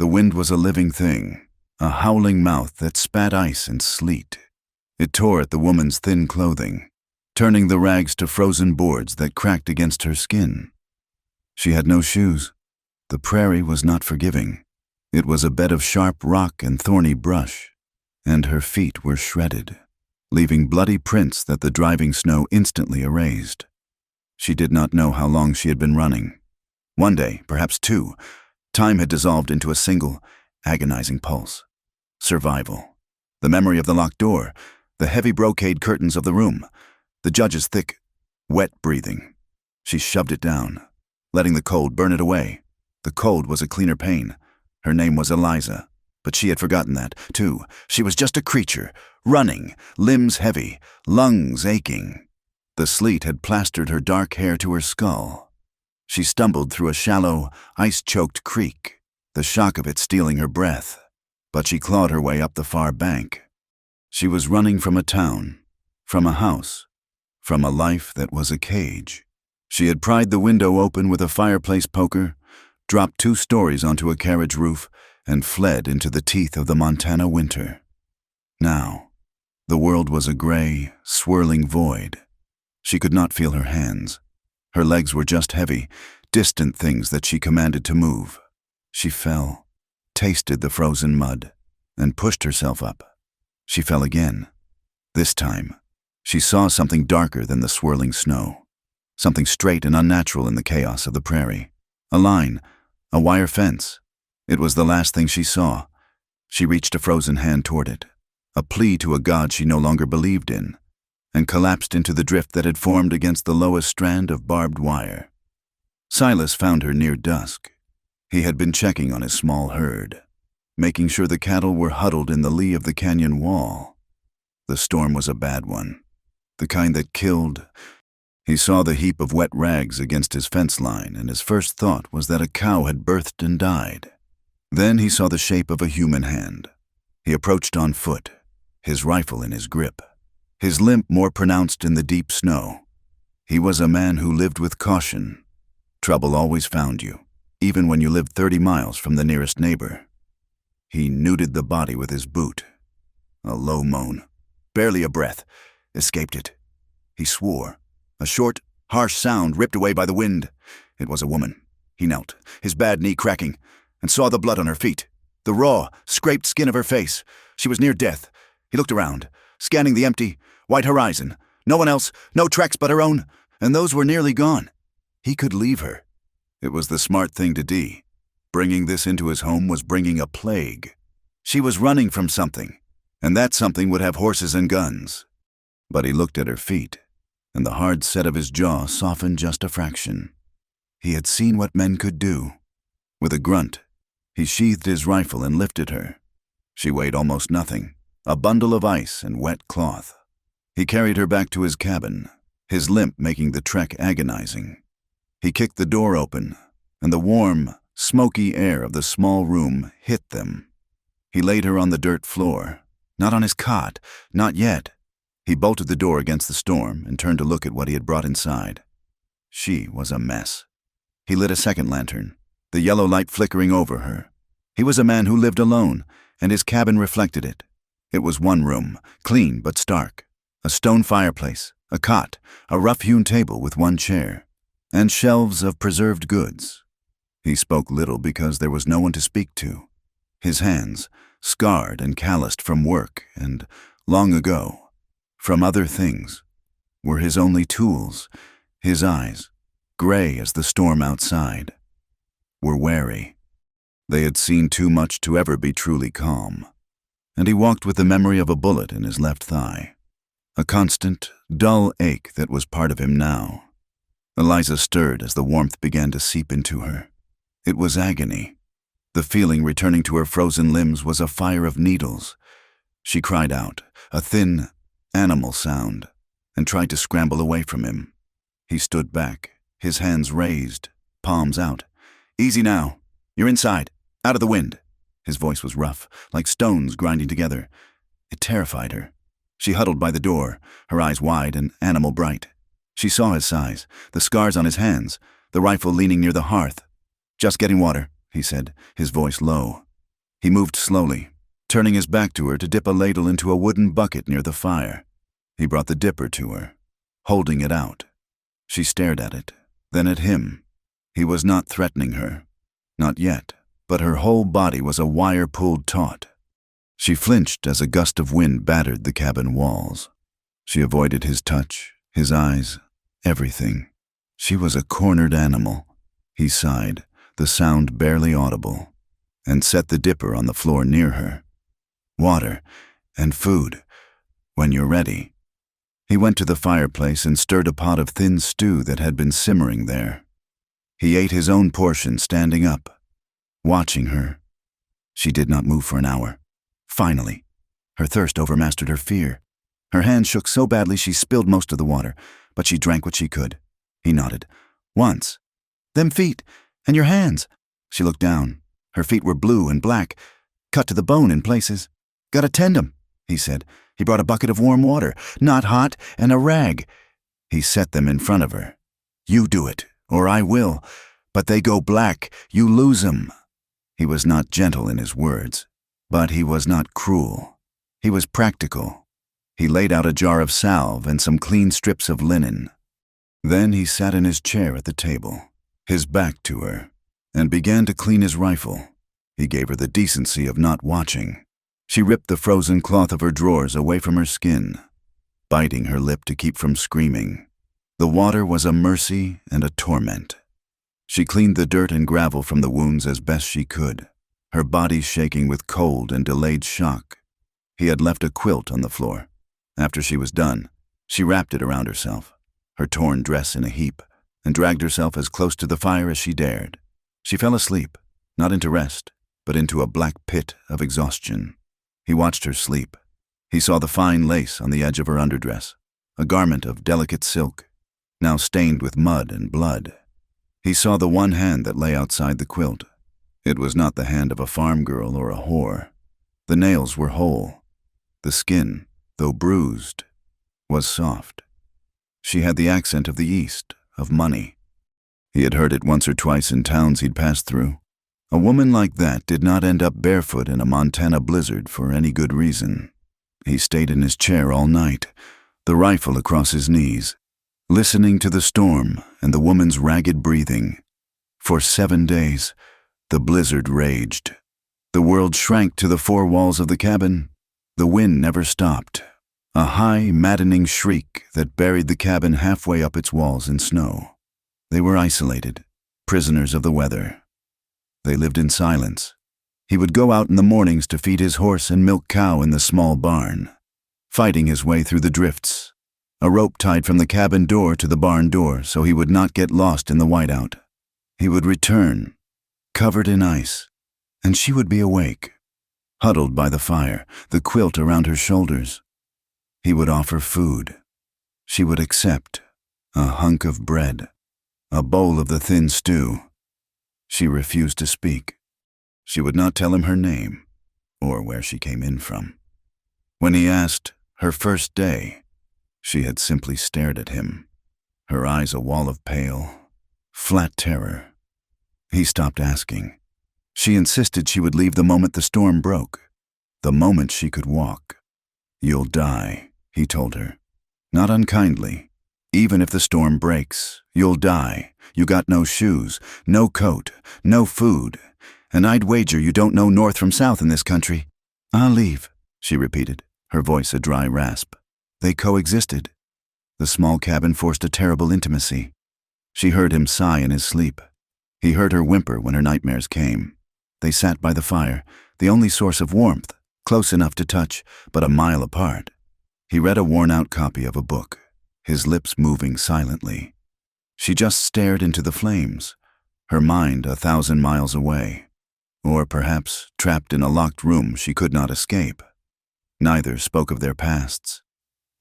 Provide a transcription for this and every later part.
The wind was a living thing, a howling mouth that spat ice and sleet. It tore at the woman's thin clothing, turning the rags to frozen boards that cracked against her skin. She had no shoes. The prairie was not forgiving. It was a bed of sharp rock and thorny brush, and her feet were shredded, leaving bloody prints that the driving snow instantly erased. She did not know how long she had been running. One day, perhaps two, time had dissolved into a single, agonizing pulse. Survival. The memory of the locked door, the heavy brocade curtains of the room, the judge's thick, wet breathing. She shoved it down, letting the cold burn it away. The cold was a cleaner pain. Her name was Eliza, but she had forgotten that, too. She was just a creature, running, limbs heavy, lungs aching. The sleet had plastered her dark hair to her skull. She stumbled through a shallow, ice-choked creek, the shock of it stealing her breath. But she clawed her way up the far bank. She was running from a town, from a house, from a life that was a cage. She had pried the window open with a fireplace poker, dropped 2 stories onto a carriage roof, and fled into the teeth of the Montana winter. Now, the world was a gray, swirling void. She could not feel her hands. Her legs were just heavy, distant things that she commanded to move. She fell, tasted the frozen mud, and pushed herself up. She fell again. This time, she saw something darker than the swirling snow, something straight and unnatural in the chaos of the prairie. A line, a wire fence. It was the last thing she saw. She reached a frozen hand toward it, a plea to a god she no longer believed in, and collapsed into the drift that had formed against the lowest strand of barbed wire. Silas found her near dusk. He had been checking on his small herd, making sure the cattle were huddled in the lee of the canyon wall. The storm was a bad one, the kind that killed. He saw the heap of wet rags against his fence line, and his first thought was that a cow had birthed and died. Then he saw the shape of a human hand. He approached on foot, his rifle in his grip, his limp more pronounced in the deep snow. He was a man who lived with caution. Trouble always found you, even when you lived 30 miles from the nearest neighbor. He nuded the body with his boot. A low moan, barely a breath, escaped it. He swore. A short, harsh sound ripped away by the wind. It was a woman. He knelt, his bad knee cracking, and saw the blood on her feet, the raw, scraped skin of her face. She was near death. He looked around, scanning the empty, white horizon. No one else, no tracks but her own, and those were nearly gone. He could leave her. It was the smart thing to do. Bringing this into his home was bringing a plague. She was running from something, and that something would have horses and guns. But he looked at her feet, and the hard set of his jaw softened just a fraction. He had seen what men could do. With a grunt, he sheathed his rifle and lifted her. She weighed almost nothing, a bundle of ice and wet cloth. He carried her back to his cabin, his limp making the trek agonizing. He kicked the door open, and the warm, smoky air of the small room hit them. He laid her on the dirt floor, not on his cot, not yet. He bolted the door against the storm and turned to look at what he had brought inside. She was a mess. He lit a second lantern, the yellow light flickering over her. He was a man who lived alone, and his cabin reflected it. It was one room, clean but stark. A stone fireplace, a cot, a rough-hewn table with one chair, and shelves of preserved goods. He spoke little because there was no one to speak to. His hands, scarred and calloused from work and, long ago, from other things, were his only tools. His eyes, gray as the storm outside, were wary. They had seen too much to ever be truly calm, and he walked with the memory of a bullet in his left thigh, a constant, dull ache that was part of him now. Eliza stirred as the warmth began to seep into her. It was agony. The feeling returning to her frozen limbs was a fire of needles. She cried out, a thin, animal sound, and tried to scramble away from him. He stood back, his hands raised, palms out. "Easy now. You're inside, out of the wind." His voice was rough, like stones grinding together. It terrified her. She huddled by the door, her eyes wide and animal bright. She saw his size, the scars on his hands, the rifle leaning near the hearth. "Just getting water," he said, his voice low. He moved slowly, turning his back to her to dip a ladle into a wooden bucket near the fire. He brought the dipper to her, holding it out. She stared at it, then at him. He was not threatening her. Not yet, but her whole body was a wire pulled taut. She flinched as a gust of wind battered the cabin walls. She avoided his touch, his eyes, everything. She was a cornered animal. He sighed, the sound barely audible, and set the dipper on the floor near her. Water and food, when you're ready. He went to the fireplace and stirred a pot of thin stew that had been simmering there. He ate his own portion standing up, watching her. She did not move for an hour. Finally, her thirst overmastered her fear. Her hands shook so badly she spilled most of the water, but she drank what she could. He nodded. Once. Them feet, and your hands. She looked down. Her feet were blue and black, cut to the bone in places. Gotta tend 'em, he said. He brought a bucket of warm water, not hot, and a rag. He set them in front of her. You do it, or I will. But they go black, you lose 'em. He was not gentle in his words, but he was not cruel. He was practical. He laid out a jar of salve and some clean strips of linen. Then he sat in his chair at the table, his back to her, and began to clean his rifle. He gave her the decency of not watching. She ripped the frozen cloth of her drawers away from her skin, biting her lip to keep from screaming. The water was a mercy and a torment. She cleaned the dirt and gravel from the wounds as best she could, her body shaking with cold and delayed shock. He had left a quilt on the floor. After she was done, she wrapped it around herself, her torn dress in a heap, and dragged herself as close to the fire as she dared. She fell asleep, not into rest, but into a black pit of exhaustion. He watched her sleep. He saw the fine lace on the edge of her underdress, a garment of delicate silk, now stained with mud and blood. He saw the one hand that lay outside the quilt. It was not the hand of a farm girl or a whore. The nails were whole. The skin, though bruised, was soft. She had the accent of the East, of money. He had heard it once or twice in towns he'd passed through. A woman like that did not end up barefoot in a Montana blizzard for any good reason. He stayed in his chair all night, the rifle across his knees, listening to the storm and the woman's ragged breathing. For 7 days, the blizzard raged. The world shrank to the four walls of the cabin. The wind never stopped, a high, maddening shriek that buried the cabin halfway up its walls in snow. They were isolated, prisoners of the weather. They lived in silence. He would go out in the mornings to feed his horse and milk cow in the small barn, fighting his way through the drifts, a rope tied from the cabin door to the barn door so he would not get lost in the whiteout. He would return, covered in ice, and she would be awake, huddled by the fire, the quilt around her shoulders. He would offer food. She would accept a hunk of bread, a bowl of the thin stew. She refused to speak. She would not tell him her name or where she came in from. When he asked, her first day, she had simply stared at him, her eyes a wall of pale, flat terror. He stopped asking. She insisted she would leave the moment the storm broke, the moment she could walk. You'll die, he told her, not unkindly. Even if the storm breaks, you'll die. You got no shoes, no coat, no food, and I'd wager you don't know north from south in this country. I'll leave, she repeated, her voice a dry rasp. They coexisted. The small cabin forced a terrible intimacy. She heard him sigh in his sleep. He heard her whimper when her nightmares came. They sat by the fire, the only source of warmth, close enough to touch, but a mile apart. He read a worn-out copy of a book, his lips moving silently. She just stared into the flames, her mind 1,000 miles away, or perhaps trapped in a locked room she could not escape. Neither spoke of their pasts.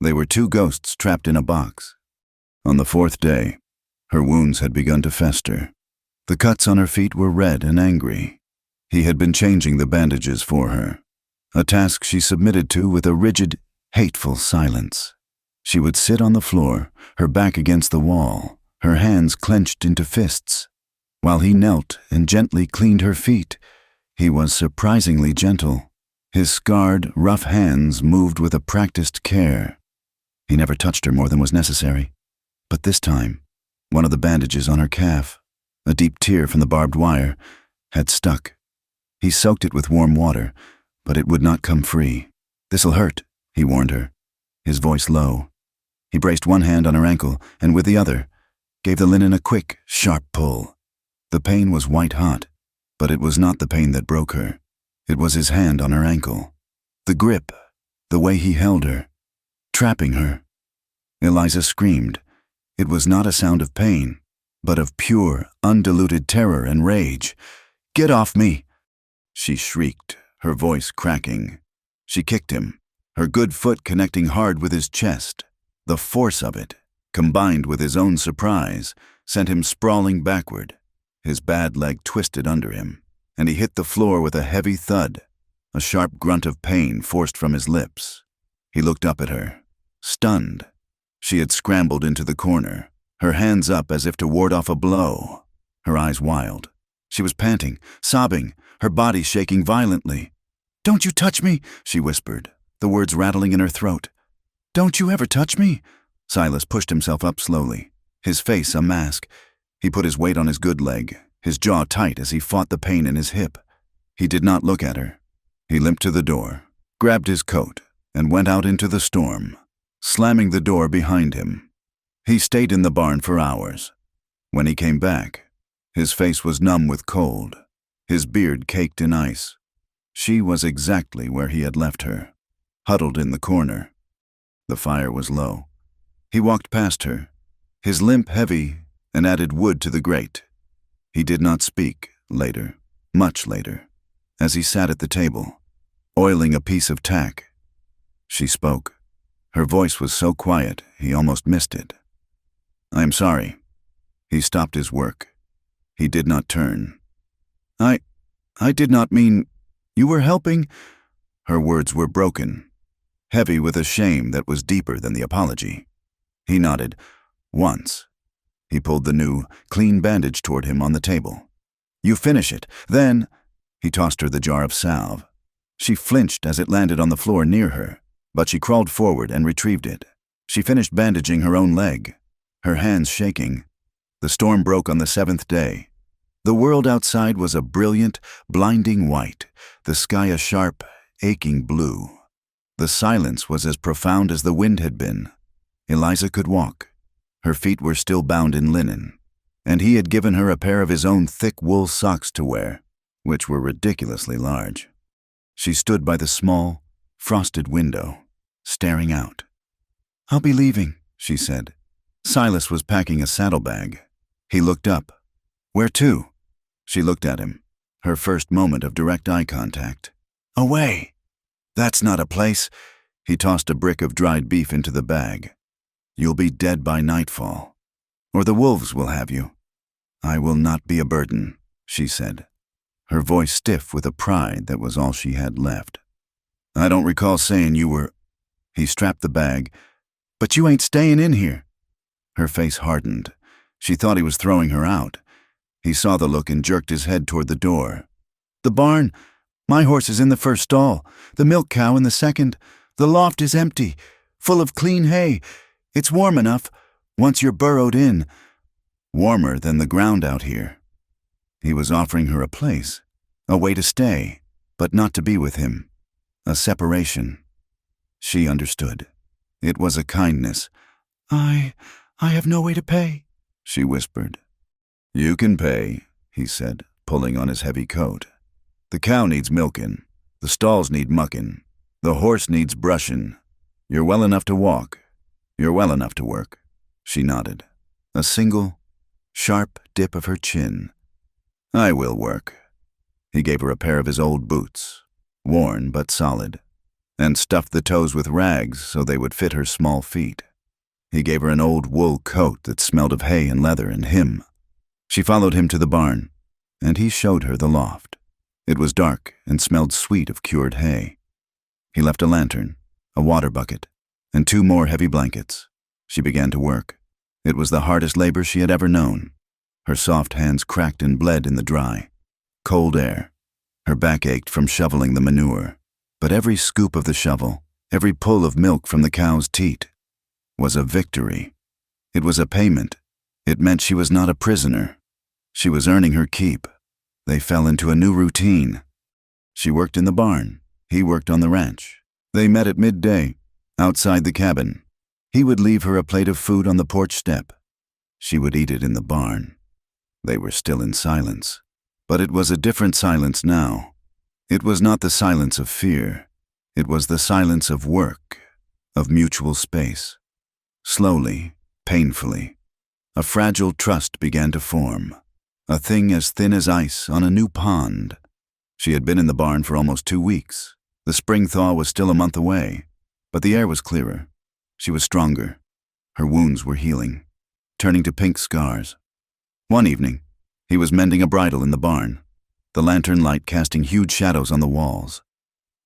They were two ghosts trapped in a box. On the 4th day, her wounds had begun to fester. The cuts on her feet were red and angry. He had been changing the bandages for her, a task she submitted to with a rigid, hateful silence. She would sit on the floor, her back against the wall, her hands clenched into fists. While he knelt and gently cleaned her feet, He was surprisingly gentle. His scarred, rough hands moved with a practiced care. He never touched her more than was necessary. But this time, one of the bandages on her calf, a deep tear from the barbed wire, had stuck. He soaked it with warm water, but it would not come free. "This'll hurt," he warned her, his voice low. He braced one hand on her ankle and with the other, gave the linen a quick, sharp pull. The pain was white-hot, but it was not the pain that broke her. It was his hand on her ankle. The grip, the way he held her, trapping her. Eliza screamed. It was not a sound of pain, but of pure, undiluted terror and rage. "Get off me!" She shrieked, her voice cracking. She kicked him, her good foot connecting hard with his chest. The force of it, combined with his own surprise, sent him sprawling backward. His bad leg twisted under him, and he hit the floor with a heavy thud. A sharp grunt of pain forced from his lips. He looked up at her, stunned. She had scrambled into the corner, her hands up as if to ward off a blow, her eyes wild. She was panting, sobbing, her body shaking violently. "Don't you touch me," she whispered, the words rattling in her throat. "Don't you ever touch me." Silas pushed himself up slowly, his face a mask. He put his weight on his good leg, his jaw tight as he fought the pain in his hip. He did not look at her. He limped to the door, grabbed his coat, and went out into the storm, slamming the door behind him. He stayed in the barn for hours. When he came back, his face was numb with cold, his beard caked in ice. She was exactly where he had left her, huddled in the corner. The fire was low. He walked past her, his limp heavy, and added wood to the grate. He did not speak later, much later, as he sat at the table, oiling a piece of tack. She spoke. Her voice was so quiet he almost missed it. "I am sorry." He stopped his work. He did not turn. I did not mean... You were helping..." Her words were broken, heavy with a shame that was deeper than the apology. He nodded. "Once." He pulled the new, clean bandage toward him on the table. "You finish it, then..." He tossed her the jar of salve. She flinched as it landed on the floor near her, but she crawled forward and retrieved it. She finished bandaging her own leg, her hands shaking. The storm broke on the 7th day. The world outside was a brilliant, blinding white, the sky a sharp, aching blue. The silence was as profound as the wind had been. Eliza could walk. Her feet were still bound in linen, and he had given her a pair of his own thick wool socks to wear, which were ridiculously large. She stood by the small, frosted window, staring out. "I'll be leaving," she said. Silas was packing a saddlebag. He looked up. "Where to?" She looked at him, her first moment of direct eye contact. "Away." "That's not a place." He tossed a brick of dried beef into the bag. "You'll be dead by nightfall, or the wolves will have you." "I will not be a burden," she said, her voice stiff with a pride that was all she had left. "I don't recall saying you were..." He strapped the bag. "But you ain't staying in here." Her face hardened. She thought he was throwing her out. He saw the look and jerked his head toward the door. "The barn. My horse is in the first stall, the milk cow in the second. The loft is empty, full of clean hay. It's warm enough, once you're burrowed in. Warmer than the ground out here." He was offering her a place, a way to stay, but not to be with him. A separation. She understood. It was a kindness. I have no way to pay," she whispered. "You can pay," he said, pulling on his heavy coat. "The cow needs milking. The stalls need mucking. The horse needs brushing. You're well enough to walk. You're well enough to work." She nodded. A single, sharp dip of her chin. "I will work." He gave her a pair of his old boots, worn but solid, and stuffed the toes with rags so they would fit her small feet. He gave her an old wool coat that smelled of hay and leather and him. She followed him to the barn, and he showed her the loft. It was dark and smelled sweet of cured hay. He left a lantern, a water bucket, and 2 more heavy blankets. She began to work. It was the hardest labor she had ever known. Her soft hands cracked and bled in the dry, cold air. Her back ached from shoveling the manure, but every scoop of the shovel, every pull of milk from the cow's teat, was a victory. It was a payment. It meant she was not a prisoner. She was earning her keep. They fell into a new routine. She worked in the barn. He worked on the ranch. They met at midday, outside the cabin. He would leave her a plate of food on the porch step. She would eat it in the barn. They were still in silence. But it was a different silence now. It was not the silence of fear. It was the silence of work, of mutual space. Slowly, painfully, a fragile trust began to form, a thing as thin as ice on a new pond. She had been in the barn for almost 2 weeks. The spring thaw was still a month away, but the air was clearer. She was stronger. Her wounds were healing, turning to pink scars. One evening, he was mending a bridle in the barn, the lantern light casting huge shadows on the walls.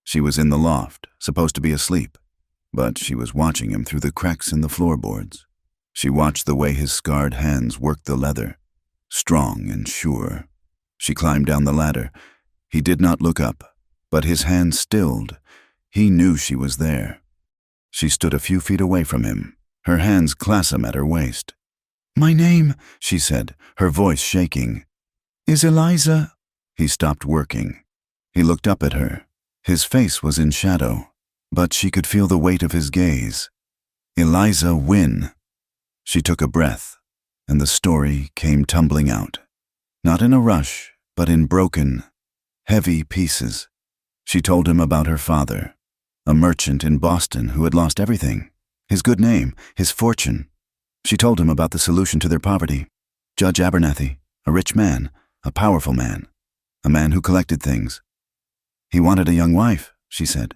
She was in the loft, supposed to be asleep, but she was watching him through the cracks in the floorboards. She watched the way his scarred hands worked the leather, strong and sure. She climbed down the ladder. He did not look up, but his hands stilled. He knew she was there. She stood a few feet away from him, her hands clasped at her waist. "My name," she said, her voice shaking, "is Eliza." He stopped working. He looked up at her. His face was in shadow, but she could feel the weight of his gaze. Eliza Wynne. She took a breath, and the story came tumbling out. Not in a rush, but in broken, heavy pieces. She told him about her father, a merchant in Boston who had lost everything, his good name, his fortune. She told him about the solution to their poverty. Judge Abernathy, a rich man, a powerful man, a man who collected things. He wanted a young wife, she said,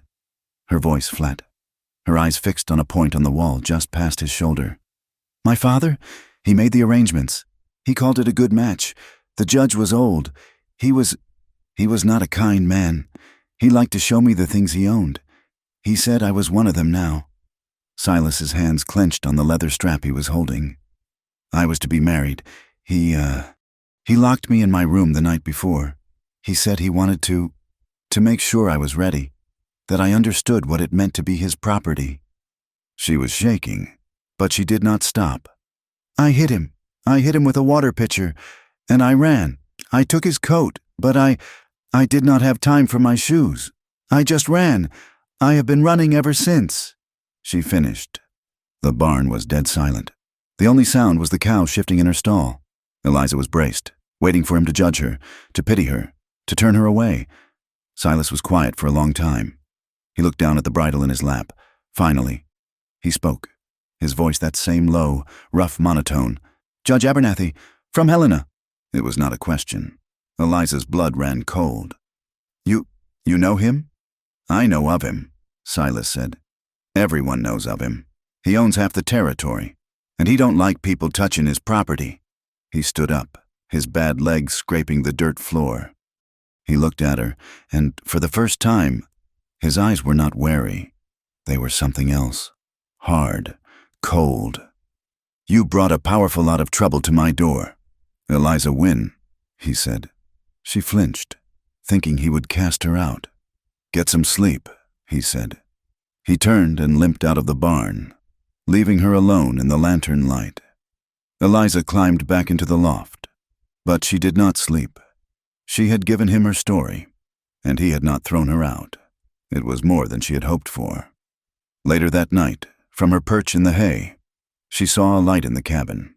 her voice flat, her eyes fixed on a point on the wall just past his shoulder. My father? He made the arrangements. He called it a good match. The judge was old. He was not a kind man. He liked to show me the things he owned. He said I was one of them now. Silas's hands clenched on the leather strap he was holding. I was to be married. He locked me in my room the night before. He said he wanted to make sure I was ready, that I understood what it meant to be his property. She was shaking, but she did not stop. I hit him. I hit him with a water pitcher, and I ran. I took his coat, but I did not have time for my shoes. I just ran. I have been running ever since. She finished. The barn was dead silent. The only sound was the cow shifting in her stall. Eliza was braced, waiting for him to judge her, to pity her, to turn her away. Silas was quiet for a long time. He looked down at the bridle in his lap. Finally, he spoke, his voice that same low, rough monotone. Judge Abernathy, from Helena. It was not a question. Eliza's blood ran cold. You know him? I know of him, Silas said. Everyone knows of him. He owns half the territory, and he don't like people touching his property. He stood up, his bad legs scraping the dirt floor. He looked at her, and for the first time, his eyes were not wary. They were something else. Hard, cold. You brought a powerful lot of trouble to my door. Eliza Wynne, he said. She flinched, thinking he would cast her out. Get some sleep, he said. He turned and limped out of the barn, leaving her alone in the lantern light. Eliza climbed back into the loft, but she did not sleep. She had given him her story, and he had not thrown her out. It was more than she had hoped for. Later that night, from her perch in the hay, she saw a light in the cabin.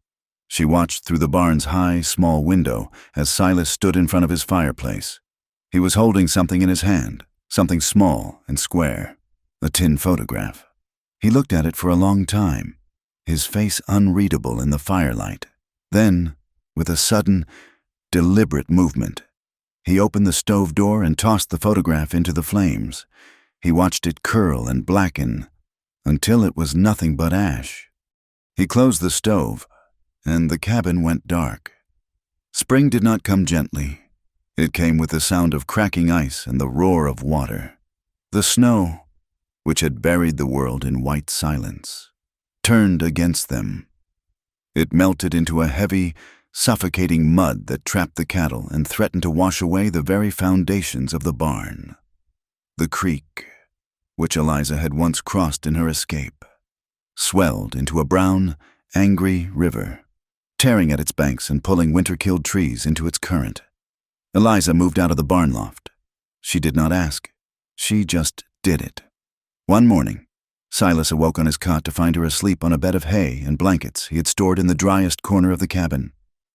She watched through the barn's high, small window as Silas stood in front of his fireplace. He was holding something in his hand, something small and square, a tin photograph. He looked at it for a long time, his face unreadable in the firelight. Then, with a sudden, deliberate movement, he opened the stove door and tossed the photograph into the flames. He watched it curl and blacken until it was nothing but ash. He closed the stove, and the cabin went dark. Spring did not come gently. It came with the sound of cracking ice and the roar of water. The snow, which had buried the world in white silence, turned against them. It melted into a heavy, suffocating mud that trapped the cattle and threatened to wash away the very foundations of the barn. The creek, which Eliza had once crossed in her escape, swelled into a brown, angry river, tearing at its banks and pulling winter-killed trees into its current. Eliza moved out of the barn loft. She did not ask. She just did it. One morning, Silas awoke on his cot to find her asleep on a bed of hay and blankets he had stored in the driest corner of the cabin.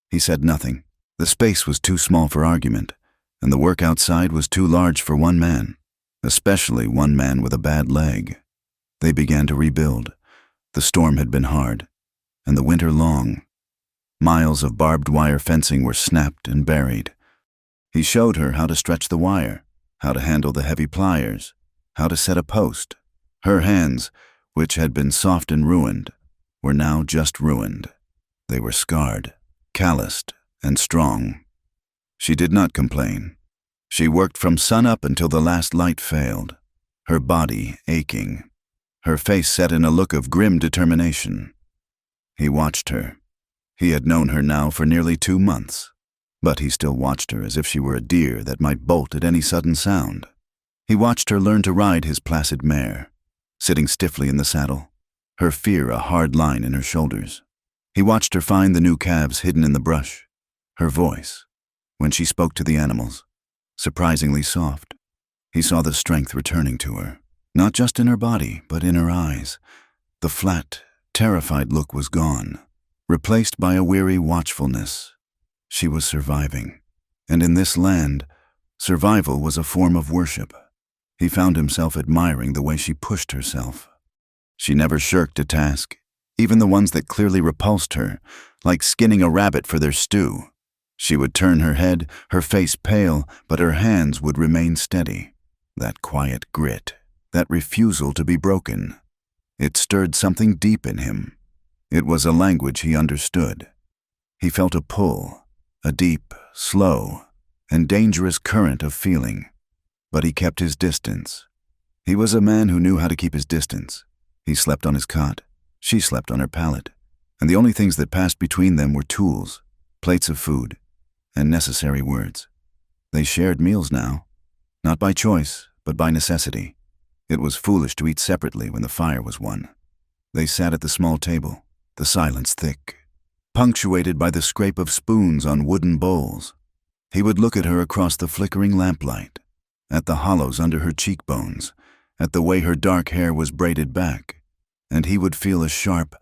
He said nothing. The space was too small for argument, and the work outside was too large for one man, especially one man with a bad leg. They began to rebuild. The storm had been hard, and the winter long. Miles of barbed wire fencing were snapped and buried. He showed her how to stretch the wire, how to handle the heavy pliers, how to set a post. Her hands, which had been soft and ruined, were now just ruined. They were scarred, calloused, and strong. She did not complain. She worked from sunup until the last light failed, her body aching, her face set in a look of grim determination. He watched her. He had known her now for nearly 2 months, but he still watched her as if she were a deer that might bolt at any sudden sound. He watched her learn to ride his placid mare, sitting stiffly in the saddle, her fear a hard line in her shoulders. He watched her find the new calves hidden in the brush, her voice, when she spoke to the animals, surprisingly soft. He saw the strength returning to her, not just in her body, but in her eyes. The flat, terrified look was gone, replaced by a weary watchfulness. She was surviving, and in this land, survival was a form of worship. He found himself admiring the way she pushed herself. She never shirked a task, even the ones that clearly repulsed her, like skinning a rabbit for their stew. She would turn her head, her face pale, but her hands would remain steady. That quiet grit, that refusal to be broken. It stirred something deep in him. It was a language he understood. He felt a pull, a deep, slow, and dangerous current of feeling. But he kept his distance. He was a man who knew how to keep his distance. He slept on his cot. She slept on her pallet. And the only things that passed between them were tools, plates of food, and necessary words. They shared meals now, not by choice, but by necessity. It was foolish to eat separately when the fire was won. They sat at the small table, the silence thick, punctuated by the scrape of spoons on wooden bowls. He would look at her across the flickering lamplight, at the hollows under her cheekbones, at the way her dark hair was braided back, and he would feel a sharp,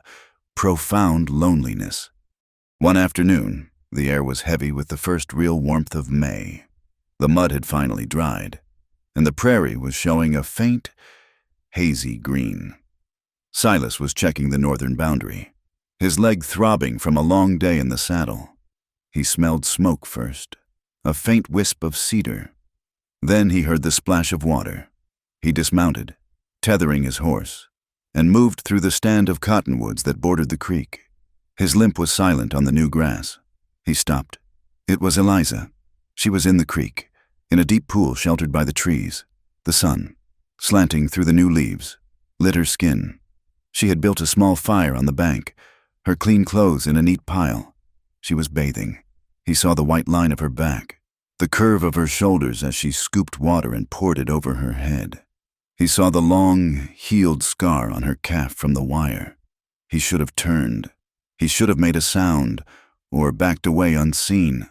profound loneliness. One afternoon, the air was heavy with the first real warmth of May. The mud had finally dried, and the prairie was showing a faint, hazy green. Silas was checking the northern boundary, his leg throbbing from a long day in the saddle. He smelled smoke first, a faint wisp of cedar. Then he heard the splash of water. He dismounted, tethering his horse, and moved through the stand of cottonwoods that bordered the creek. His limp was silent on the new grass. He stopped. It was Eliza. She was in the creek, in a deep pool sheltered by the trees. The sun, slanting through the new leaves, lit her skin. She had built a small fire on the bank, her clean clothes in a neat pile. She was bathing. He saw the white line of her back, the curve of her shoulders as she scooped water and poured it over her head. He saw the long, healed scar on her calf from the wire. He should have turned. He should have made a sound, or backed away unseen.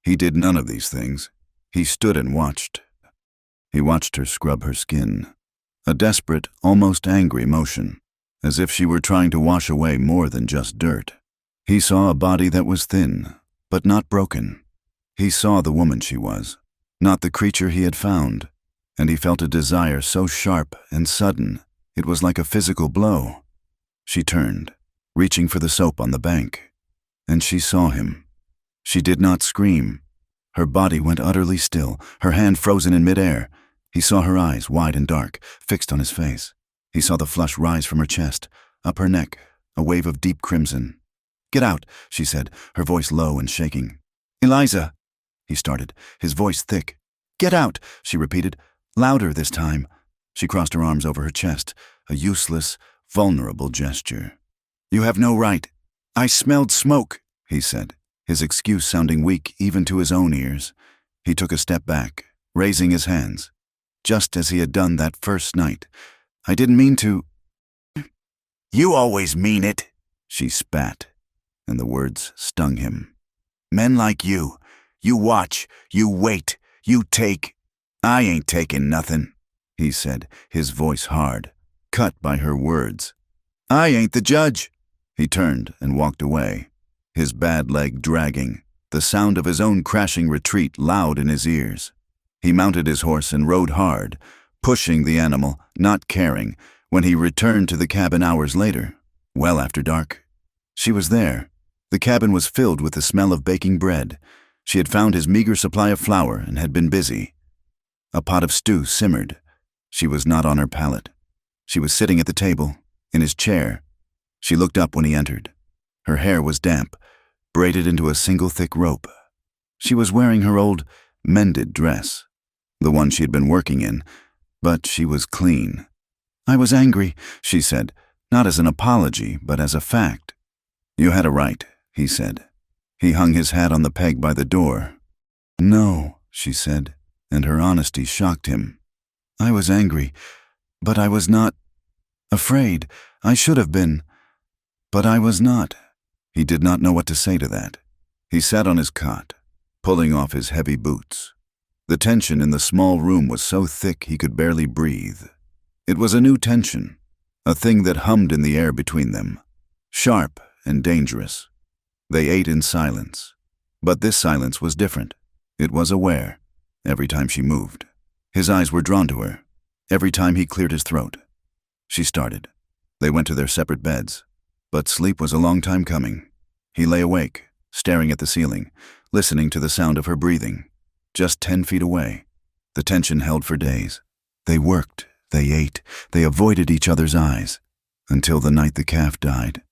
He did none of these things. He stood and watched. He watched her scrub her skin, a desperate, almost angry motion, as if she were trying to wash away more than just dirt. He saw a body that was thin, but not broken. He saw the woman she was, not the creature he had found, and he felt a desire so sharp and sudden it was like a physical blow. She turned, reaching for the soap on the bank, and she saw him. She did not scream. Her body went utterly still, her hand frozen in midair. He saw her eyes, wide and dark, fixed on his face. He saw the flush rise from her chest, up her neck, a wave of deep crimson. "Get out," she said, her voice low and shaking. "Eliza," he started, his voice thick. "Get out," she repeated, louder this time. She crossed her arms over her chest, a useless, vulnerable gesture. "You have no right." "I smelled smoke," he said. his excuse sounding weak even to his own ears. He took a step back, raising his hands, just as he had done that first night. "I didn't mean to—" "You always mean it," she spat, and the words stung him. "Men like you watch, you wait, you take. I ain't taking nothing," he said, his voice hard, cut by her words. "I ain't the judge." He turned and walked away, his bad leg dragging, the sound of his own crashing retreat loud in his ears. He mounted his horse and rode hard, pushing the animal, not caring, when he returned to the cabin hours later, well after dark. She was there. The cabin was filled with the smell of baking bread. She had found his meager supply of flour and had been busy. A pot of stew simmered. She was not on her pallet. She was sitting at the table, in his chair. She looked up when he entered. Her hair was damp, braided into a single thick rope. She was wearing her old, mended dress, the one she had been working in, but she was clean. "I was angry," she said, not as an apology, but as a fact. "You had a right," he said. He hung his hat on the peg by the door. "No," she said, and her honesty shocked him. "I was angry, but I was not afraid. I should have been, but I was not." He did not know what to say to that. He sat on his cot, pulling off his heavy boots. The tension in the small room was so thick he could barely breathe. It was a new tension, a thing that hummed in the air between them, sharp and dangerous. They ate in silence, but this silence was different. It was aware, every time she moved. His eyes were drawn to her, every time he cleared his throat. She started. They went to their separate beds, but sleep was a long time coming. He lay awake, staring at the ceiling, listening to the sound of her breathing, just 10 feet away. The tension held for days. They worked, they ate, they avoided each other's eyes, until the night the calf died.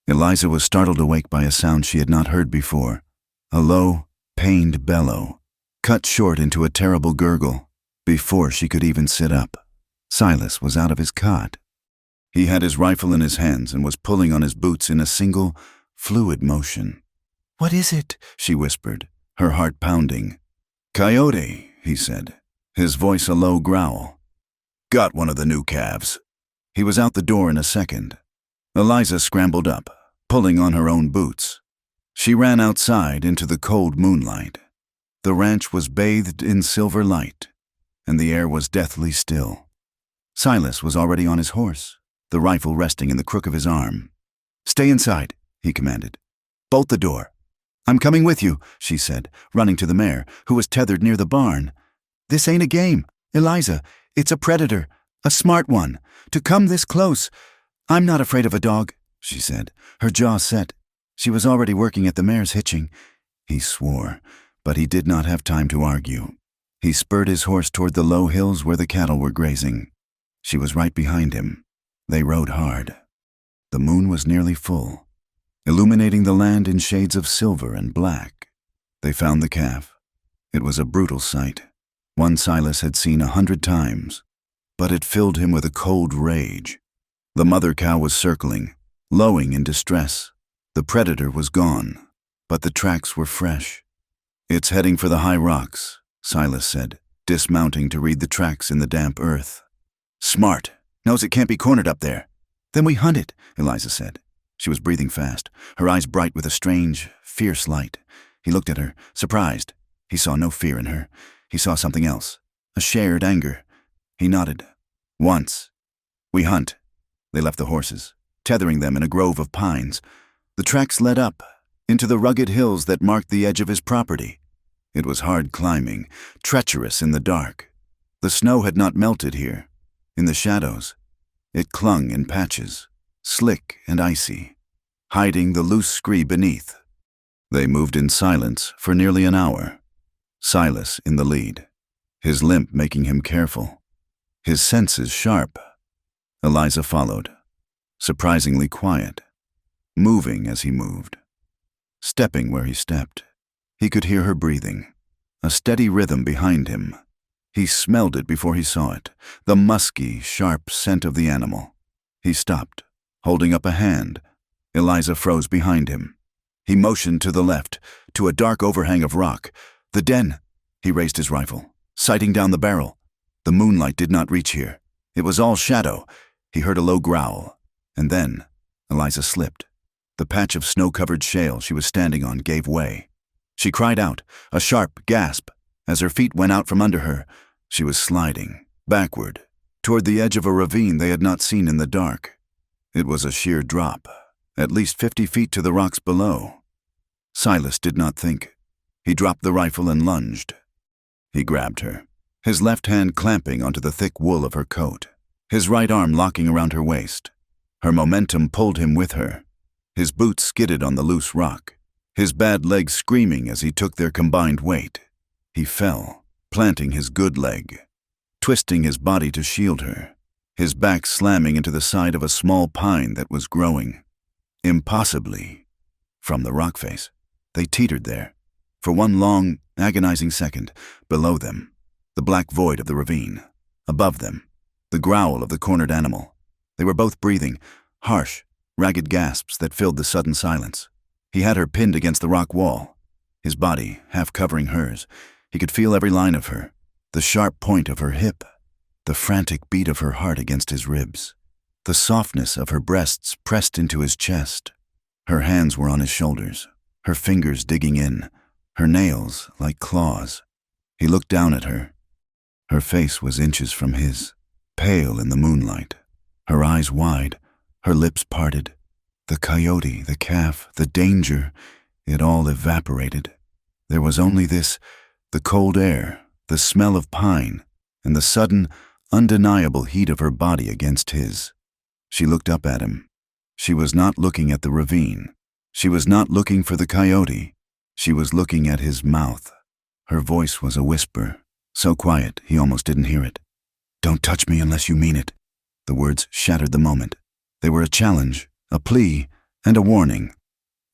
Eliza was startled awake by a sound she had not heard before, a low, pained bellow, cut short into a terrible gurgle, before she could even sit up. Silas was out of his cot. He had his rifle in his hands and was pulling on his boots in a single, fluid motion. "What is it?" she whispered, her heart pounding. "Coyote," he said, his voice a low growl. "Got one of the new calves." He was out the door in a second. Eliza scrambled up, pulling on her own boots. She ran outside into the cold moonlight. The ranch was bathed in silver light, and the air was deathly still. Silas was already on his horse, the rifle resting in the crook of his arm. "Stay inside," he commanded. "Bolt the door." "I'm coming with you," she said, running to the mare, who was tethered near the barn. "This ain't a game, Eliza. It's a predator, a smart one. To come this close. I'm not afraid of a dog," she said, her jaw set. She was already working at the mare's hitching. He swore, but he did not have time to argue. He spurred his horse toward the low hills where the cattle were grazing. She was right behind him. They rode hard. The moon was nearly full, illuminating the land in shades of silver and black. They found the calf. It was a brutal sight, one Silas had seen 100 times, but it filled him with a cold rage. The mother cow was circling, lowing in distress. The predator was gone, but the tracks were fresh. "It's heading for the high rocks," Silas said, dismounting to read the tracks in the damp earth. "Smart. Knows it can't be cornered up there." "Then we hunt it," Eliza said. She was breathing fast, her eyes bright with a strange, fierce light. He looked at her, surprised. He saw no fear in her. He saw something else, a shared anger. He nodded. "Once. We hunt." They left the horses, tethering them in a grove of pines. The tracks led up, into the rugged hills that marked the edge of his property. It was hard climbing, treacherous in the dark. The snow had not melted here. In the shadows, it clung in patches, slick and icy, hiding the loose scree beneath. They moved in silence for nearly an hour, Silas in the lead, his limp making him careful, his senses sharp. Eliza followed, surprisingly quiet, moving as he moved, stepping where he stepped. He could hear her breathing, a steady rhythm behind him. He smelled it before he saw it, the musky, sharp scent of the animal. He stopped, holding up a hand. Eliza froze behind him. He motioned to the left, to a dark overhang of rock. The den! He raised his rifle, sighting down the barrel. The moonlight did not reach here. It was all shadow. He heard a low growl, and then Eliza slipped. The patch of snow-covered shale she was standing on gave way. She cried out, a sharp gasp. As her feet went out from under her, she was sliding, backward, toward the edge of a ravine they had not seen in the dark. It was a sheer drop, at least 50 feet to the rocks below. Silas did not think. He dropped the rifle and lunged. He grabbed her, his left hand clamping onto the thick wool of her coat, his right arm locking around her waist. Her momentum pulled him with her. His boots skidded on the loose rock, his bad leg screaming as he took their combined weight. He fell, planting his good leg, twisting his body to shield her, his back slamming into the side of a small pine that was growing. Impossibly. From the rock face, they teetered there. For one long, agonizing second, below them, the black void of the ravine. Above them, the growl of the cornered animal. They were both breathing, harsh, ragged gasps that filled the sudden silence. He had her pinned against the rock wall, his body half covering hers. He could feel every line of her, the sharp point of her hip, the frantic beat of her heart against his ribs, the softness of her breasts pressed into his chest. Her hands were on his shoulders, her fingers digging in, her nails like claws. He looked down at her. Her face was inches from his, pale in the moonlight, her eyes wide, her lips parted. The coyote, the calf, the danger, it all evaporated. There was only this, the cold air, the smell of pine, and the sudden, undeniable heat of her body against his. She looked up at him. She was not looking at the ravine. She was not looking for the coyote. She was looking at his mouth. Her voice was a whisper, so quiet he almost didn't hear it. "Don't touch me unless you mean it." The words shattered the moment. They were a challenge, a plea, and a warning.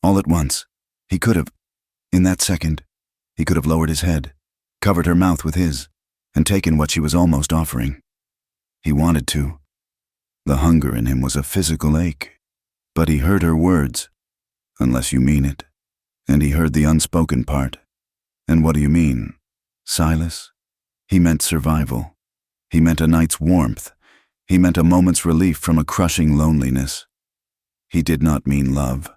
All at once, he could have, in that second, he could have lowered his head, covered her mouth with his, and taken what she was almost offering. He wanted to. The hunger in him was a physical ache. But he heard her words, "Unless you mean it." And he heard the unspoken part. "And what do you mean, Silas?" He meant survival. He meant a night's warmth. He meant a moment's relief from a crushing loneliness. He did not mean love.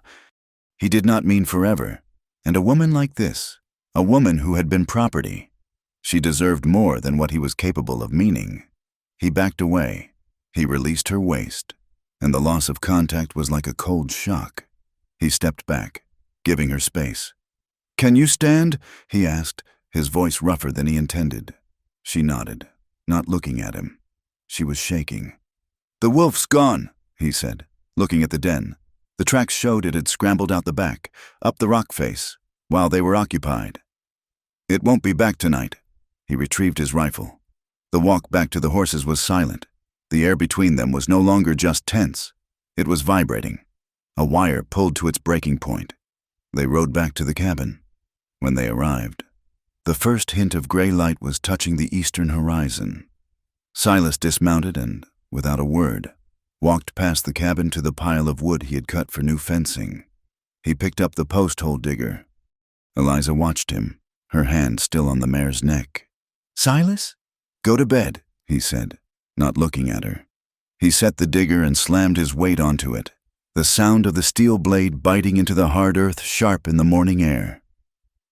He did not mean forever. And a woman like this, a woman who had been property, she deserved more than what he was capable of meaning. He backed away. He released her waist, and the loss of contact was like a cold shock. He stepped back, giving her space. "Can you stand?" he asked, his voice rougher than he intended. She nodded, not looking at him. She was shaking. "The wolf's gone," he said, looking at the den. The tracks showed it had scrambled out the back, up the rock face, while they were occupied. "It won't be back tonight." He retrieved his rifle. The walk back to the horses was silent. The air between them was no longer just tense. It was vibrating. A wire pulled to its breaking point. They rode back to the cabin. When they arrived, the first hint of gray light was touching the eastern horizon. Silas dismounted and, without a word, walked past the cabin to the pile of wood he had cut for new fencing. He picked up the post-hole digger. Eliza watched him, her hand still on the mare's neck. "Silas?" "Go to bed," he said, not looking at her. He set the digger and slammed his weight onto it, the sound of the steel blade biting into the hard earth sharp in the morning air.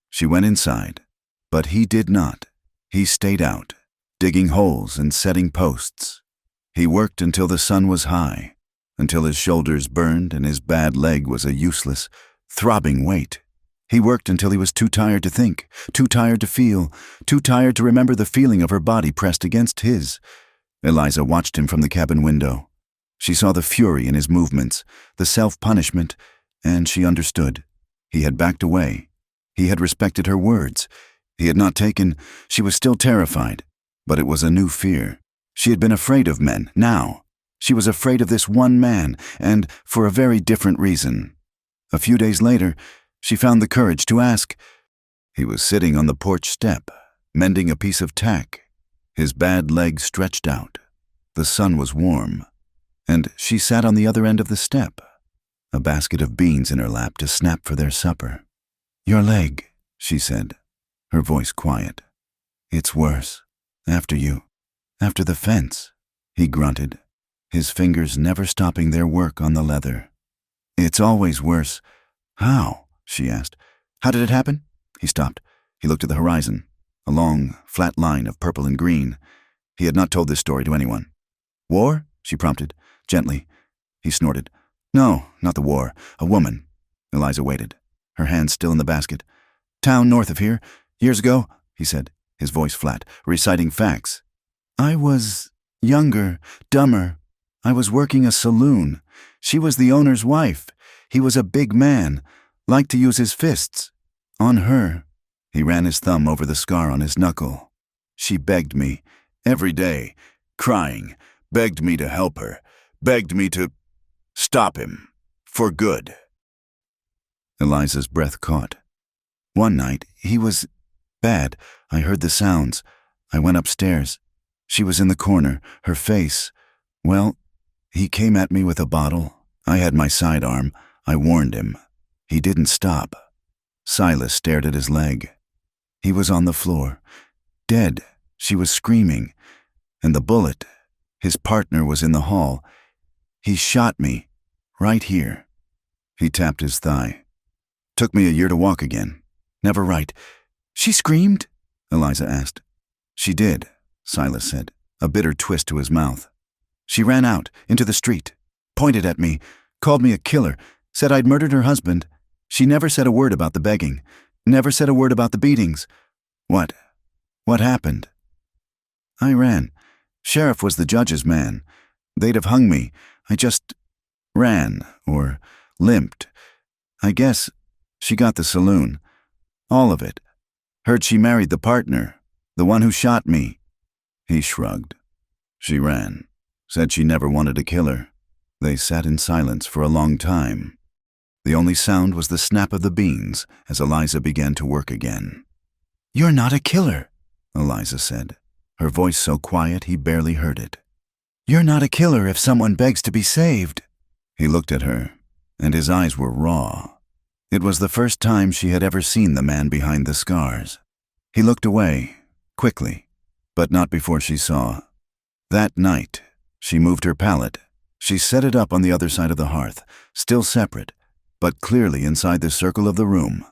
She went inside, but he did not. He stayed out, digging holes and setting posts. He worked until the sun was high, until his shoulders burned and his bad leg was a useless, throbbing weight. He worked until he was too tired to think, too tired to feel, too tired to remember the feeling of her body pressed against his. Eliza watched him from the cabin window. She saw the fury in his movements, the self-punishment, and she understood. He had backed away. He had respected her words. He had not taken. She was still terrified, but it was a new fear. She had been afraid of men. Now, she was afraid of this one man, and for a very different reason. A few days later, she found the courage to ask. He was sitting on the porch step, mending a piece of tack, his bad leg stretched out. The sun was warm, and she sat on the other end of the step, a basket of beans in her lap to snap for their supper. "Your leg," she said, her voice quiet. It's worse. After you. After the fence, he grunted, his fingers never stopping their work on the leather. It's always worse. How? She asked. How did it happen? He stopped. He looked at the horizon, a long, flat line of purple and green. He had not told this story to anyone. War? She prompted, gently. He snorted. No, not the war. A woman. Eliza waited, her hands still in the basket. Town north of here. Years ago, he said, his voice flat, reciting facts. I was younger, dumber. I was working a saloon. She was the owner's wife. He was a big man, liked to use his fists. On her. He ran his thumb over the scar on his knuckle. She begged me, every day, crying, begged me to help her, begged me to stop him, for good. Eliza's breath caught. One night, he was bad. I heard the sounds. I went upstairs. She was in the corner, her face. Well, he came at me with a bottle. I had my sidearm. I warned him. He didn't stop. Silas stared at his leg. He was on the floor, dead. She was screaming. And the bullet, his partner was in the hall. He shot me, right here. He tapped his thigh. Took me a year to walk again. Never right. She screamed? Eliza asked. She did, Silas said, a bitter twist to his mouth. She ran out, into the street, pointed at me, called me a killer, said I'd murdered her husband. She never said a word about the begging, never said a word about the beatings. What happened? I ran. Sheriff was the judge's man. They'd have hung me. I just ran, or limped. I guess she got the saloon. All of it. Heard she married the partner, the one who shot me. He shrugged. She ran. Said she never wanted to kill her. They sat in silence for a long time. The only sound was the snap of the beans as Eliza began to work again. You're not a killer, Eliza said, her voice so quiet he barely heard it. You're not a killer if someone begs to be saved. He looked at her, and his eyes were raw. It was the first time she had ever seen the man behind the scars. He looked away, quickly, but not before she saw. That night, she moved her pallet. She set it up on the other side of the hearth, still separate, but clearly inside the circle of the room,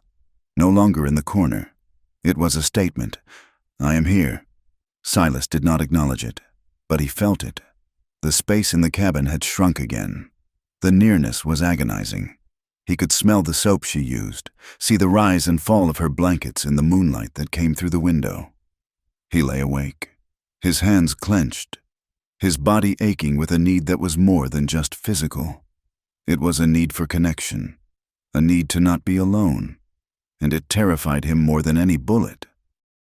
no longer in the corner. It was a statement. I am here. Silas did not acknowledge it, but he felt it. The space in the cabin had shrunk again. The nearness was agonizing. He could smell the soap she used, see the rise and fall of her blankets in the moonlight that came through the window. He lay awake, his hands clenched, his body aching with a need that was more than just physical. It was a need for connection, a need to not be alone, and it terrified him more than any bullet.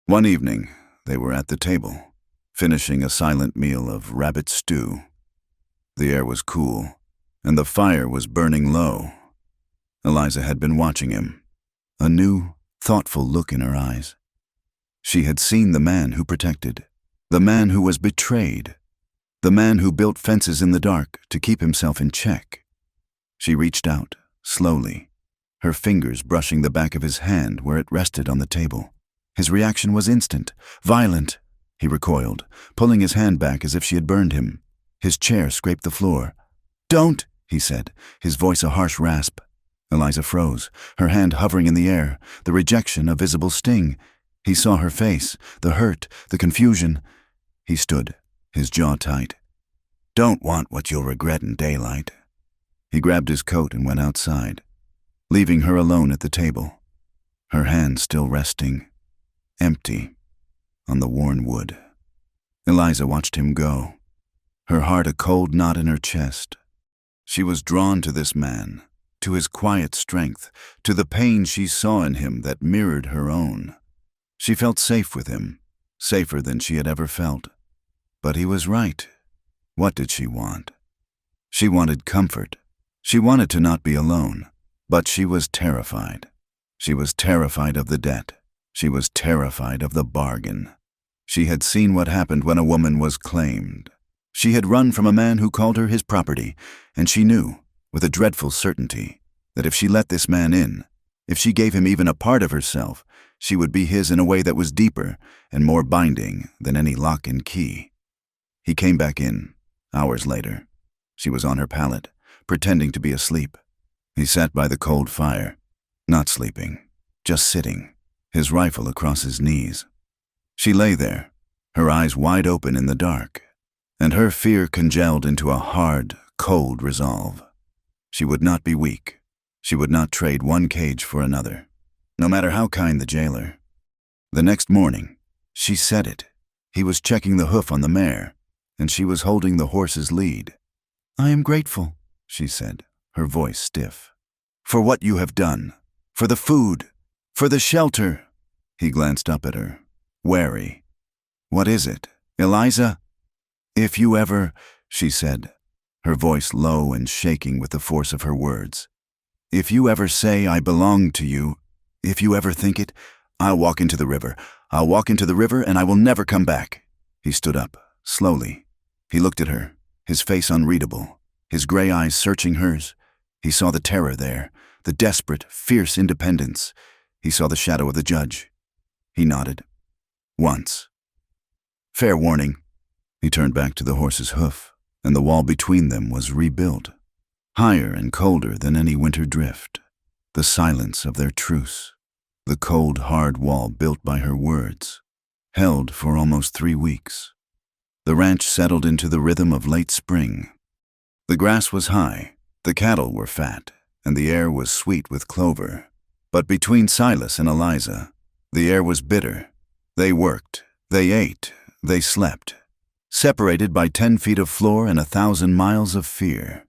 One evening, they were at the table, finishing a silent meal of rabbit stew. The air was cool, and the fire was burning low. Eliza had been watching him, a new, thoughtful look in her eyes. She had seen the man who protected, the man who was betrayed, the man who built fences in the dark to keep himself in check. She reached out, slowly, her fingers brushing the back of his hand where it rested on the table. His reaction was instant, violent. He recoiled, pulling his hand back as if she had burned him. His chair scraped the floor. Don't, he said, his voice a harsh rasp. Eliza froze, her hand hovering in the air, the rejection a visible sting. He saw her face, the hurt, the confusion. He stood, his jaw tight. Don't want what you'll regret in daylight. He grabbed his coat and went outside, leaving her alone at the table, her hand still resting, empty, on the worn wood. Eliza watched him go, her heart a cold knot in her chest. She was drawn to this man, to his quiet strength, to the pain she saw in him that mirrored her own. She felt safe with him, safer than she had ever felt. But he was right. What did she want? She wanted comfort. She wanted to not be alone. But she was terrified. She was terrified of the debt. She was terrified of the bargain. She had seen what happened when a woman was claimed. She had run from a man who called her his property, and she knew, with a dreadful certainty, that if she let this man in, If she gave him even a part of herself, she would be his in a way that was deeper and more binding than any lock and key. He came back in, hours later. She was on her pallet, pretending to be asleep. He sat by the cold fire, not sleeping, just sitting, his rifle across his knees. She lay there, her eyes wide open in the dark, and her fear congealed into a hard, cold resolve. She would not be weak. She would not trade one cage for another, no matter how kind the jailer. The next morning, she said it. He was checking the hoof on the mare, and she was holding the horse's lead. "I am grateful," she said, her voice stiff. "For what you have done. For the food. For the shelter." He glanced up at her, wary. "What is it, Eliza?" "If you ever," she said, her voice low and shaking with the force of her words. "If you ever say I belong to you, if you ever think it, I'll walk into the river. I'll walk into the river and I will never come back." He stood up, slowly. He looked at her, his face unreadable, his gray eyes searching hers. He saw the terror there, the desperate, fierce independence. He saw the shadow of the judge. He nodded. Once. "Fair warning." He turned back to the horse's hoof, and the wall between them was rebuilt, higher and colder than any winter drift. The silence of their truce, the cold, hard wall built by her words, held for almost 3 weeks. The ranch settled into the rhythm of late spring. The grass was high, the cattle were fat, and the air was sweet with clover. But between Silas and Eliza, the air was bitter. They worked, they ate, they slept, separated by 10 feet of floor and 1,000 miles of fear.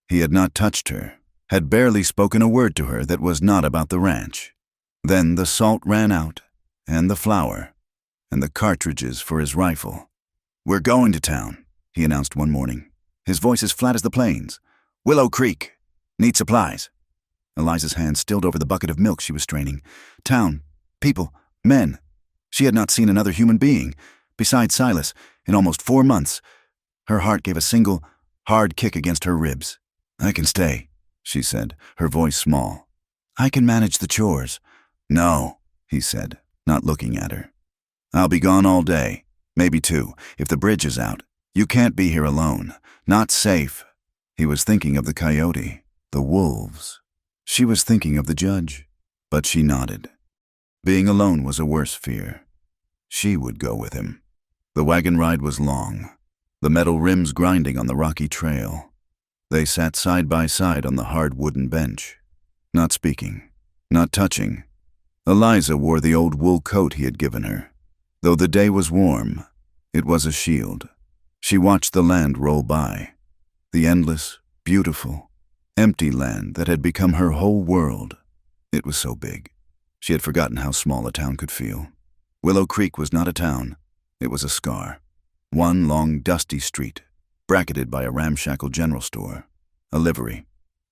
He had not touched her, had barely spoken a word to her that was not about the ranch. Then the salt ran out, and the flour, and the cartridges for his rifle. "We're going to town," he announced one morning, his voice as flat as the plains. "Willow Creek. Need supplies." Eliza's hand stilled over the bucket of milk she was straining. Town, people, men. She had not seen another human being, besides Silas, in almost 4 months. Her heart gave a single, hard kick against her ribs. "I can stay," she said, her voice small. "I can manage the chores." "No," he said, not looking at her. "I'll be gone all day, maybe 2, if the bridge is out. You can't be here alone. Not safe." He was thinking of the coyote, the wolves. She was thinking of the judge, but she nodded. Being alone was a worse fear. She would go with him. The wagon ride was long, the metal rims grinding on the rocky trail. They sat side by side on the hard wooden bench, not speaking, not touching. Eliza wore the old wool coat he had given her. Though the day was warm, it was a shield. She watched the land roll by, the endless, beautiful, empty land that had become her whole world. It was so big. She had forgotten how small a town could feel. Willow Creek was not a town. It was a scar. One long, dusty street, bracketed by a ramshackle general store, a livery,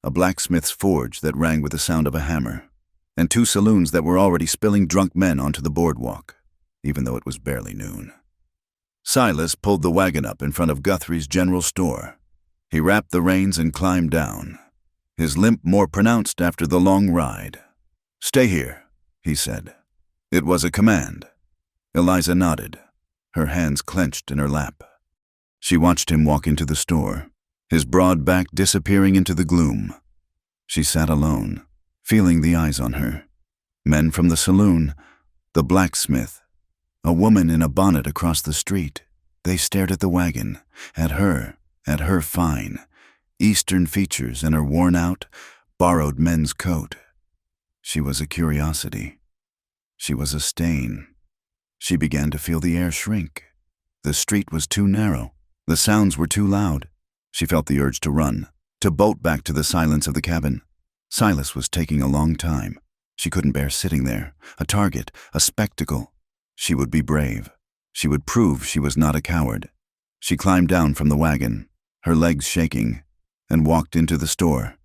a blacksmith's forge that rang with the sound of a hammer, and 2 saloons that were already spilling drunk men onto the boardwalk, even though it was barely noon. Silas pulled the wagon up in front of Guthrie's general store. He wrapped the reins and climbed down, his limp more pronounced after the long ride. "Stay here," he said. It was a command. Eliza nodded, her hands clenched in her lap. She watched him walk into the store, his broad back disappearing into the gloom. She sat alone, feeling the eyes on her. Men from the saloon, the blacksmith, a woman in a bonnet across the street. They stared at the wagon, at her fine, Eastern features and her worn-out, borrowed men's coat. She was a curiosity. She was a stain. She began to feel the air shrink. The street was too narrow. The sounds were too loud. She felt the urge to run, to bolt back to the silence of the cabin. Silas was taking a long time. She couldn't bear sitting there, a target, a spectacle. She would be brave. She would prove she was not a coward. She climbed down from the wagon, her legs shaking, and walked into the store.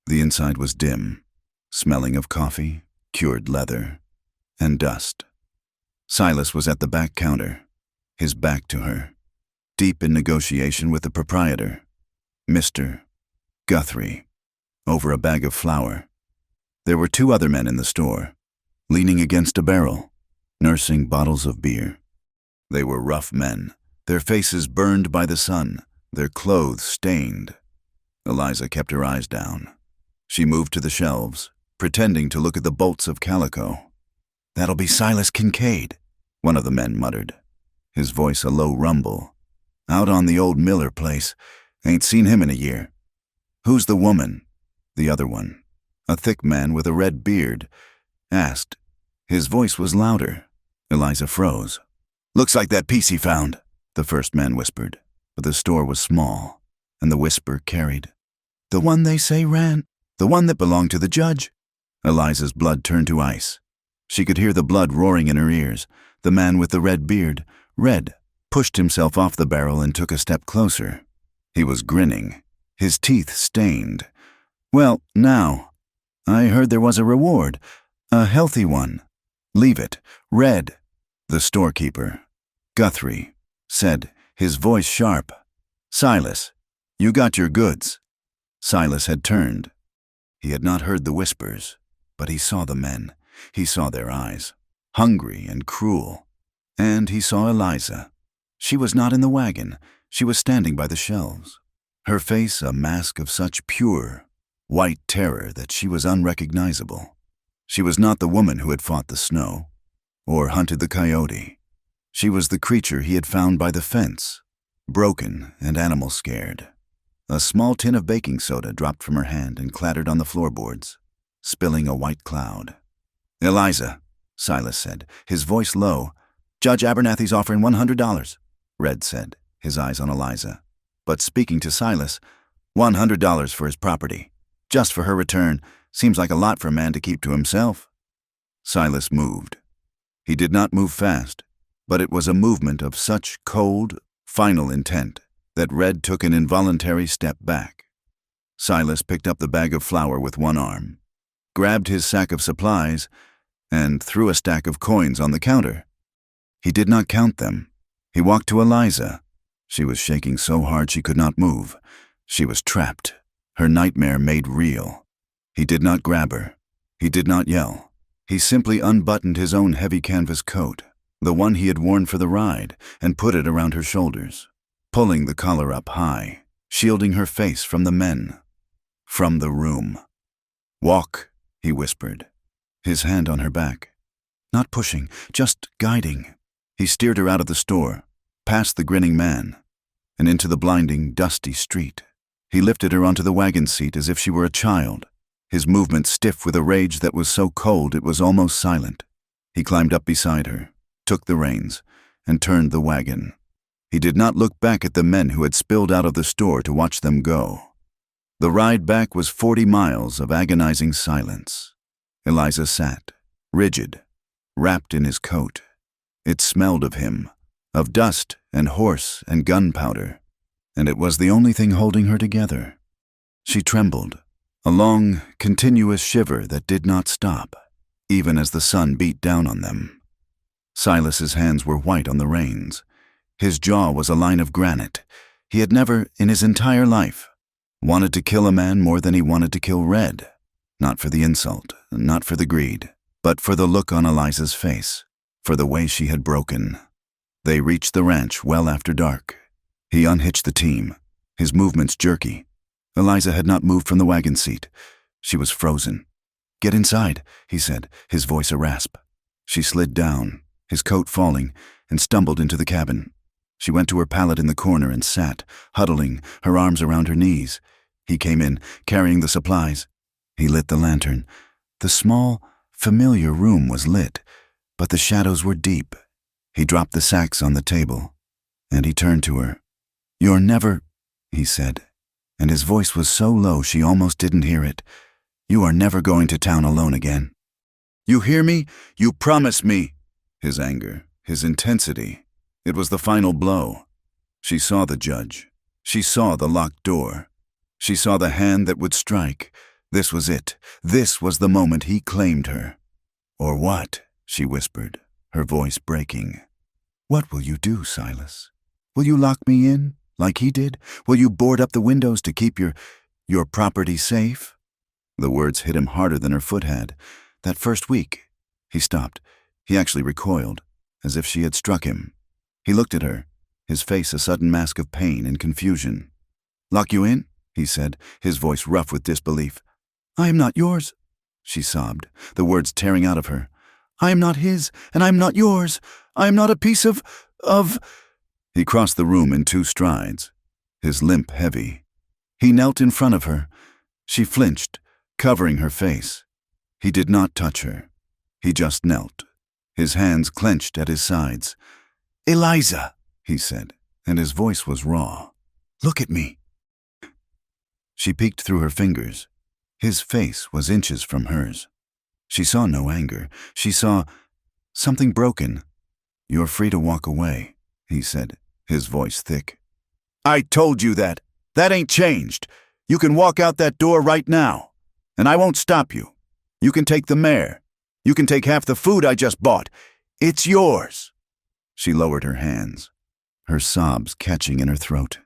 The inside was dim, smelling of coffee, cured leather, and dust. Silas was at the back counter, his back to her, deep in negotiation with the proprietor, Mr. Guthrie, over a bag of flour. There were 2 other men in the store, leaning against a barrel, nursing bottles of beer. They were rough men, their faces burned by the sun, their clothes stained. Eliza kept her eyes down. She moved to the shelves, pretending to look at the bolts of calico. "That'll be Silas Kincaid," one of the men muttered, his voice a low rumble. "Out on the old Miller place. Ain't seen him in a year." "Who's the woman?" The other one, a thick man with a red beard, asked. His voice was louder. Eliza froze. "Looks like that piece he found," the first man whispered, but the store was small, and the whisper carried. "The one they say ran? The one that belonged to the judge?" Eliza's blood turned to ice. She could hear the blood roaring in her ears. The man with the red beard, Red, pushed himself off the barrel and took a step closer. He was grinning, his teeth stained. "Well, now, I heard there was a reward, a healthy one. Leave it. Red." The storekeeper, Guthrie, said, his voice sharp. "Silas, you got your goods." Silas had turned. He had not heard the whispers, but he saw the men. He saw their eyes, hungry and cruel. And he saw Eliza. She was not in the wagon. She was standing by the shelves, her face a mask of such pure, white terror that she was unrecognizable. She was not the woman who had fought the snow or hunted the coyote. She was the creature he had found by the fence, broken and animal-scared. A small tin of baking soda dropped from her hand and clattered on the floorboards, spilling a white cloud. "Eliza," Silas said, his voice low. "Judge Abernathy's offering $100, Red said, his eyes on Eliza. But speaking to Silas, $100 for his property. Just for her return. Seems like a lot for a man to keep to himself." Silas moved. He did not move fast, but it was a movement of such cold, final intent that Red took an involuntary step back. Silas picked up the bag of flour with one arm, grabbed his sack of supplies, and threw a stack of coins on the counter. He did not count them. He walked to Eliza. She was shaking so hard she could not move. She was trapped, her nightmare made real. He did not grab her. He did not yell. He simply unbuttoned his own heavy canvas coat, the one he had worn for the ride, and put it around her shoulders, pulling the collar up high, shielding her face from the men, from the room. "Walk," he whispered, his hand on her back. Not pushing, just guiding. He steered her out of the store, past the grinning man, and into the blinding, dusty street. He lifted her onto the wagon seat as if she were a child, his movement stiff with a rage that was so cold it was almost silent. He climbed up beside her, took the reins, and turned the wagon. He did not look back at the men who had spilled out of the store to watch them go. The ride back was 40 miles of agonizing silence. Eliza sat, rigid, wrapped in his coat. It smelled of him, of dust and horse and gunpowder, and it was the only thing holding her together. She trembled, a long, continuous shiver that did not stop, even as the sun beat down on them. Silas's hands were white on the reins. His jaw was a line of granite. He had never, in his entire life, wanted to kill a man more than he wanted to kill Red. Not for the insult, not for the greed, but for the look on Eliza's face, for the way she had broken. They reached the ranch well after dark. He unhitched the team, his movements jerky. Eliza had not moved from the wagon seat. She was frozen. "Get inside," he said, his voice a rasp. She slid down, his coat falling, and stumbled into the cabin. She went to her pallet in the corner and sat, huddling, her arms around her knees. He came in, carrying the supplies. He lit the lantern. The small, familiar room was lit, but the shadows were deep. He dropped the sacks on the table, and he turned to her. "You're never," he said, and his voice was so low she almost didn't hear it. "You are never going to town alone again. You hear me? You promise me." His anger, his intensity, it was the final blow. She saw the judge. She saw the locked door. She saw the hand that would strike. This was it. This was the moment he claimed her. "Or what?" she whispered, her voice breaking. "What will you do, Silas? Will you lock me in, like he did? Will you board up the windows to keep your property safe?" The words hit him harder than her foot had. That first week. He stopped. He actually recoiled, as if she had struck him. He looked at her, his face a sudden mask of pain and confusion. "Lock you in?" he said, his voice rough with disbelief. "I am not yours," she sobbed, the words tearing out of her. "I am not his, and I am not yours. I am not a piece of... He crossed the room in 2 strides, his limp heavy. He knelt in front of her. She flinched, covering her face. He did not touch her. He just knelt, his hands clenched at his sides. "Eliza," he said, and his voice was raw. "Look at me." She peeked through her fingers. His face was inches from hers. She saw no anger. She saw something broken. "You're free to walk away," he said, his voice thick. "I told you that. That ain't changed. You can walk out that door right now, and I won't stop you. You can take the mare. You can take half the food I just bought. It's yours." She lowered her hands, her sobs catching in her throat.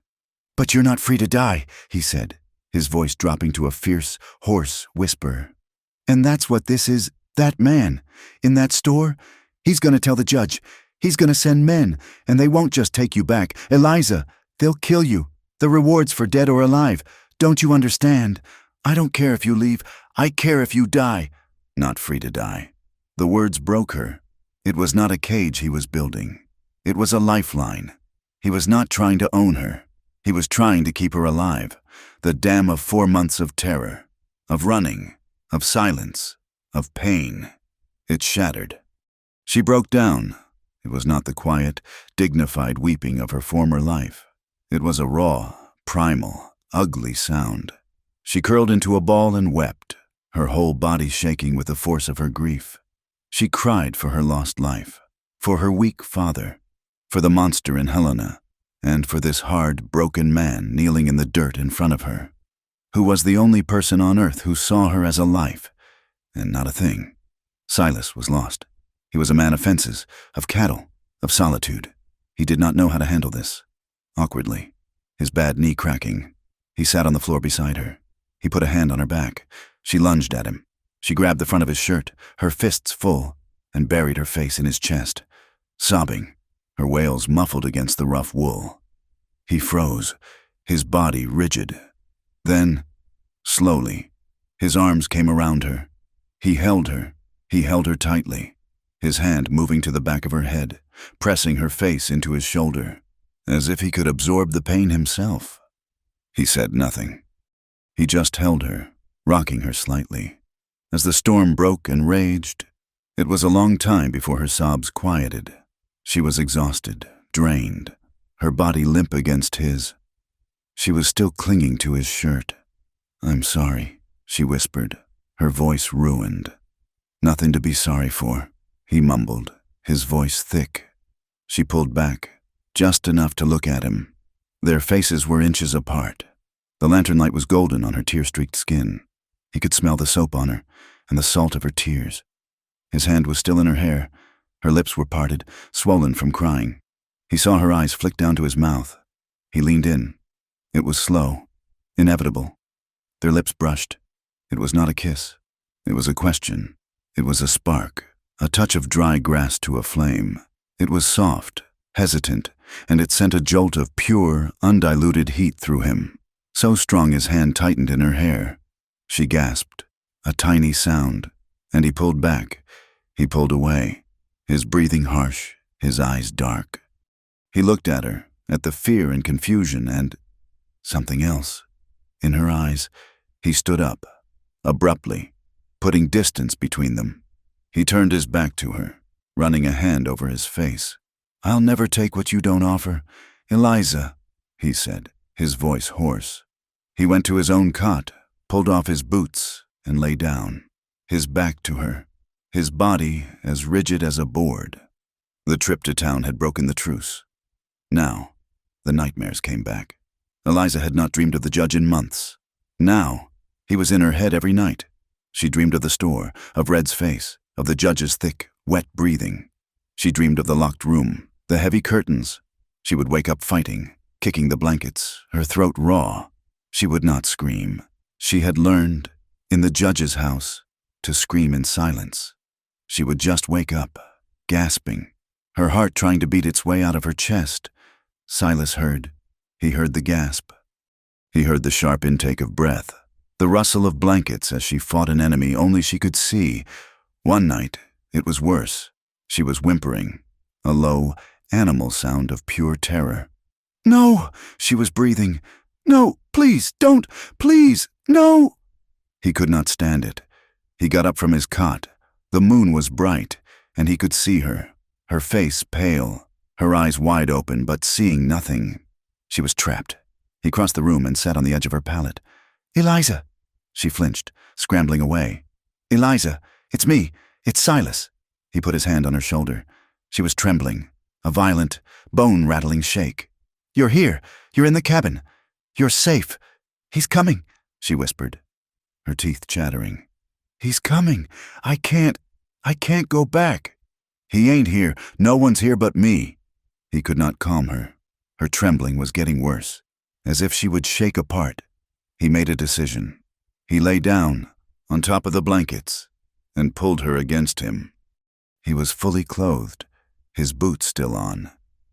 "But you're not free to die," he said, his voice dropping to a fierce, hoarse whisper. "And that's what this is, that man. In that store, he's gonna tell the judge. He's gonna send men, and they won't just take you back. Eliza, they'll kill you. The reward's for dead or alive. Don't you understand? I don't care if you leave. I care if you die." Not free to die. The words broke her. It was not a cage he was building. It was a lifeline. He was not trying to own her. He was trying to keep her alive. The dam of 4 months of terror, of running, of silence, of pain. It shattered. She broke down. It was not the quiet, dignified weeping of her former life. It was a raw, primal, ugly sound. She curled into a ball and wept, her whole body shaking with the force of her grief. She cried for her lost life, for her weak father, for the monster in Helena, and for this hard, broken man kneeling in the dirt in front of her, who was the only person on earth who saw her as a life, and not a thing. Silas was lost. He was a man of fences, of cattle, of solitude. He did not know how to handle this. Awkwardly, his bad knee cracking, he sat on the floor beside her. He put a hand on her back. She lunged at him. She grabbed the front of his shirt, her fists full, and buried her face in his chest, sobbing, her wails muffled against the rough wool. He froze, his body rigid. Then, slowly, his arms came around her. He held her tightly, his hand moving to the back of her head, pressing her face into his shoulder, as if he could absorb the pain himself. He said nothing. He just held her, rocking her slightly. As the storm broke and raged, it was a long time before her sobs quieted. She was exhausted, drained, her body limp against his. She was still clinging to his shirt. "I'm sorry," she whispered, her voice ruined. "Nothing to be sorry for," he mumbled, his voice thick. She pulled back, just enough to look at him. Their faces were inches apart. The lantern light was golden on her tear-streaked skin. He could smell the soap on her and the salt of her tears. His hand was still in her hair. Her lips were parted, swollen from crying. He saw her eyes flick down to his mouth. He leaned in. It was slow, inevitable. Their lips brushed. It was not a kiss. It was a question. It was a spark, a touch of dry grass to a flame. It was soft, hesitant, and it sent a jolt of pure, undiluted heat through him. So strong his hand tightened in her hair. She gasped, a tiny sound, and he pulled back. He pulled away, his breathing harsh, his eyes dark. He looked at her, at the fear and confusion and something else. In her eyes, he stood up, abruptly, putting distance between them. He turned his back to her, running a hand over his face. "I'll never take what you don't offer. Eliza," he said, his voice hoarse. He went to his own cot, pulled off his boots, and lay down, his back to her, his body as rigid as a board. The trip to town had broken the truce. Now, the nightmares came back. Eliza had not dreamed of the judge in months. Now, he was in her head every night. She dreamed of the store, of Red's face, of the judge's thick, wet breathing. She dreamed of the locked room, the heavy curtains. She would wake up fighting, kicking the blankets, her throat raw. She would not scream. She had learned in the judge's house, to scream in silence. She would just wake up, gasping, her heart trying to beat its way out of her chest. Silas heard. He heard the gasp. He heard the sharp intake of breath, the rustle of blankets as she fought an enemy only she could see. One night, it was worse. She was whimpering, a low, animal sound of pure terror. "No!" she was breathing. "No, please, don't! Please, no!" He could not stand it. He got up from his cot. The moon was bright, and he could see her, her face pale, her eyes wide open but seeing nothing. She was trapped. He crossed the room and sat on the edge of her pallet. "Eliza!" She flinched, scrambling away. "Eliza, it's me. It's Silas." He put his hand on her shoulder. She was trembling, a violent, bone-rattling shake. "You're here. You're in the cabin. You're safe. He's coming," she whispered, her teeth chattering. "He's coming. I can't go back." "He ain't here. No one's here but me." He could not calm her. Her trembling was getting worse, as if she would shake apart. He made a decision. He lay down, on top of the blankets, and pulled her against him. He was fully clothed, his boots still on.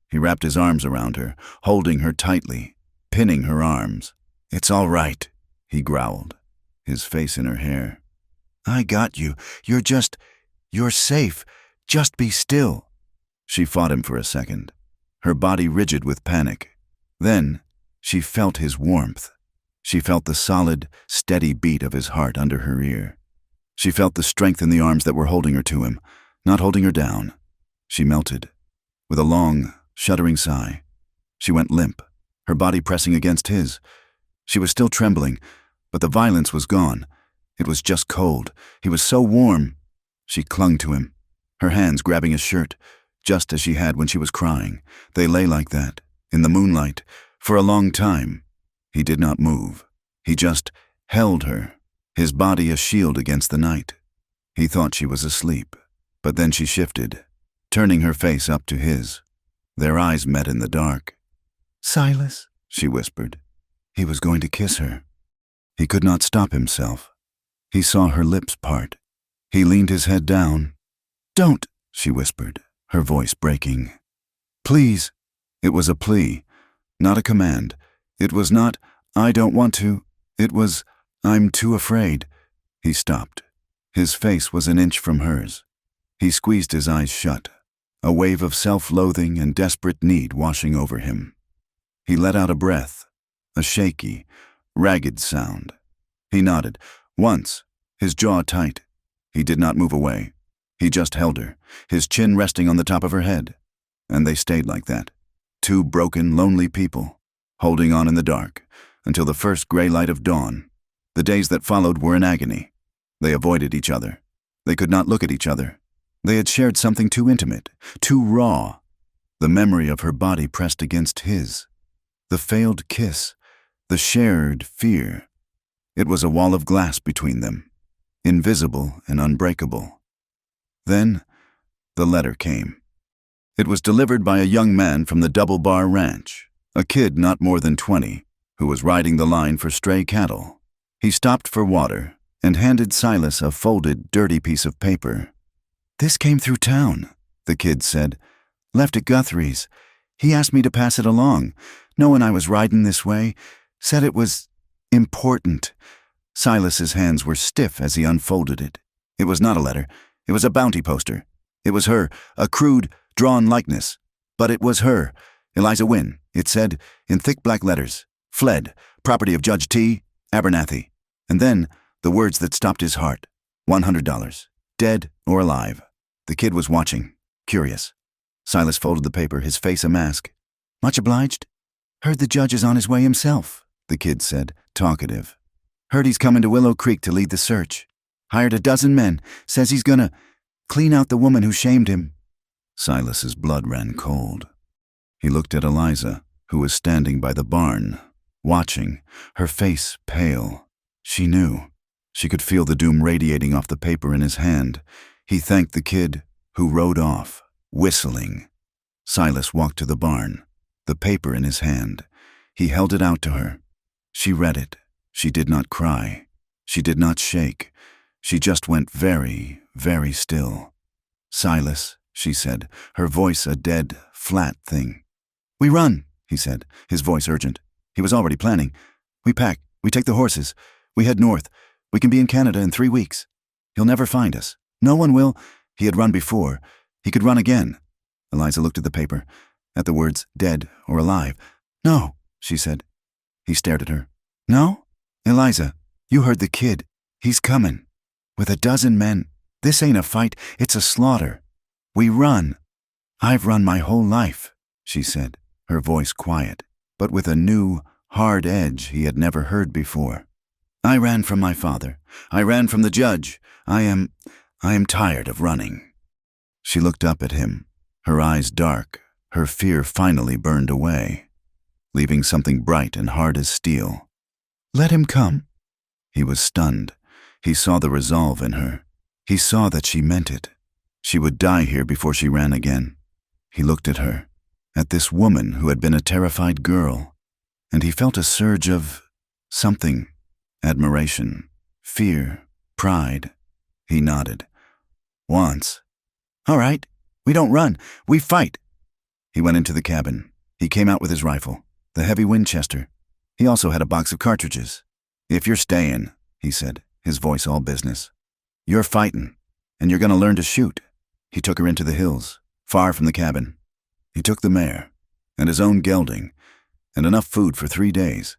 He wrapped his arms around her, holding her tightly, pinning her arms. "It's all right," he growled, his face in her hair. "I got you. You're safe. Just be still." She fought him for a second, her body rigid with panic. Then she felt his warmth. She felt the solid, steady beat of his heart under her ear. She felt the strength in the arms that were holding her to him, not holding her down. She melted. With a long, shuddering sigh, she went limp, her body pressing against his. She was still trembling, but the violence was gone. It was just cold. He was so warm. She clung to him, her hands grabbing his shirt, just as she had when she was crying. They lay like that, in the moonlight, for a long time. He did not move. He just held her, his body a shield against the night. He thought she was asleep, but then she shifted, turning her face up to his. Their eyes met in the dark. "Silas," she whispered. He was going to kiss her. He could not stop himself. He saw her lips part. He leaned his head down. "Don't," she whispered, her voice breaking. "Please." It was a plea, not a command. It was not, "I don't want to." It was, "I'm too afraid." He stopped. His face was an inch from hers. He squeezed his eyes shut, a wave of self-loathing and desperate need washing over him. He let out a breath, a shaky, ragged sound. He nodded, once, his jaw tight. He did not move away. He just held her, his chin resting on the top of her head. And they stayed like that, two broken, lonely people, holding on in the dark, until the first gray light of dawn. The days that followed were in agony. They avoided each other. They could not look at each other. They had shared something too intimate, too raw. The memory of her body pressed against his. The failed kiss, the shared fear. It was a wall of glass between them, invisible and unbreakable. Then, the letter came. It was delivered by a young man from the Double Bar Ranch, a kid not more than 20, who was riding the line for stray cattle. He stopped for water and handed Silas a folded, dirty piece of paper. "This came through town," the kid said. "Left at Guthrie's. He asked me to pass it along, knowing I was riding this way. Said it was important." Silas's hands were stiff as he unfolded it. It was not a letter. It was a bounty poster. It was her, a crude, drawn likeness. But it was her, Eliza Wynne, it said, in thick black letters. "Fled, property of Judge T. Abernathy." And then, the words that stopped his heart. $100. Dead or alive. The kid was watching, curious. Silas folded the paper, his face a mask. "Much obliged." "Heard the judge is on his way himself," the kid said, talkative. "Heard he's coming to Willow Creek to lead the search. Hired a dozen men. Says he's gonna clean out the woman who shamed him." Silas's blood ran cold. He looked at Eliza, who was standing by the barn, watching, her face pale. She knew. She could feel the doom radiating off the paper in his hand. He thanked the kid, who rode off, whistling. Silas walked to the barn, the paper in his hand. He held it out to her. She read it. She did not cry. She did not shake. She just went very, very still. "Silas," she said, her voice a dead, flat thing. "We run," he said, his voice urgent. He was already planning. "We pack. We take the horses. We head north. We can be in Canada in 3 weeks. He'll never find us. No one will." He had run before. He could run again. Eliza looked at the paper, at the words dead or alive. "No," she said. He stared at her. "No? Eliza, you heard the kid. He's coming. With a dozen men. This ain't a fight, it's a slaughter. We run." "I've run my whole life," she said, her voice quiet, but with a new, hard edge he had never heard before. "I ran from my father. I ran from the judge. I am tired of running." She looked up at him, her eyes dark, her fear finally burned away, leaving something bright and hard as steel. "Let him come." He was stunned. He saw the resolve in her. He saw that she meant it. She would die here before she ran again. He looked at her, at this woman who had been a terrified girl, and he felt a surge of something, admiration, fear, pride. He nodded. "Once." "All right. We don't run. We fight." He went into the cabin. He came out with his rifle, the heavy Winchester. He also had a box of cartridges. "If you're staying," he said, his voice all business, "you're fighting, and you're going to learn to shoot." He took her into the hills, far from the cabin. He took the mare, and his own gelding, and enough food for 3 days.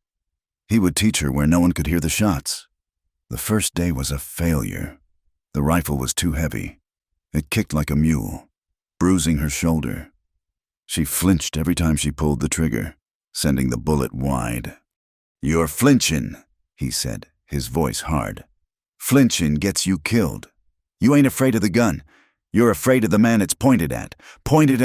He would teach her where no one could hear the shots. The first day was a failure. The rifle was too heavy. It kicked like a mule, bruising her shoulder. She flinched every time she pulled the trigger, sending the bullet wide. "You're flinching," he said, his voice hard. "Flinching gets you killed. You ain't afraid of the gun. You're afraid of the man it's pointed at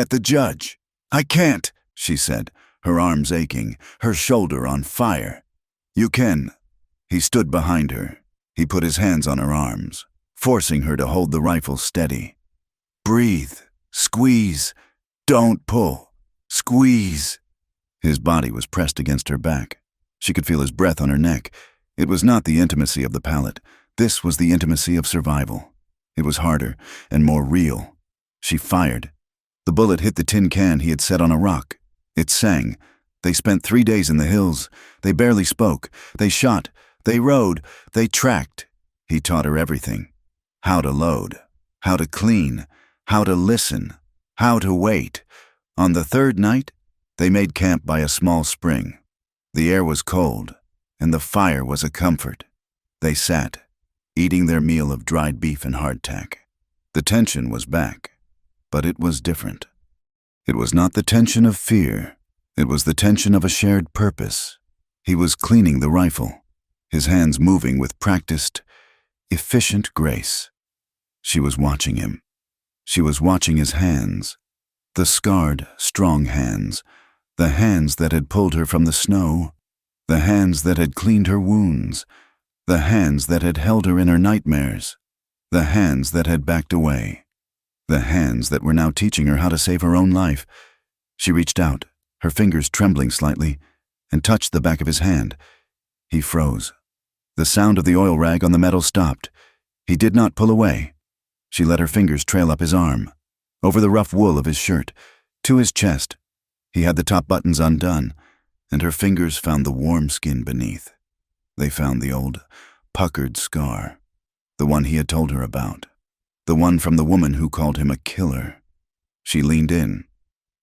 the judge." "I can't," she said, her arms aching, her shoulder on fire. "You can." He stood behind her. He put his hands on her arms, forcing her to hold the rifle steady. "Breathe. Squeeze. Don't pull. Squeeze." His body was pressed against her back. She could feel his breath on her neck. It was not the intimacy of the palate. This was the intimacy of survival. It was harder and more real. She fired. The bullet hit the tin can he had set on a rock. It sang. They spent 3 days in the hills. They barely spoke. They shot. They rode. They tracked. He taught her everything. How to load. How to clean. How to listen. How to wait. On the 3rd night, they made camp by a small spring. The air was cold, and the fire was a comfort. They sat, eating their meal of dried beef and hardtack. The tension was back, but it was different. It was not the tension of fear. It was the tension of a shared purpose. He was cleaning the rifle, his hands moving with practiced, efficient grace. She was watching him. She was watching his hands, the scarred, strong hands, the hands that had pulled her from the snow, the hands that had cleaned her wounds, the hands that had held her in her nightmares, the hands that had backed away, the hands that were now teaching her how to save her own life. She reached out, her fingers trembling slightly, and touched the back of his hand. He froze. The sound of the oil rag on the metal stopped. He did not pull away. She let her fingers trail up his arm, over the rough wool of his shirt, to his chest. He had the top buttons undone, and her fingers found the warm skin beneath. They found the old, puckered scar, the one he had told her about, the one from the woman who called him a killer. She leaned in.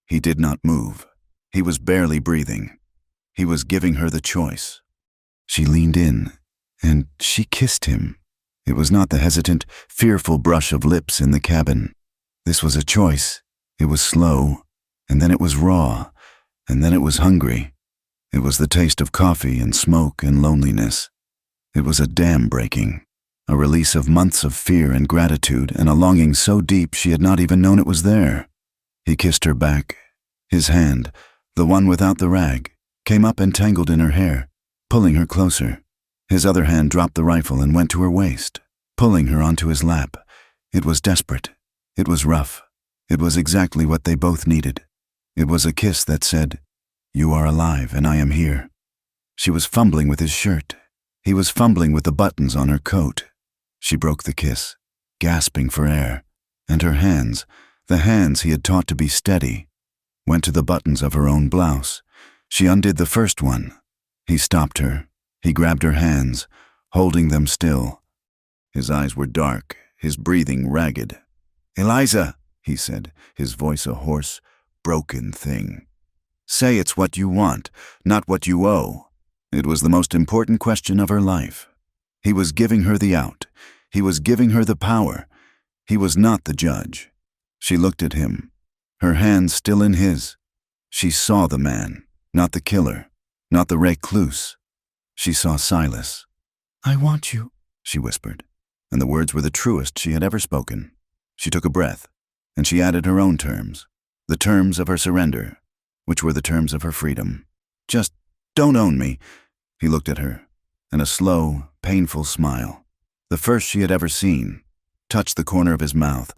He did not move. He was barely breathing. He was giving her the choice. She leaned in, and she kissed him. It was not the hesitant, fearful brush of lips in the cabin. This was a choice. It was slow, and then it was raw, and then it was hungry. It was the taste of coffee and smoke and loneliness. It was a dam breaking, a release of months of fear and gratitude and a longing so deep she had not even known it was there. He kissed her back. His hand, the one without the rag, came up and tangled in her hair, pulling her closer. His other hand dropped the rifle and went to her waist, pulling her onto his lap. It was desperate. It was rough. It was exactly what they both needed. It was a kiss that said, "You are alive and I am here." She was fumbling with his shirt. He was fumbling with the buttons on her coat. She broke the kiss, gasping for air, and her hands, the hands he had taught to be steady, went to the buttons of her own blouse. She undid the first one. He stopped her. He grabbed her hands, holding them still. His eyes were dark, his breathing ragged. "Eliza," he said, his voice a hoarse, broken thing. "Say it's what you want, not what you owe." It was the most important question of her life. He was giving her the out. He was giving her the power. He was not the judge. She looked at him, her hands still in his. She saw the man, not the killer, not the recluse. She saw Silas. "I want you," she whispered, and the words were the truest she had ever spoken. She took a breath, and she added her own terms, the terms of her surrender, which were the terms of her freedom. "Just don't own me." He looked at her, and a slow, painful smile, the first she had ever seen, touched the corner of his mouth.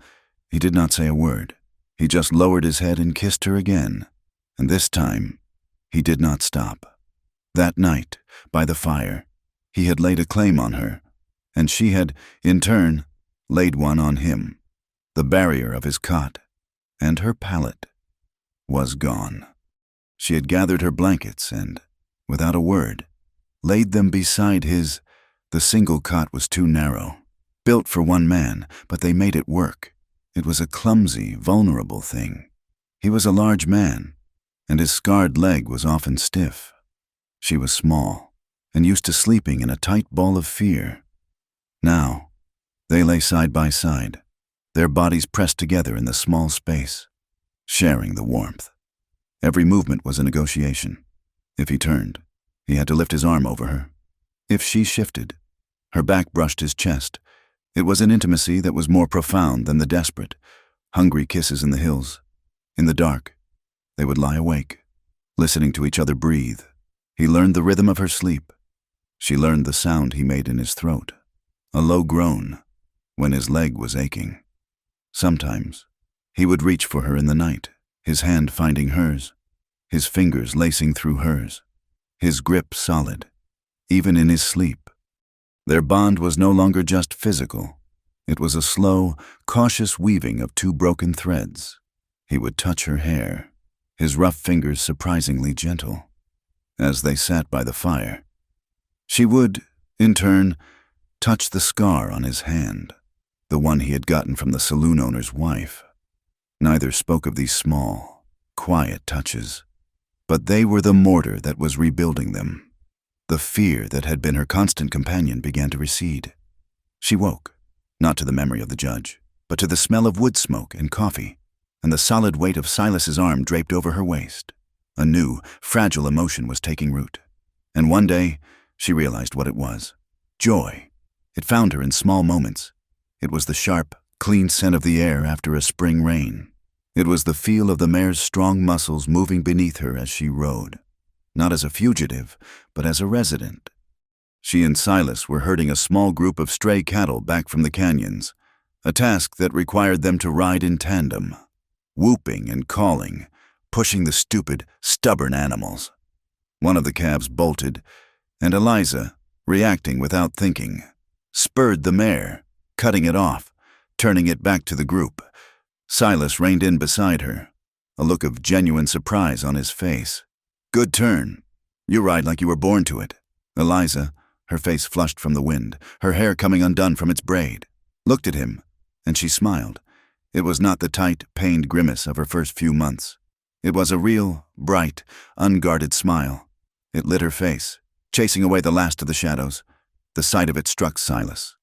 He did not say a word. He just lowered his head and kissed her again, and this time, he did not stop. That night, by the fire, he had laid a claim on her, and she had, in turn, laid one on him. The barrier of his cot, and her pallet, was gone. She had gathered her blankets and, without a word, laid them beside his. The single cot was too narrow, built for one man, but they made it work. It was a clumsy, vulnerable thing. He was a large man, and his scarred leg was often stiff. She was small, and used to sleeping in a tight ball of fear. Now, they lay side by side, their bodies pressed together in the small space, sharing the warmth. Every movement was a negotiation. If he turned, he had to lift his arm over her. If she shifted, her back brushed his chest. It was an intimacy that was more profound than the desperate, hungry kisses in the hills. In the dark, they would lie awake, listening to each other breathe. He learned the rhythm of her sleep. She learned the sound he made in his throat, a low groan, when his leg was aching. Sometimes, he would reach for her in the night, his hand finding hers, his fingers lacing through hers, his grip solid, even in his sleep. Their bond was no longer just physical. It was a slow, cautious weaving of two broken threads. He would touch her hair, his rough fingers surprisingly gentle. As they sat by the fire, she would, in turn, touch the scar on his hand, the one he had gotten from the saloon owner's wife. Neither spoke of these small, quiet touches, but they were the mortar that was rebuilding them. The fear that had been her constant companion began to recede. She woke, not to the memory of the judge, but to the smell of wood smoke and coffee, and the solid weight of Silas's arm draped over her waist. A new, fragile emotion was taking root, and one day she realized what it was. Joy. It found her in small moments. It was the sharp, clean scent of the air after a spring rain. It was the feel of the mare's strong muscles moving beneath her as she rode, not as a fugitive, but as a resident. She and Silas were herding a small group of stray cattle back from the canyons, a task that required them to ride in tandem, whooping and calling, pushing the stupid, stubborn animals. One of the calves bolted, and Eliza, reacting without thinking, spurred the mare, cutting it off, turning it back to the group. Silas reined in beside her, a look of genuine surprise on his face. "Good turn. You ride like you were born to it." Eliza, her face flushed from the wind, her hair coming undone from its braid, looked at him, and she smiled. It was not the tight, pained grimace of her first few months. It was a real, bright, unguarded smile. It lit her face, chasing away the last of the shadows. The sight of it struck Silas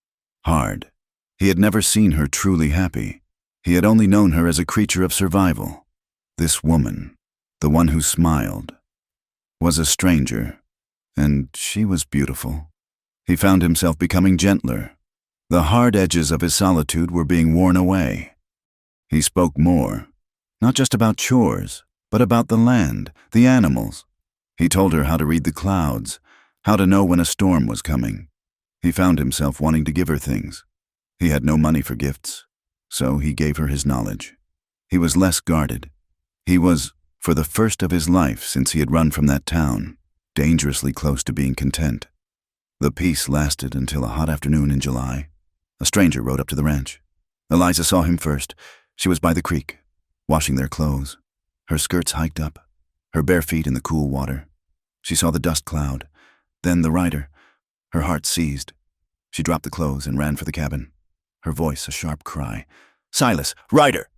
hard. He had never seen her truly happy. He had only known her as a creature of survival. This woman, the one who smiled, was a stranger, and she was beautiful. He found himself becoming gentler. The hard edges of his solitude were being worn away. He spoke more, not just about chores, but about the land, the animals. He told her how to read the clouds, how to know when a storm was coming. He found himself wanting to give her things. He had no money for gifts, so he gave her his knowledge. He was less guarded. He was, for the first of his life since he had run from that town, dangerously close to being content. The peace lasted until a hot afternoon in July. A stranger rode up to the ranch. Eliza saw him first. She was by the creek, washing their clothes, her skirts hiked up, her bare feet in the cool water. She saw the dust cloud, then the rider. Her heart seized. She dropped the clothes and ran for the cabin, her voice a sharp cry. "Silas, rider!"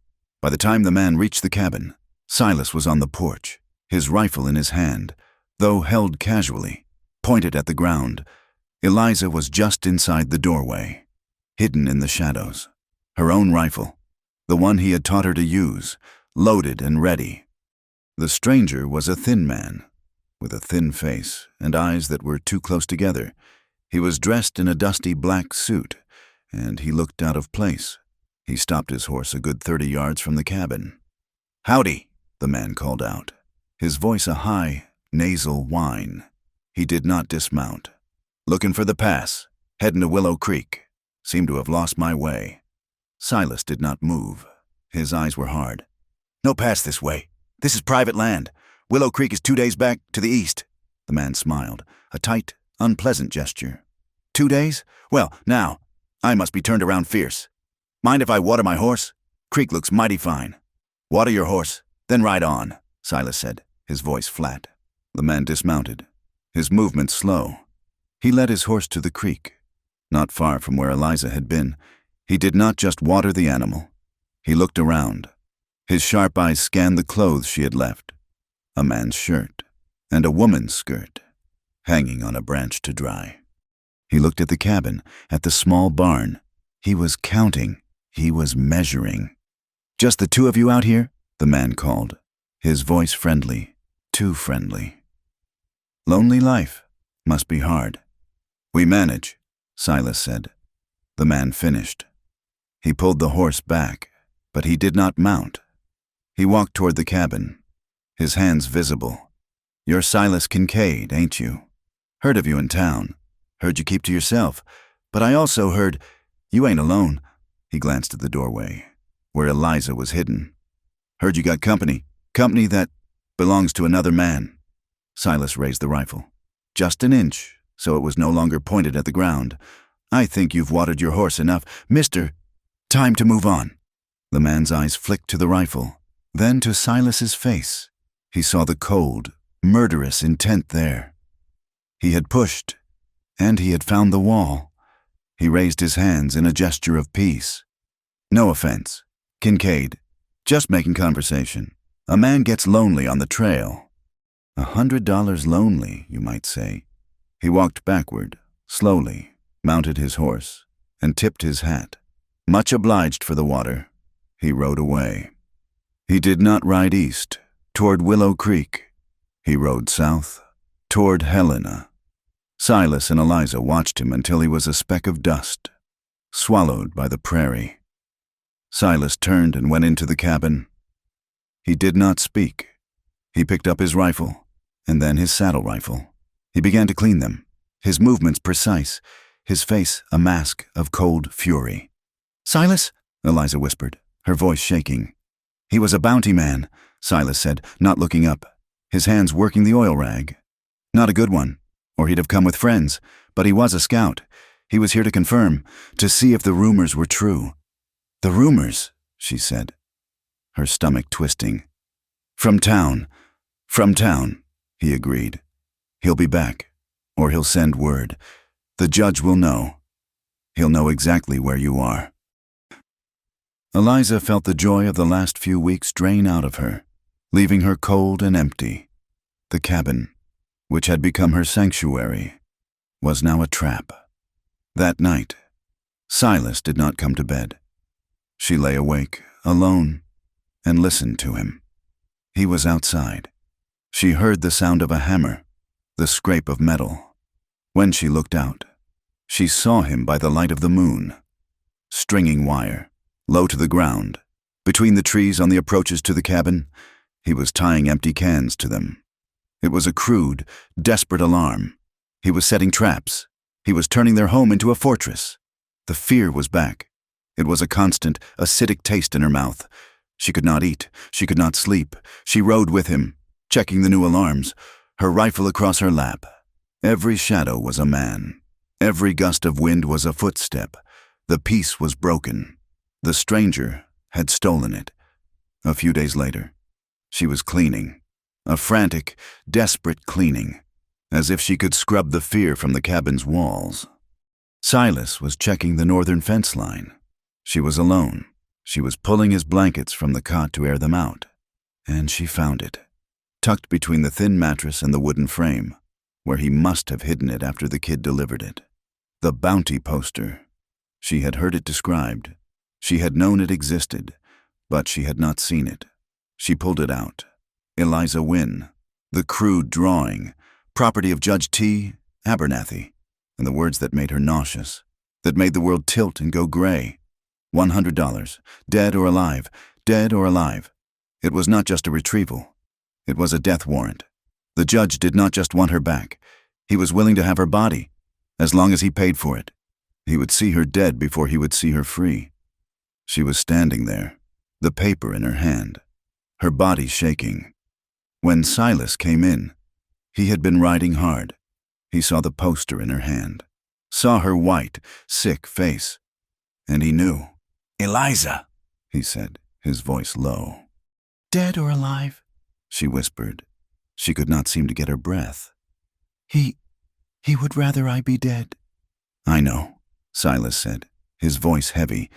By the time the man reached the cabin, Silas was on the porch, his rifle in his hand, though held casually, pointed at the ground. Eliza was just inside the doorway, hidden in the shadows. Her own rifle, the one he had taught her to use, loaded and ready. The stranger was a thin man, with a thin face and eyes that were too close together. He was dressed in a dusty black suit, and he looked out of place. He stopped his horse a good 30 yards from the cabin. "Howdy," the man called out, his voice a high, nasal whine. He did not dismount. "Looking for the pass, heading to Willow Creek. Seem to have lost my way." Silas did not move. His eyes were hard. "No pass this way. This is private land. Willow Creek is 2 days back to the east." The man smiled, a tight, unpleasant gesture. 2 days? Well, now, I must be turned around fierce. Mind if I water my horse? Creek looks mighty fine." "Water your horse, then ride on," Silas said, his voice flat. The man dismounted, his movement slow. He led his horse to the creek, not far from where Eliza had been. He did not just water the animal. He looked around. His sharp eyes scanned the clothes she had left. A man's shirt and a woman's skirt, hanging on a branch to dry. He looked at the cabin, at the small barn. He was counting. He was measuring. "Just the two of you out here?" the man called, his voice friendly, too friendly. "Lonely life. Must be hard." "We manage," Silas said. The man finished. He pulled the horse back, but he did not mount. He walked toward the cabin, his hands visible. "You're Silas Kincaid, ain't you? Heard of you in town. Heard you keep to yourself. But I also heard you ain't alone." He glanced at the doorway, where Eliza was hidden. "Heard you got company. Company that belongs to another man." Silas raised the rifle, just an inch, so it was no longer pointed at the ground. "I think you've watered your horse enough, mister. Time to move on." The man's eyes flicked to the rifle, then to Silas's face. He saw the cold, murderous intent there. He had pushed, and he had found the wall. He raised his hands in a gesture of peace. "No offense, Kincaid. Just making conversation. A man gets lonely on the trail. $100 lonely, you might say." He walked backward, slowly, mounted his horse, and tipped his hat. "Much obliged for the water." He rode away. He did not ride east, toward Willow Creek. He rode south, toward Helena. Silas and Eliza watched him until he was a speck of dust, swallowed by the prairie. Silas turned and went into the cabin. He did not speak. He picked up his rifle, and then his saddle rifle. He began to clean them, his movements precise, his face a mask of cold fury. "Silas?" Eliza whispered, her voice shaking. "He was a bounty man," Silas said, not looking up, his hands working the oil rag. "Not a good one, or he'd have come with friends, but he was a scout. He was here to confirm, to see if the rumors were true." "The rumors," she said, her stomach twisting. From town," he agreed. "He'll be back, or he'll send word. The judge will know. He'll know exactly where you are." Eliza felt the joy of the last few weeks drain out of her, leaving her cold and empty. The cabin, which had become her sanctuary, was now a trap. That night, Silas did not come to bed. She lay awake, alone, and listened to him. He was outside. She heard the sound of a hammer, the scrape of metal. When she looked out, she saw him by the light of the moon, stringing wire, low to the ground. Between the trees on the approaches to the cabin, he was tying empty cans to them. It was a crude, desperate alarm. He was setting traps. He was turning their home into a fortress. The fear was back. It was a constant, acidic taste in her mouth. She could not eat. She could not sleep. She rode with him, checking the new alarms, her rifle across her lap. Every shadow was a man. Every gust of wind was a footstep. The peace was broken. The stranger had stolen it. A few days later, she was cleaning. A frantic, desperate cleaning, as if she could scrub the fear from the cabin's walls. Silas was checking the northern fence line. She was alone. She was pulling his blankets from the cot to air them out. And she found it, tucked between the thin mattress and the wooden frame, where he must have hidden it after the kid delivered it. The bounty poster. She had heard it described. She had known it existed, but she had not seen it. She pulled it out. Eliza Wynne. The crude drawing. Property of Judge T. Abernathy. And the words that made her nauseous, that made the world tilt and go gray. $100. Dead or alive. Dead or alive. It was not just a retrieval. It was a death warrant. The judge did not just want her back. He was willing to have her body, as long as he paid for it. He would see her dead before he would see her free. She was standing there, the paper in her hand, her body shaking. When Silas came in, he had been riding hard. He saw the poster in her hand, saw her white, sick face, and he knew. "Eliza," he said, his voice low. "Dead or alive?" she whispered. She could not seem to get her breath. He would rather I be dead." "I know," Silas said, his voice heavy.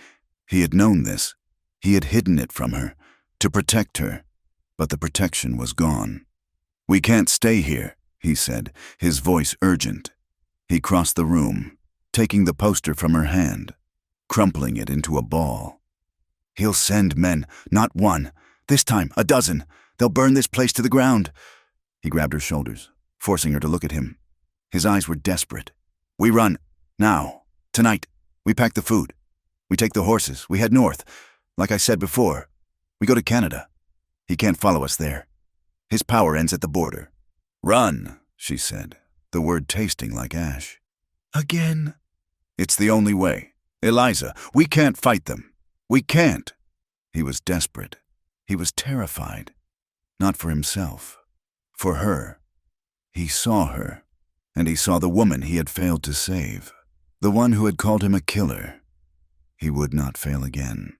He had known this. He had hidden it from her, to protect her, but the protection was gone. "We can't stay here," he said, his voice urgent. He crossed the room, taking the poster from her hand, crumpling it into a ball. "He'll send men, not one. This time, a dozen. They'll burn this place to the ground." He grabbed her shoulders, forcing her to look at him. His eyes were desperate. "We run. Now. Tonight. We pack the food. We take the horses. We head north. Like I said before, we go to Canada. He can't follow us there. His power ends at the border." "Run," she said, the word tasting like ash. "Again?" "It's the only way. Eliza, we can't fight them. We can't." He was desperate. He was terrified. Not for himself. For her. He saw her. And he saw the woman he had failed to save. The one who had called him a killer. He would not fail again.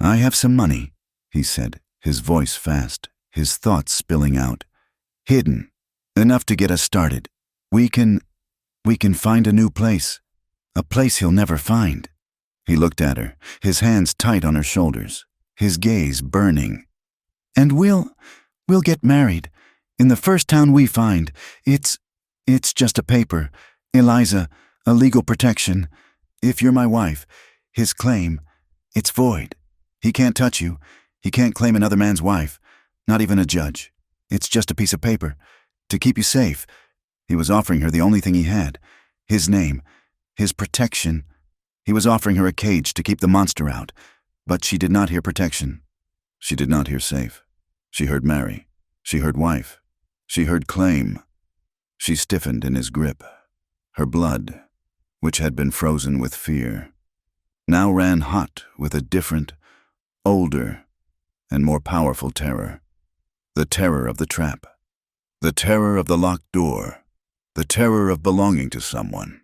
"I have some money," he said, his voice fast, his thoughts spilling out. "Hidden. Enough to get us started. We can find a new place. A place he'll never find." He looked at her, his hands tight on her shoulders, his gaze burning. "And we'll get married. In the first town we find. It's just a paper. Eliza, a legal protection. If you're my wife, his claim, it's void. He can't touch you. He can't claim another man's wife. Not even a judge. It's just a piece of paper. To keep you safe." He was offering her the only thing he had. His name. His protection. He was offering her a cage to keep the monster out. But she did not hear protection. She did not hear safe. She heard marry. She heard wife. She heard claim. She stiffened in his grip. Her blood, which had been frozen with fear, now ran hot with a different, older, and more powerful terror. The terror of the trap. The terror of the locked door. The terror of belonging to someone.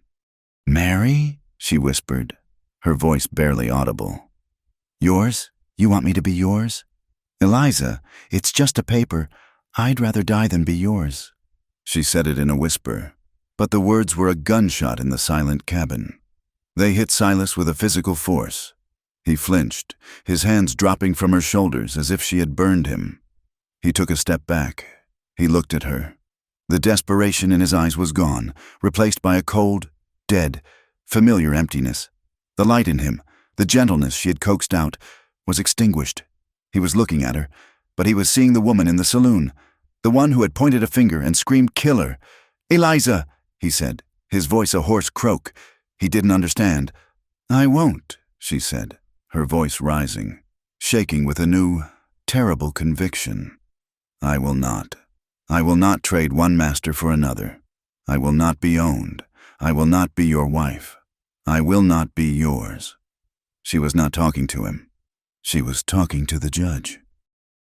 "Mary?" she whispered, her voice barely audible. "Yours? You want me to be yours?" "Eliza, it's just a paper. I'd rather die than be yours." She said it in a whisper, but the words were a gunshot in the silent cabin. They hit Silas with a physical force. He flinched, his hands dropping from her shoulders as if she had burned him. He took a step back. He looked at her. The desperation in his eyes was gone, replaced by a cold, dead, familiar emptiness. The light in him, the gentleness she had coaxed out, was extinguished. He was looking at her, but he was seeing the woman in the saloon, the one who had pointed a finger and screamed "Killer!" "Eliza!" he said, his voice a hoarse croak. He didn't understand. "I won't," she said, her voice rising, shaking with a new, terrible conviction. "I will not. I will not trade one master for another. I will not be owned. I will not be your wife. I will not be yours." She was not talking to him. She was talking to the judge.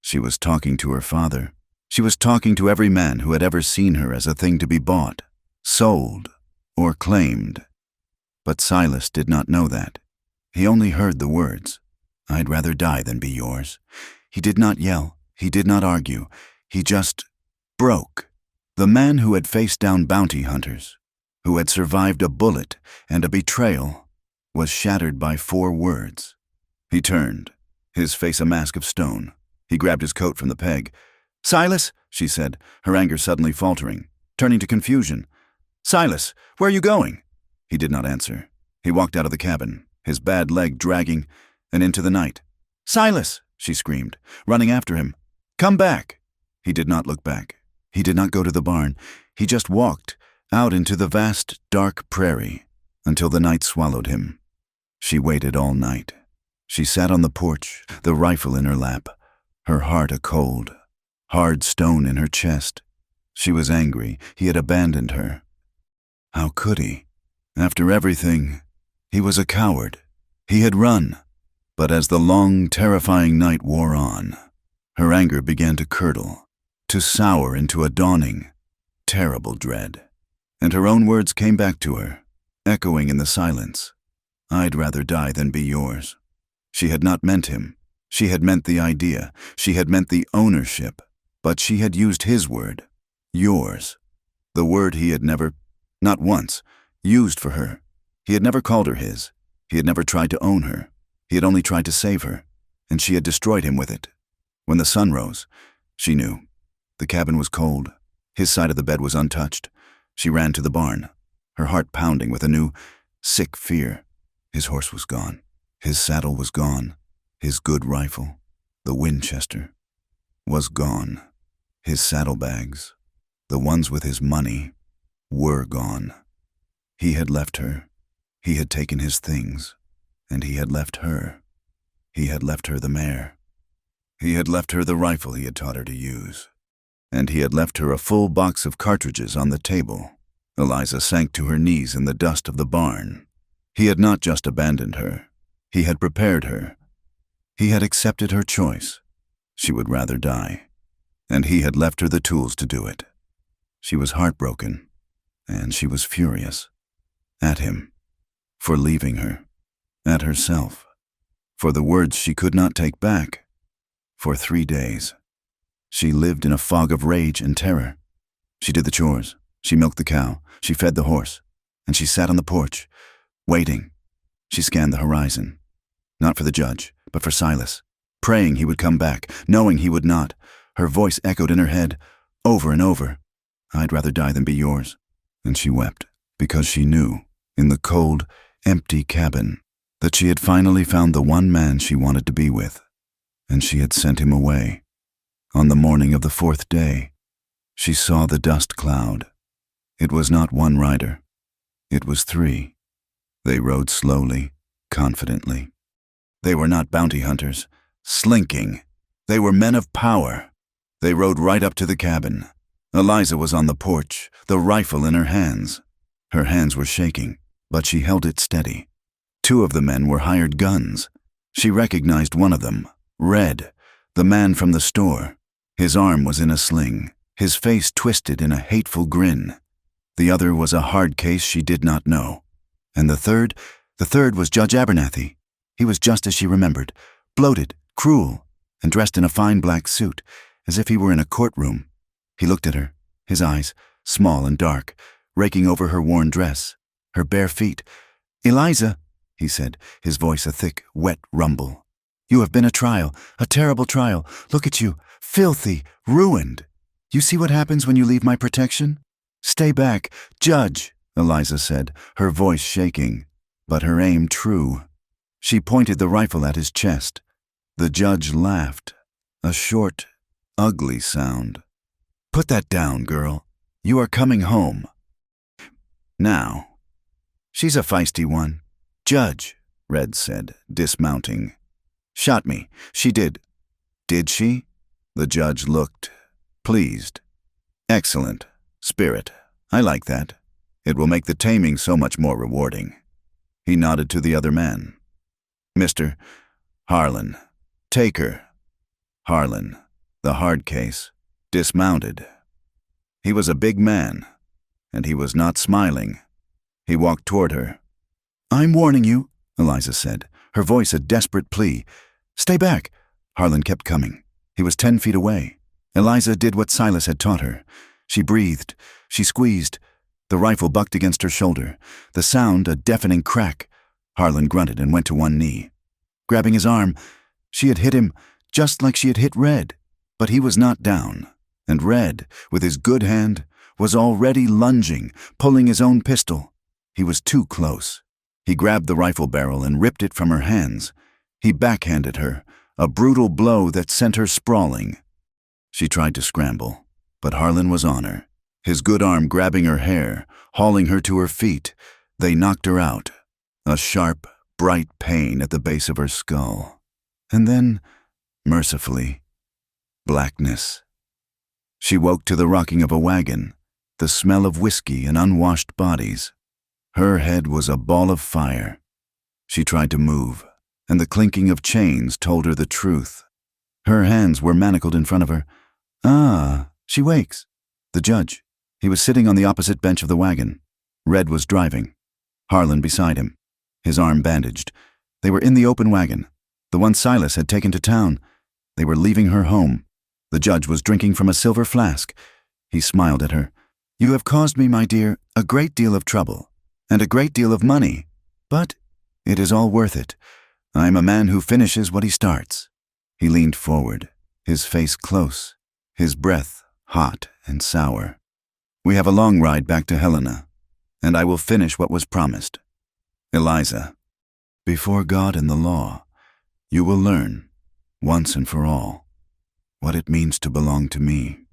She was talking to her father. She was talking to every man who had ever seen her as a thing to be bought, sold, or claimed. But Silas did not know that. He only heard the words, "I'd rather die than be yours." He did not yell. He did not argue. He just broke. The man who had faced down bounty hunters, who had survived a bullet and a betrayal, was shattered by 4 words. He turned, his face a mask of stone. He grabbed his coat from the peg. "Silas," she said, her anger suddenly faltering, turning to confusion. "Silas, where are you going?" He did not answer. He walked out of the cabin, his bad leg dragging, and into the night. "Silas!" she screamed, running after him. "Come back!" He did not look back. He did not go to the barn. He just walked out into the vast, dark prairie until the night swallowed him. She waited all night. She sat on the porch, the rifle in her lap, her heart a cold, hard stone in her chest. She was angry. He had abandoned her. How could he? After everything, he was a coward. He had run. But as the long, terrifying night wore on, her anger began to curdle, to sour into a dawning, terrible dread. And her own words came back to her, echoing in the silence. "I'd rather die than be yours." She had not meant him. She had meant the idea. She had meant the ownership. But she had used his word, yours. The word he had never, not once, used for her. He had never called her his. He had never tried to own her. He had only tried to save her, and she had destroyed him with it. When the sun rose, she knew. The cabin was cold. His side of the bed was untouched. She ran to the barn, her heart pounding with a new, sick fear. His horse was gone. His saddle was gone. His good rifle, the Winchester, was gone. His saddlebags, the ones with his money, were gone. He had left her. He had taken his things. And he had left her. He had left her the mare. He had left her the rifle he had taught her to use. And he had left her a full box of cartridges on the table. Eliza sank to her knees in the dust of the barn. He had not just abandoned her. He had prepared her. He had accepted her choice. She would rather die. And he had left her the tools to do it. She was heartbroken, and she was furious. At him, for leaving her. At herself, for the words she could not take back. For 3 days, she lived in a fog of rage and terror. She did the chores, she milked the cow, she fed the horse, and she sat on the porch, waiting. She scanned the horizon, not for the judge, but for Silas, praying he would come back, knowing he would not. Her voice echoed in her head, over and over, "I'd rather die than be yours." And she wept, because she knew, in the cold, empty cabin, that she had finally found the one man she wanted to be with, and she had sent him away. On the morning of the 4th day, she saw the dust cloud. It was not one rider. It was 3. They rode slowly, confidently. They were not bounty hunters, slinking. They were men of power. They rode right up to the cabin. Eliza was on the porch, the rifle in her hands. Her hands were shaking, but she held it steady. 2 of the men were hired guns. She recognized one of them, Red, the man from the store. His arm was in a sling, his face twisted in a hateful grin. The other was a hard case she did not know. And the third was Judge Abernathy. He was just as she remembered, bloated, cruel, and dressed in a fine black suit, as if he were in a courtroom. He looked at her, his eyes, small and dark, raking over her worn dress, her bare feet. "Eliza," he said, his voice a thick, wet rumble. "You have been a trial, a terrible trial. Look at you, filthy, ruined. You see what happens when you leave my protection? Stay back, Judge," Eliza said, her voice shaking, but her aim true. She pointed the rifle at his chest. The judge laughed, a short, ugly sound. "Put that down, girl. You are coming home." Now. "She's a feisty one." "Judge," Red said, dismounting. "Shot me. She did." "Did she?" The judge looked, pleased. "Excellent. Spirit. I like that. It will make the taming so much more rewarding." He nodded to the other man. "Mr. Harlan, take her." Harlan, the hard case, dismounted. He was a big man, and he was not smiling. He walked toward her. "I'm warning you," Eliza said, her voice a desperate plea. "Stay back." Harlan kept coming. He was 10 feet away. Eliza did what Silas had taught her. She breathed. She squeezed. The rifle bucked against her shoulder. The sound, a deafening crack. Harlan grunted and went to one knee. Grabbing his arm, she had hit him just like she had hit Red. But he was not down. And Red, with his good hand, was already lunging, pulling his own pistol. He was too close. He grabbed the rifle barrel and ripped it from her hands. He backhanded her, a brutal blow that sent her sprawling. She tried to scramble, but Harlan was on her, his good arm grabbing her hair, hauling her to her feet. They knocked her out, a sharp, bright pain at the base of her skull. And then, mercifully, blackness. She woke to the rocking of a wagon, the smell of whiskey and unwashed bodies. Her head was a ball of fire. She tried to move, and the clinking of chains told her the truth. Her hands were manacled in front of her. She wakes. The judge. He was sitting on the opposite bench of the wagon. Red was driving. Harlan beside him, his arm bandaged. They were in the open wagon, the one Silas had taken to town. They were leaving her home. The judge was drinking from a silver flask. He smiled at her. "You have caused me, my dear, a great deal of trouble, and a great deal of money, but it is all worth it. I am a man who finishes what he starts." He leaned forward, his face close, his breath hot and sour. "We have a long ride back to Helena, and I will finish what was promised. Eliza, before God and the law, you will learn, once and for all, what it means to belong to me."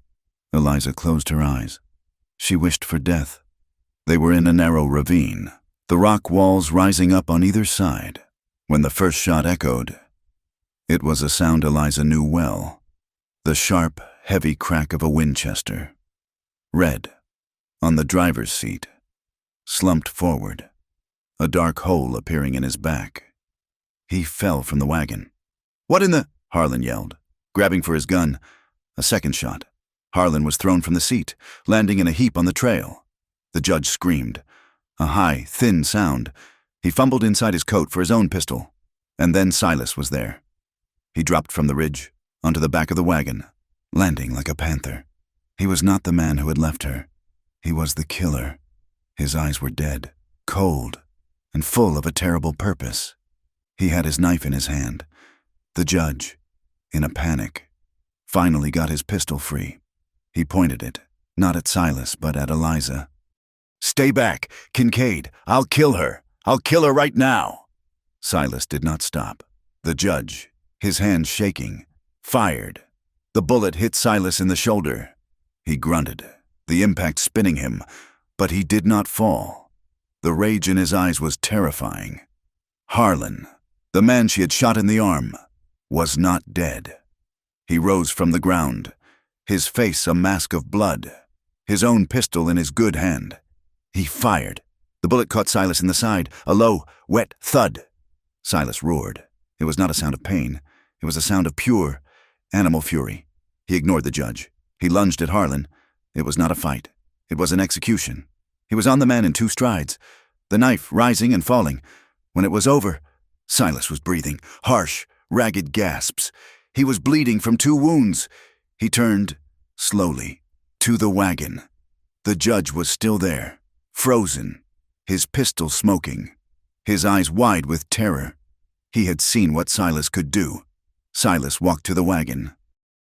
Eliza closed her eyes. She wished for death. They were in a narrow ravine, the rock walls rising up on either side. When the first shot echoed, it was a sound Eliza knew well, the sharp, heavy crack of a Winchester. Red, on the driver's seat, slumped forward, a dark hole appearing in his back. He fell from the wagon. "What in the—" Harlan yelled, grabbing for his gun. A second shot. Harlan was thrown from the seat, landing in a heap on the trail. The judge screamed, a high, thin sound. He fumbled inside his coat for his own pistol, and then Silas was there. He dropped from the ridge, onto the back of the wagon, landing like a panther. He was not the man who had left her. He was the killer. His eyes were dead, cold, and full of a terrible purpose. He had his knife in his hand. The judge, in a panic, finally got his pistol free. He pointed it, not at Silas, but at Eliza. "Stay back, Kincaid. I'll kill her. I'll kill her right now." Silas did not stop. The judge, his hands shaking, fired. The bullet hit Silas in the shoulder. He grunted, the impact spinning him, but he did not fall. The rage in his eyes was terrifying. Harlan, the man she had shot in the arm, was not dead. He rose from the ground, his face a mask of blood, his own pistol in his good hand. He fired. The bullet caught Silas in the side, a low, wet thud. Silas roared. It was not a sound of pain. It was a sound of pure, animal fury. He ignored the judge. He lunged at Harlan. It was not a fight. It was an execution. He was on the man in 2 strides, the knife rising and falling. When it was over, Silas was breathing, harsh, ragged gasps. He was bleeding from 2 wounds. He turned, slowly, to the wagon. The judge was still there, frozen, his pistol smoking, his eyes wide with terror. He had seen what Silas could do. Silas walked to the wagon.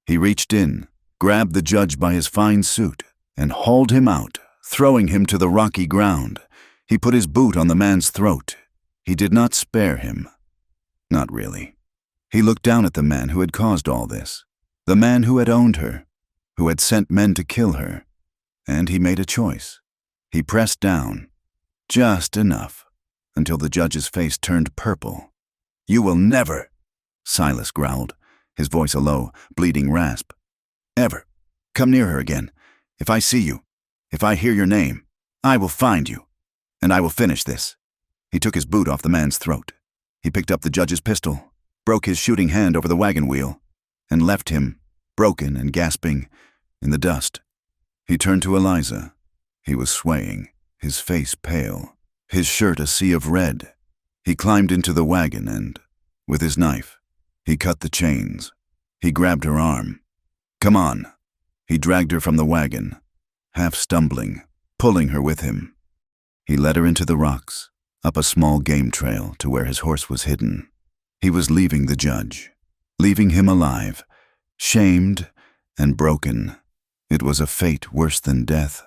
He reached in, grabbed the judge by his fine suit, and hauled him out, throwing him to the rocky ground. He put his boot on the man's throat. He did not spare him. Not really. He looked down at the man who had caused all this, the man who had owned her, who had sent men to kill her, and he made a choice. He pressed down, just enough, until the judge's face turned purple. "You will never," Silas growled, his voice a low, bleeding rasp. "Ever come near her again. If I see you, if I hear your name, I will find you, and I will finish this." He took his boot off the man's throat. He picked up the judge's pistol, broke his shooting hand over the wagon wheel, and left him, broken and gasping, in the dust. He turned to Eliza. He was swaying, his face pale, his shirt a sea of red. He climbed into the wagon and, with his knife, he cut the chains. He grabbed her arm. "Come on." He dragged her from the wagon, half stumbling, pulling her with him. He led her into the rocks, up a small game trail to where his horse was hidden. He was leaving the judge, leaving him alive, shamed and broken. It was a fate worse than death.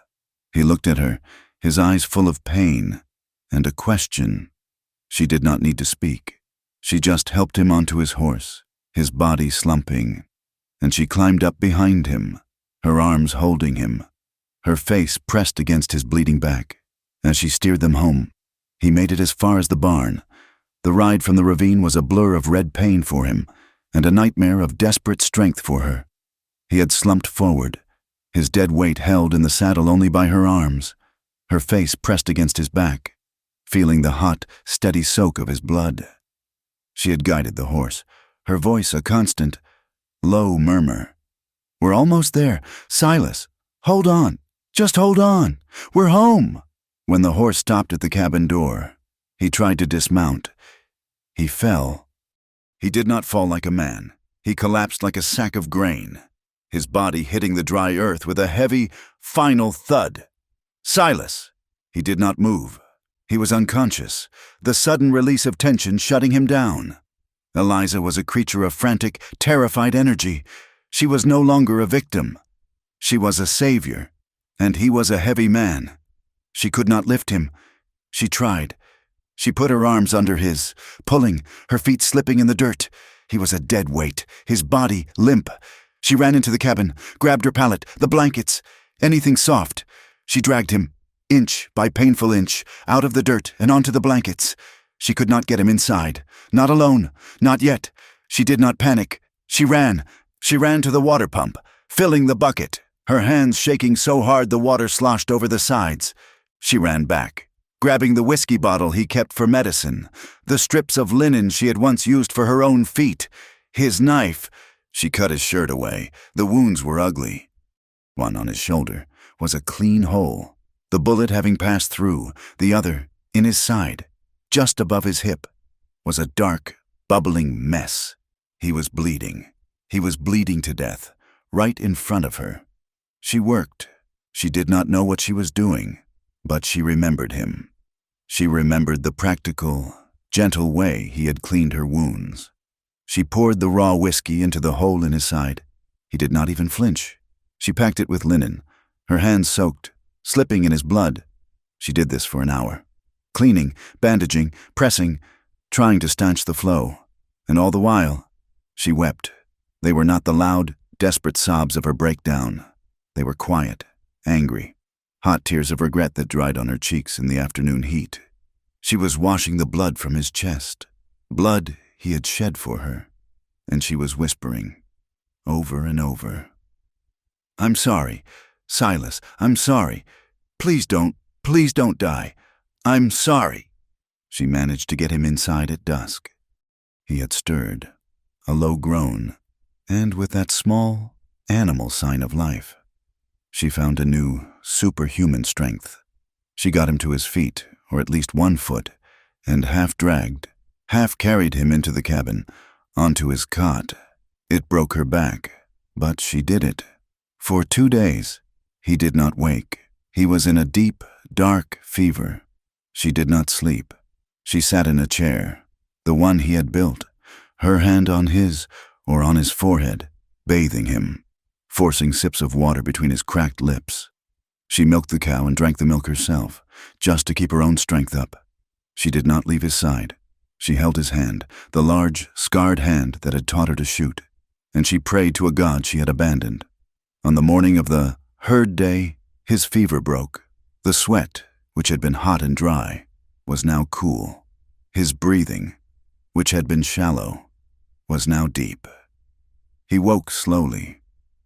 He looked at her, his eyes full of pain and a question. She did not need to speak. She just helped him onto his horse, his body slumping, and she climbed up behind him, her arms holding him, her face pressed against his bleeding back. As she steered them home, he made it as far as the barn. The ride from the ravine was a blur of red pain for him and a nightmare of desperate strength for her. He had slumped forward, his dead weight held in the saddle only by her arms, her face pressed against his back, feeling the hot, steady soak of his blood. She had guided the horse, her voice a constant, low murmur. "We're almost there. Silas, hold on. Just hold on. We're home." When the horse stopped at the cabin door, he tried to dismount. He fell. He did not fall like a man. He collapsed like a sack of grain, his body hitting the dry earth with a heavy, final thud. "Silas!" He did not move. He was unconscious, the sudden release of tension shutting him down. Eliza was a creature of frantic, terrified energy. She was no longer a victim. She was a savior, and he was a heavy man. She could not lift him. She tried. She put her arms under his, pulling, her feet slipping in the dirt. He was a dead weight, his body limp. She ran into the cabin, grabbed her pallet, the blankets, anything soft. She dragged him, inch by painful inch, out of the dirt and onto the blankets. She could not get him inside. Not alone. Not yet. She did not panic. She ran. She ran to the water pump, filling the bucket, her hands shaking so hard the water sloshed over the sides. She ran back, grabbing the whiskey bottle he kept for medicine, the strips of linen she had once used for her own feet, his knife. She cut his shirt away. The wounds were ugly. One on his shoulder was a clean hole, the bullet having passed through. The other, in his side, just above his hip, was a dark, bubbling mess. He was bleeding. He was bleeding to death, right in front of her. She worked. She did not know what she was doing, but she remembered him. She remembered the practical, gentle way he had cleaned her wounds. She poured the raw whiskey into the hole in his side. He did not even flinch. She packed it with linen, her hands soaked, slipping in his blood. She did this for an hour, cleaning, bandaging, pressing, trying to stanch the flow. And all the while, she wept. They were not the loud, desperate sobs of her breakdown. They were quiet, angry, hot tears of regret that dried on her cheeks in the afternoon heat. She was washing the blood from his chest, blood he had shed for her, and she was whispering, over and over, "I'm sorry, Silas, I'm sorry. Please don't die. I'm sorry." She managed to get him inside at dusk. He had stirred, a low groan, and with that small, animal sign of life, she found a new, superhuman strength. She got him to his feet, or at least one foot, and half dragged, half carried him into the cabin, onto his cot. It broke her back, but she did it. For 2 days, he did not wake. He was in a deep, dark fever. She did not sleep. She sat in a chair, the one he had built, her hand on his or on his forehead, bathing him, forcing sips of water between his cracked lips. She milked the cow and drank the milk herself, just to keep her own strength up. She did not leave his side. She held his hand, the large, scarred hand that had taught her to shoot, and she prayed to a God she had abandoned. On the morning of the herd day, his fever broke. The sweat, which had been hot and dry, was now cool. His breathing, which had been shallow, was now deep. He woke slowly.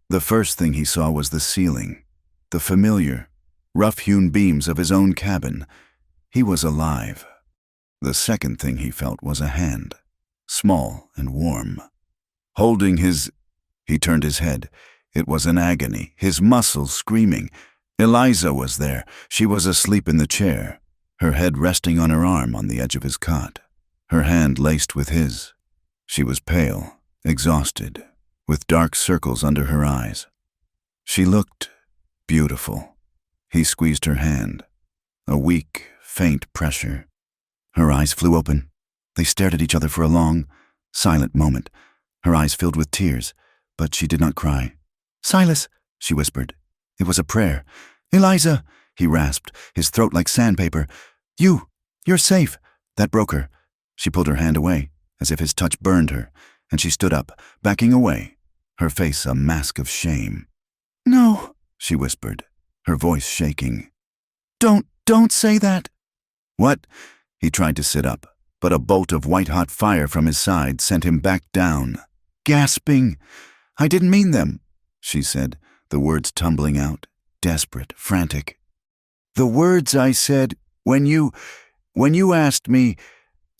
The first thing he saw was the ceiling, the familiar, rough-hewn beams of his own cabin. He was alive. The second thing he felt was a hand, small and warm, holding his... He turned his head. It was an agony, his muscles screaming. Eliza was there. She was asleep in the chair, her head resting on her arm on the edge of his cot, her hand laced with his. She was pale, exhausted, with dark circles under her eyes. She looked beautiful. He squeezed her hand, a weak, faint pressure. Her eyes flew open. They stared at each other for a long, silent moment. Her eyes filled with tears, but she did not cry. "Silas," she whispered. It was a prayer. "Eliza," he rasped, his throat like sandpaper. You're safe." That broke her. She pulled her hand away, as if his touch burned her, and she stood up, backing away, her face a mask of shame. "No," she whispered, her voice shaking. Don't say that." "What?" He tried to sit up, but a bolt of white-hot fire from his side sent him back down, gasping. "I didn't mean them," she said, the words tumbling out, desperate, frantic. "The words I said when you asked me,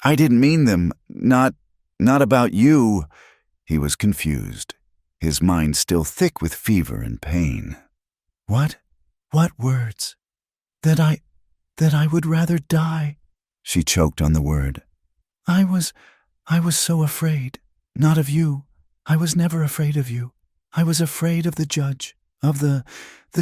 I didn't mean them, not about you." He was confused, his mind still thick with fever and pain. What words? That I would rather die." She choked on the word. I was so afraid. Not of you. I was never afraid of you. I was afraid of the judge, of the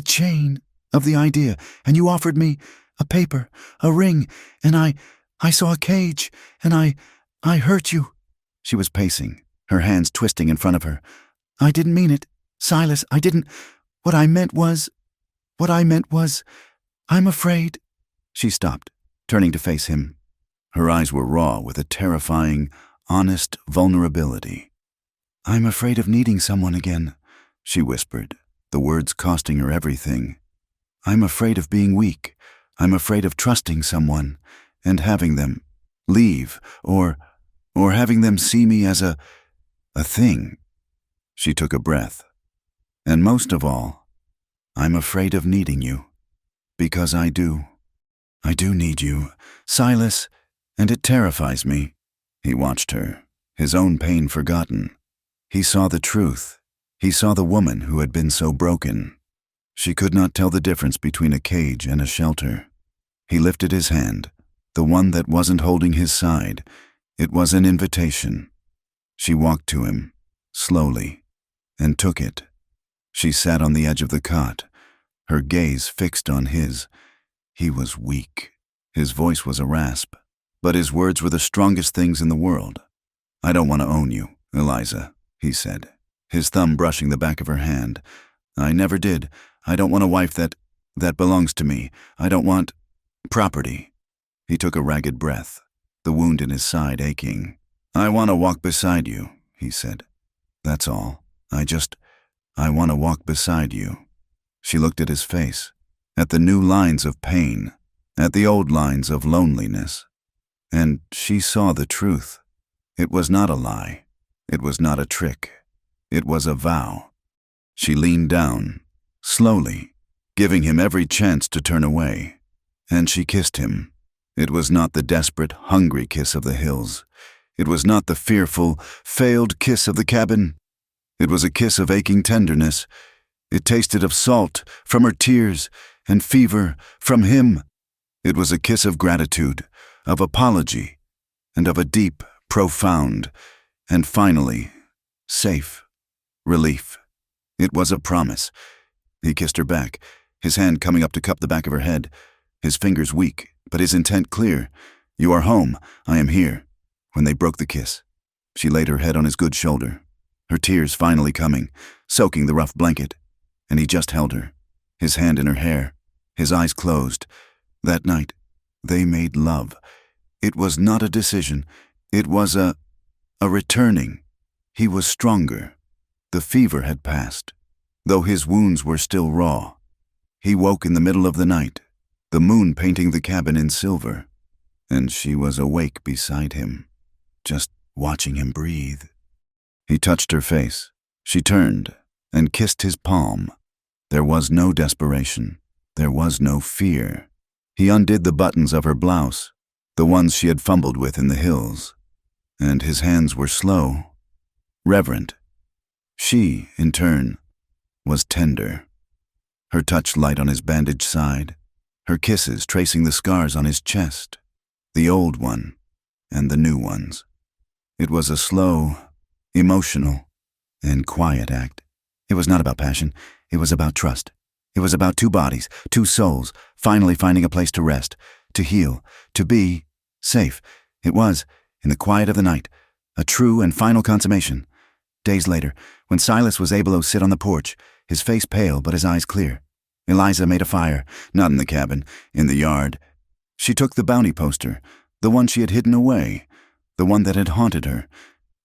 chain, of the idea, and you offered me a paper, a ring, and I saw a cage, and I hurt you." She was pacing, her hands twisting in front of her. "I didn't mean it. Silas, I didn't. What I meant was, I'm afraid." She stopped, turning to face him. Her eyes were raw with a terrifying, honest vulnerability. "I'm afraid of needing someone again," she whispered, the words costing her everything. "I'm afraid of being weak. I'm afraid of trusting someone and having them leave or having them see me as a thing." She took a breath. "And most of all, I'm afraid of needing you. Because I do need you, Silas, and it terrifies me." He watched her, his own pain forgotten. He saw the truth. He saw the woman who had been so broken. She could not tell the difference between a cage and a shelter. He lifted his hand, the one that wasn't holding his side. It was an invitation. She walked to him, slowly, and took it. She sat on the edge of the cot, her gaze fixed on his. He was weak. His voice was a rasp, but his words were the strongest things in the world. "I don't want to own you, Eliza," he said, his thumb brushing the back of her hand. "I never did. I don't want a wife that belongs to me. I don't want property." He took a ragged breath, the wound in his side aching. "I want to walk beside you," he said. "That's all. I want to walk beside you." She looked at his face, at the new lines of pain, at the old lines of loneliness. And she saw the truth. It was not a lie. It was not a trick. It was a vow. She leaned down, slowly, giving him every chance to turn away. And she kissed him. It was not the desperate, hungry kiss of the hills. It was not the fearful, failed kiss of the cabin. It was a kiss of aching tenderness. It tasted of salt from her tears and fever from him. It was a kiss of gratitude, of apology, and of a deep, profound, and finally, safe relief. It was a promise. He kissed her back, his hand coming up to cup the back of her head, his fingers weak, but his intent clear. "You are home. I am here." When they broke the kiss, she laid her head on his good shoulder, her tears finally coming, soaking the rough blanket, and he just held her, his hand in her hair, his eyes closed. That night, they made love. It was not a decision. It was a returning. He was stronger. The fever had passed, though his wounds were still raw. He woke in the middle of the night, the moon painting the cabin in silver, and she was awake beside him, just watching him breathe. He touched her face. She turned and kissed his palm. There was no desperation. There was no fear. He undid the buttons of her blouse, the ones she had fumbled with in the hills, and his hands were slow, reverent. She, in turn, was tender, her touch light on his bandaged side, her kisses tracing the scars on his chest, the old one and the new ones. It was a slow, emotional, and quiet act. It was not about passion. It was about trust. It was about two bodies, two souls, finally finding a place to rest, to heal, to be safe. It was, in the quiet of the night, a true and final consummation. Days later, when Silas was able to sit on the porch, his face pale but his eyes clear, Eliza made a fire, not in the cabin, in the yard. She took the bounty poster, the one she had hidden away, the one that had haunted her.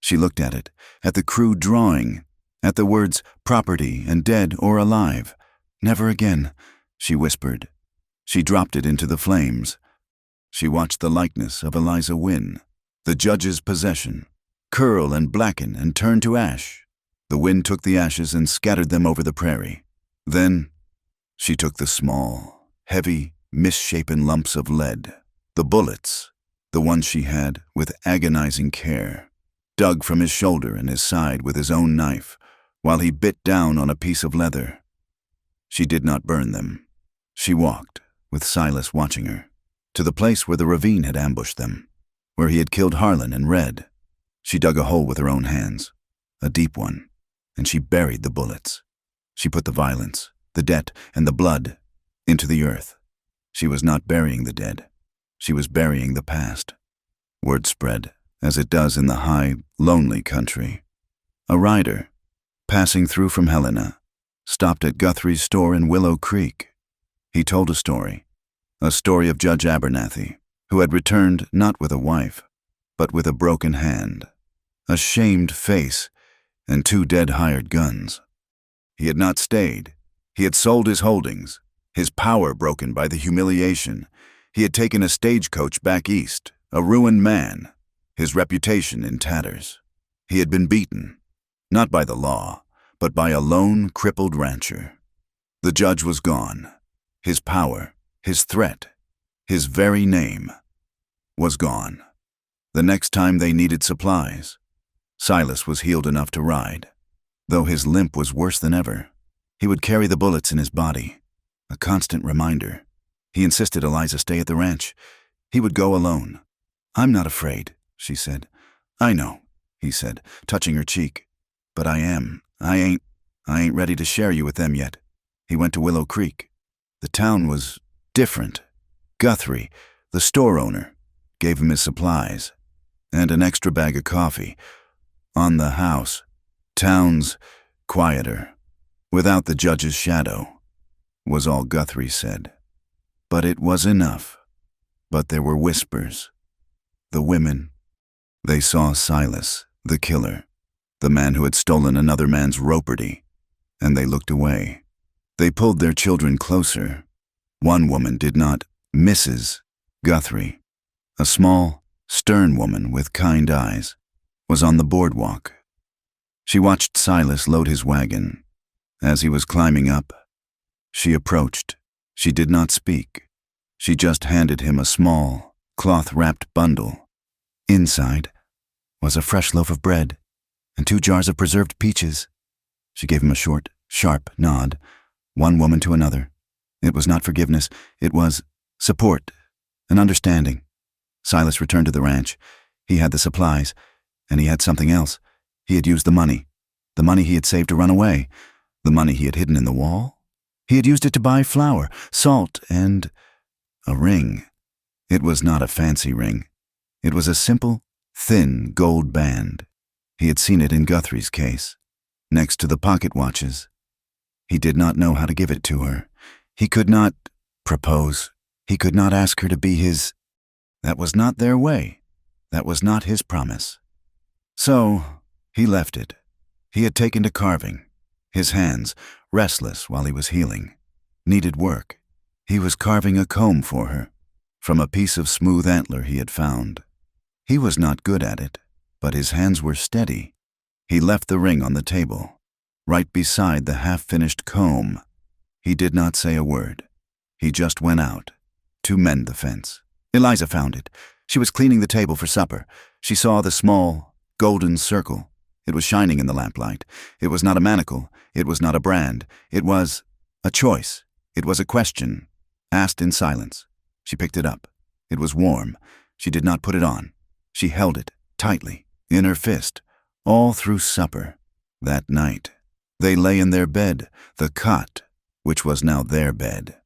She looked at it, at the crude drawing, at the words property and dead or alive. Never again, she whispered. She dropped it into the flames. She watched the likeness of Eliza Wynne, the judge's possession, curl and blacken and turn to ash. The wind took the ashes and scattered them over the prairie. Then she took the small, heavy, misshapen lumps of lead, the bullets, the ones she had, with agonizing care, dug from his shoulder and his side with his own knife, while he bit down on a piece of leather. She did not burn them. She walked, with Silas watching her, to the place where the ravine had ambushed them, where he had killed Harlan and Red. She dug a hole with her own hands, a deep one, and she buried the bullets. She put the violence, the debt, and the blood into the earth. She was not burying the dead. She was burying the past. Word spread, as it does in the high, lonely country. A rider, passing through from Helena, stopped at Guthrie's store in Willow Creek. He told a story of Judge Abernathy, who had returned not with a wife, but with a broken hand, a shamed face, and 2 dead hired guns. He had not stayed. He had sold his holdings, his power broken by the humiliation. He had taken a stagecoach back east, a ruined man, his reputation in tatters. He had been beaten, not by the law, but by a lone, crippled rancher. The judge was gone. His power, his threat, his very name was gone. The next time they needed supplies, Silas was healed enough to ride, though his limp was worse than ever. He would carry the bullets in his body, a constant reminder. He insisted Eliza stay at the ranch. He would go alone. "I'm not afraid," she said. "I know," he said, touching her cheek. "But I am. I ain't ready to share you with them yet." He went to Willow Creek. The town was different. Guthrie, the store owner, gave him his supplies and an extra bag of coffee. On the house, town's quieter, without the judge's shadow, was all Guthrie said. But it was enough. But there were whispers. The women. They saw Silas, the killer, the man who had stolen another man's roperty, and they looked away. They pulled their children closer. One woman did not. Mrs. Guthrie, a small, stern woman with kind eyes, was on the boardwalk. She watched Silas load his wagon. As he was climbing up, she approached. She did not speak. She just handed him a small, cloth-wrapped bundle. Inside was a fresh loaf of bread and 2 jars of preserved peaches. She gave him a short, sharp nod, one woman to another. It was not forgiveness. It was support, an understanding. Silas returned to the ranch. He had the supplies, and he had something else. He had used the money he had saved to run away, the money he had hidden in the wall. He had used it to buy flour, salt, and a ring. It was not a fancy ring. It was a simple, thin gold band. He had seen it in Guthrie's case, next to the pocket watches. He did not know how to give it to her. He could not propose. He could not ask her to be his. That was not their way. That was not his promise. So he left it. He had taken to carving. His hands, restless while he was healing, needed work. He was carving a comb for her, from a piece of smooth antler he had found. He was not good at it, but his hands were steady. He left the ring on the table, right beside the half-finished comb. He did not say a word. He just went out to mend the fence. Eliza found it. She was cleaning the table for supper. She saw the small, golden circle. It was shining in the lamplight. It was not a manacle. It was not a brand. It was a choice. It was a question. Asked in silence. She picked it up. It was warm. She did not put it on. She held it tightly, in her fist, all through supper. That night, they lay in their bed, the cot, which was now their bed.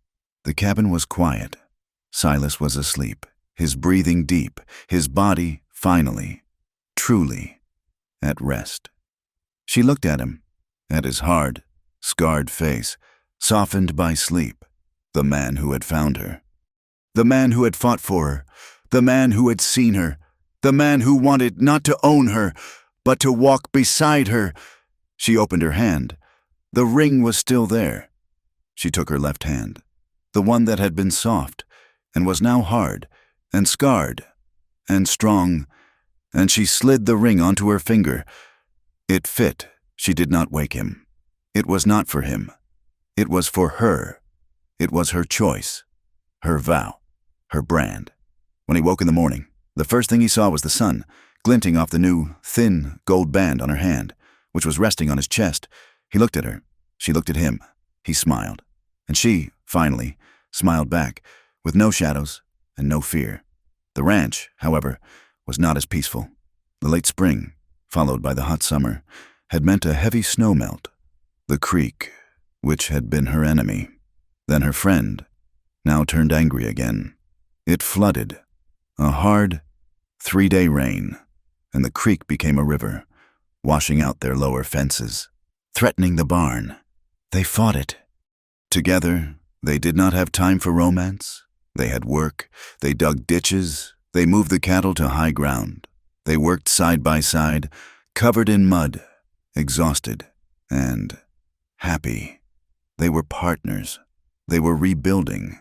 The cabin was quiet. Silas was asleep, his breathing deep, his body, finally, truly, at rest. She looked at him, at his hard, scarred face, softened by sleep, the man who had found her. The man who had fought for her, the man who had seen her, the man who wanted not to own her, but to walk beside her. She opened her hand. The ring was still there. She took her left hand, the one that had been soft, and was now hard, and scarred, and strong, and she slid the ring onto her finger. It fit. She did not wake him. It was not for him. It was for her. It was her choice, her vow, her brand. When he woke in the morning, the first thing he saw was the sun, glinting off the new, thin, gold band on her hand, which was resting on his chest. He looked at her. She looked at him. He smiled. And she, finally, smiled back, with no shadows and no fear. The ranch, however, was not as peaceful. The late spring, followed by the hot summer, had meant a heavy snowmelt. The creek, which had been her enemy, then her friend, now turned angry again. It flooded. A hard, 3-day rain, and the creek became a river, washing out their lower fences, threatening the barn. They fought it. Together, they did not have time for romance. They had work. They dug ditches. They moved the cattle to high ground. They worked side by side, covered in mud, exhausted, and happy. They were partners. They were rebuilding.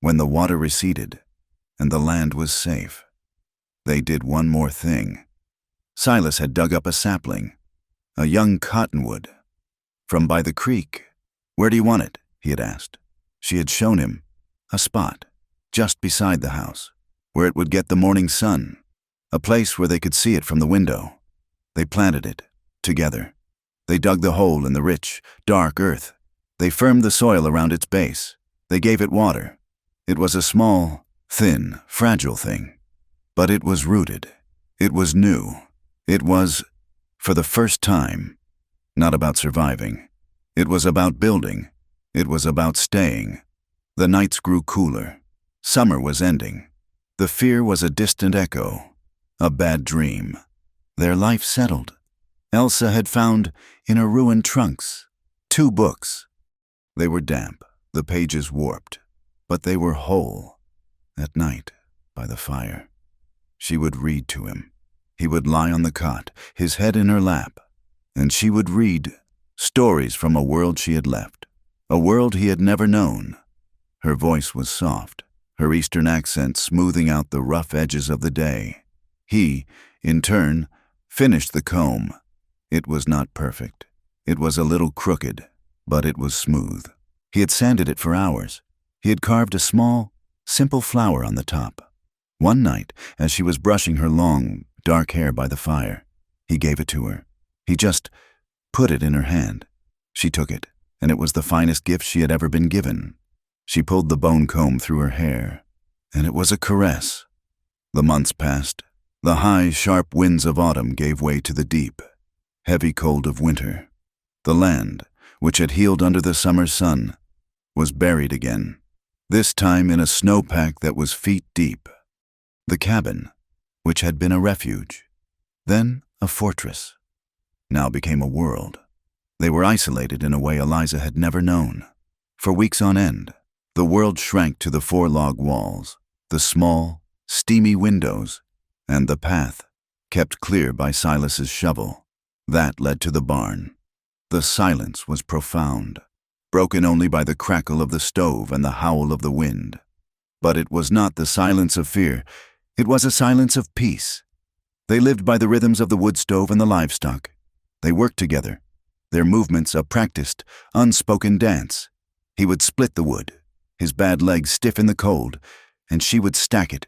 When the water receded, and the land was safe, they did one more thing. Silas had dug up a sapling, a young cottonwood, from by the creek. "Where do you want it?" he had asked. She had shown him a spot, just beside the house, where it would get the morning sun, a place where they could see it from the window. They planted it, together. They dug the hole in the rich, dark earth. They firmed the soil around its base. They gave it water. It was a small, thin, fragile thing, but it was rooted. It was new. It was, for the first time, not about surviving. It was about building. It was about staying. The nights grew cooler. Summer was ending. The fear was a distant echo, a bad dream. Their life settled. Elsa had found, in her ruined trunks, 2 books. They were damp, the pages warped, but they were whole. At night, by the fire, she would read to him. He would lie on the cot, his head in her lap, and she would read stories from a world she had left, a world he had never known. Her voice was soft, her Eastern accent smoothing out the rough edges of the day. He, in turn, finished the comb. It was not perfect. It was a little crooked, but it was smooth. He had sanded it for hours. He had carved a small, simple flower on the top. One night, as she was brushing her long, dark hair by the fire, he gave it to her. He just put it in her hand. She took it, and it was the finest gift she had ever been given. She pulled the bone comb through her hair, and it was a caress. The months passed. The high, sharp winds of autumn gave way to the deep, heavy cold of winter. The land, which had healed under the summer sun, was buried again, this time in a snowpack that was feet deep. The cabin, which had been a refuge, then a fortress, now became a world. They were isolated in a way Eliza had never known. For weeks on end, the world shrank to the 4 log walls, the small, steamy windows, and the path, kept clear by Silas's shovel. That led to the barn. The silence was profound, broken only by the crackle of the stove and the howl of the wind. But it was not the silence of fear. It was a silence of peace. They lived by the rhythms of the wood stove and the livestock. They worked together, their movements a practiced, unspoken dance. He would split the wood, his bad legs stiff in the cold, and she would stack it.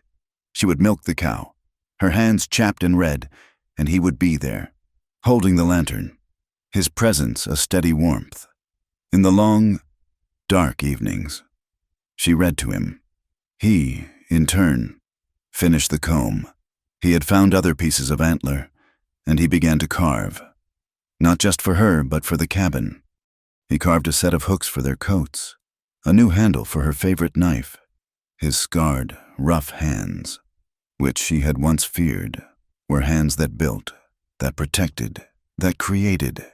She would milk the cow, her hands chapped and red, and he would be there, holding the lantern, his presence a steady warmth. In the long, dark evenings, She read to him. He, in turn, finished the comb. He had found other pieces of antler, and he began to carve. Not just for her, but for the cabin. He carved a set of hooks for their coats, a new handle for her favorite knife. His scarred, rough hands, which she had once feared, were hands that built, that protected, that created.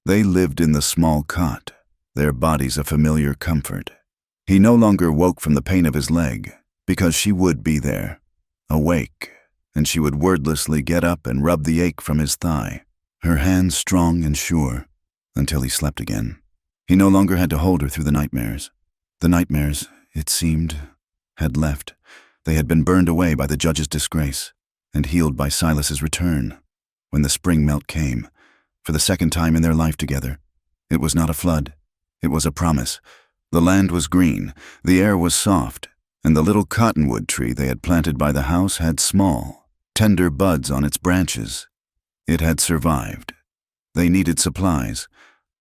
They lived in the small cot, their bodies a familiar comfort. He no longer woke from the pain of his leg, because she would be there, awake, and she would wordlessly get up and rub the ache from his thigh, her hands strong and sure, until he slept again. He no longer had to hold her through the nightmares. The nightmares, it seemed, had left. They had been burned away by the judge's disgrace and healed by Silas's return. When the spring melt came, for the second time in their life together, it was not a flood. It was a promise. The land was green, the air was soft, and the little cottonwood tree they had planted by the house had small, tender buds on its branches. It had survived. They needed supplies.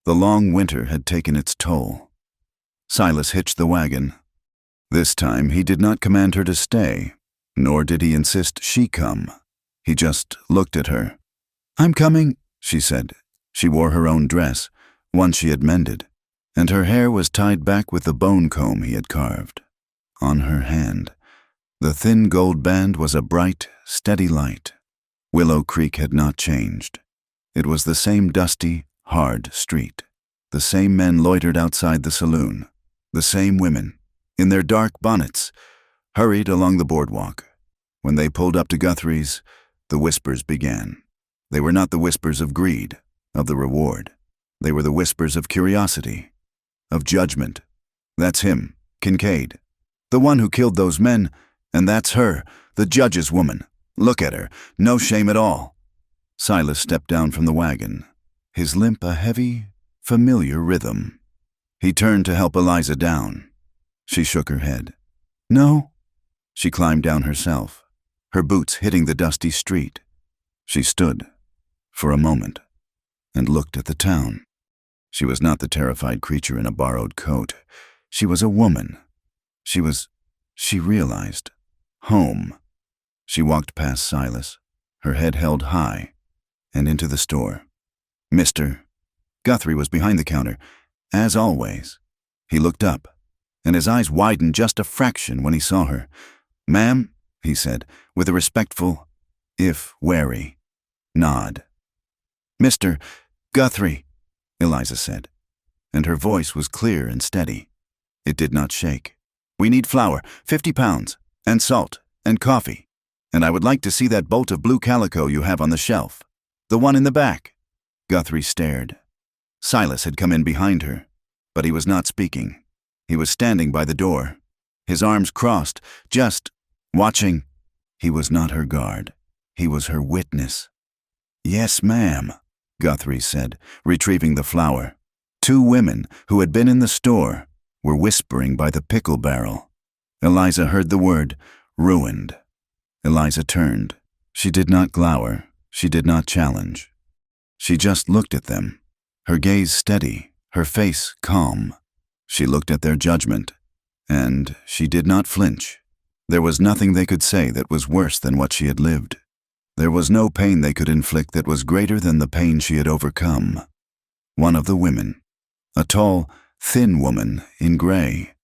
The long winter had taken its toll. Silas hitched the wagon. This time he did not command her to stay, nor did he insist she come. He just looked at her. "I'm coming," she said. She wore her own dress, one she had mended, and her hair was tied back with the bone comb he had carved. On her hand, the thin gold band was a bright, steady light. Willow Creek had not changed. It was the same dusty, hard street. The same men loitered outside the saloon. The same women, in their dark bonnets, hurried along the boardwalk. When they pulled up to Guthrie's, the whispers began. They were not the whispers of greed, of the reward. They were the whispers of curiosity, of judgment. "That's him, Kincaid. The one who killed those men, and that's her, the judge's woman. Look at her, no shame at all." Silas stepped down from the wagon, his limp a heavy, familiar rhythm. He turned to help Eliza down. She shook her head. "No." She climbed down herself, her boots hitting the dusty street. She stood, for a moment, and looked at the town. She was not the terrified creature in a borrowed coat. She was a woman. She realized, home. She walked past Silas, her head held high, and into the store. Mr. Guthrie was behind the counter, as always. He looked up, and his eyes widened just a fraction when he saw her. "Ma'am," he said, with a respectful, if wary, nod. "Mr. Guthrie," Eliza said, and her voice was clear and steady. It did not shake. "We need flour, 50 pounds, and salt, and coffee, and I would like to see that bolt of blue calico you have on the shelf. The one in the back." Guthrie stared. Silas had come in behind her, but he was not speaking. He was standing by the door, his arms crossed, just watching. He was not her guard. He was her witness. "Yes, ma'am," Guthrie said, retrieving the flour. Two women who had been in the store were whispering by the pickle barrel. Eliza heard the word, ruined. Eliza turned. She did not glower. She did not challenge. She just looked at them, her gaze steady, her face calm. She looked at their judgment, and she did not flinch. There was nothing they could say that was worse than what she had lived. There was no pain they could inflict that was greater than the pain she had overcome. One of the women, a tall, thin woman in gray,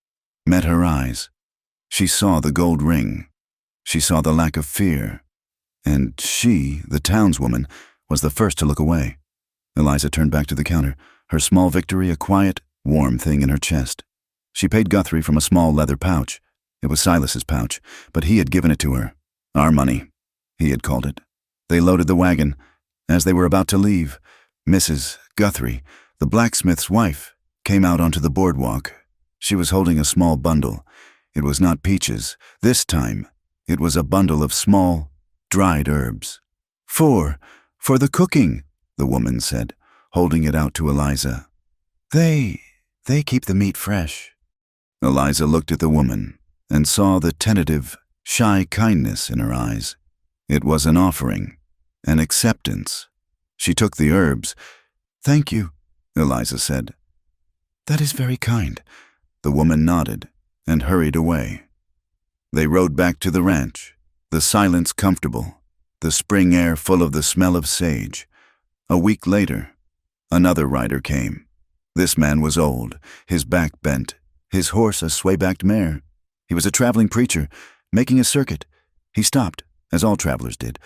met her eyes. She saw the gold ring. She saw the lack of fear. And she, the townswoman, was the first to look away. Eliza turned back to the counter, her small victory a quiet, warm thing in her chest. She paid Guthrie from a small leather pouch. It was Silas's pouch, but he had given it to her. "Our money," he had called it. They loaded the wagon. As they were about to leave, Mrs. Guthrie, the blacksmith's wife, came out onto the boardwalk. She was holding a small bundle. It was not peaches. This time, it was a bundle of small, dried herbs. For the cooking," the woman said, holding it out to Eliza. They keep the meat fresh." Eliza looked at the woman and saw the tentative, shy kindness in her eyes. It was an offering, an acceptance. She took the herbs. "Thank you," Eliza said. "That is very kind." The woman nodded. and hurried away. They rode back to the ranch, the silence comfortable, the spring air full of the smell of sage. A week later, another rider came. This man was old, his back bent, his horse a sway-backed mare. He was a traveling preacher, making a circuit. He stopped, as all travelers did,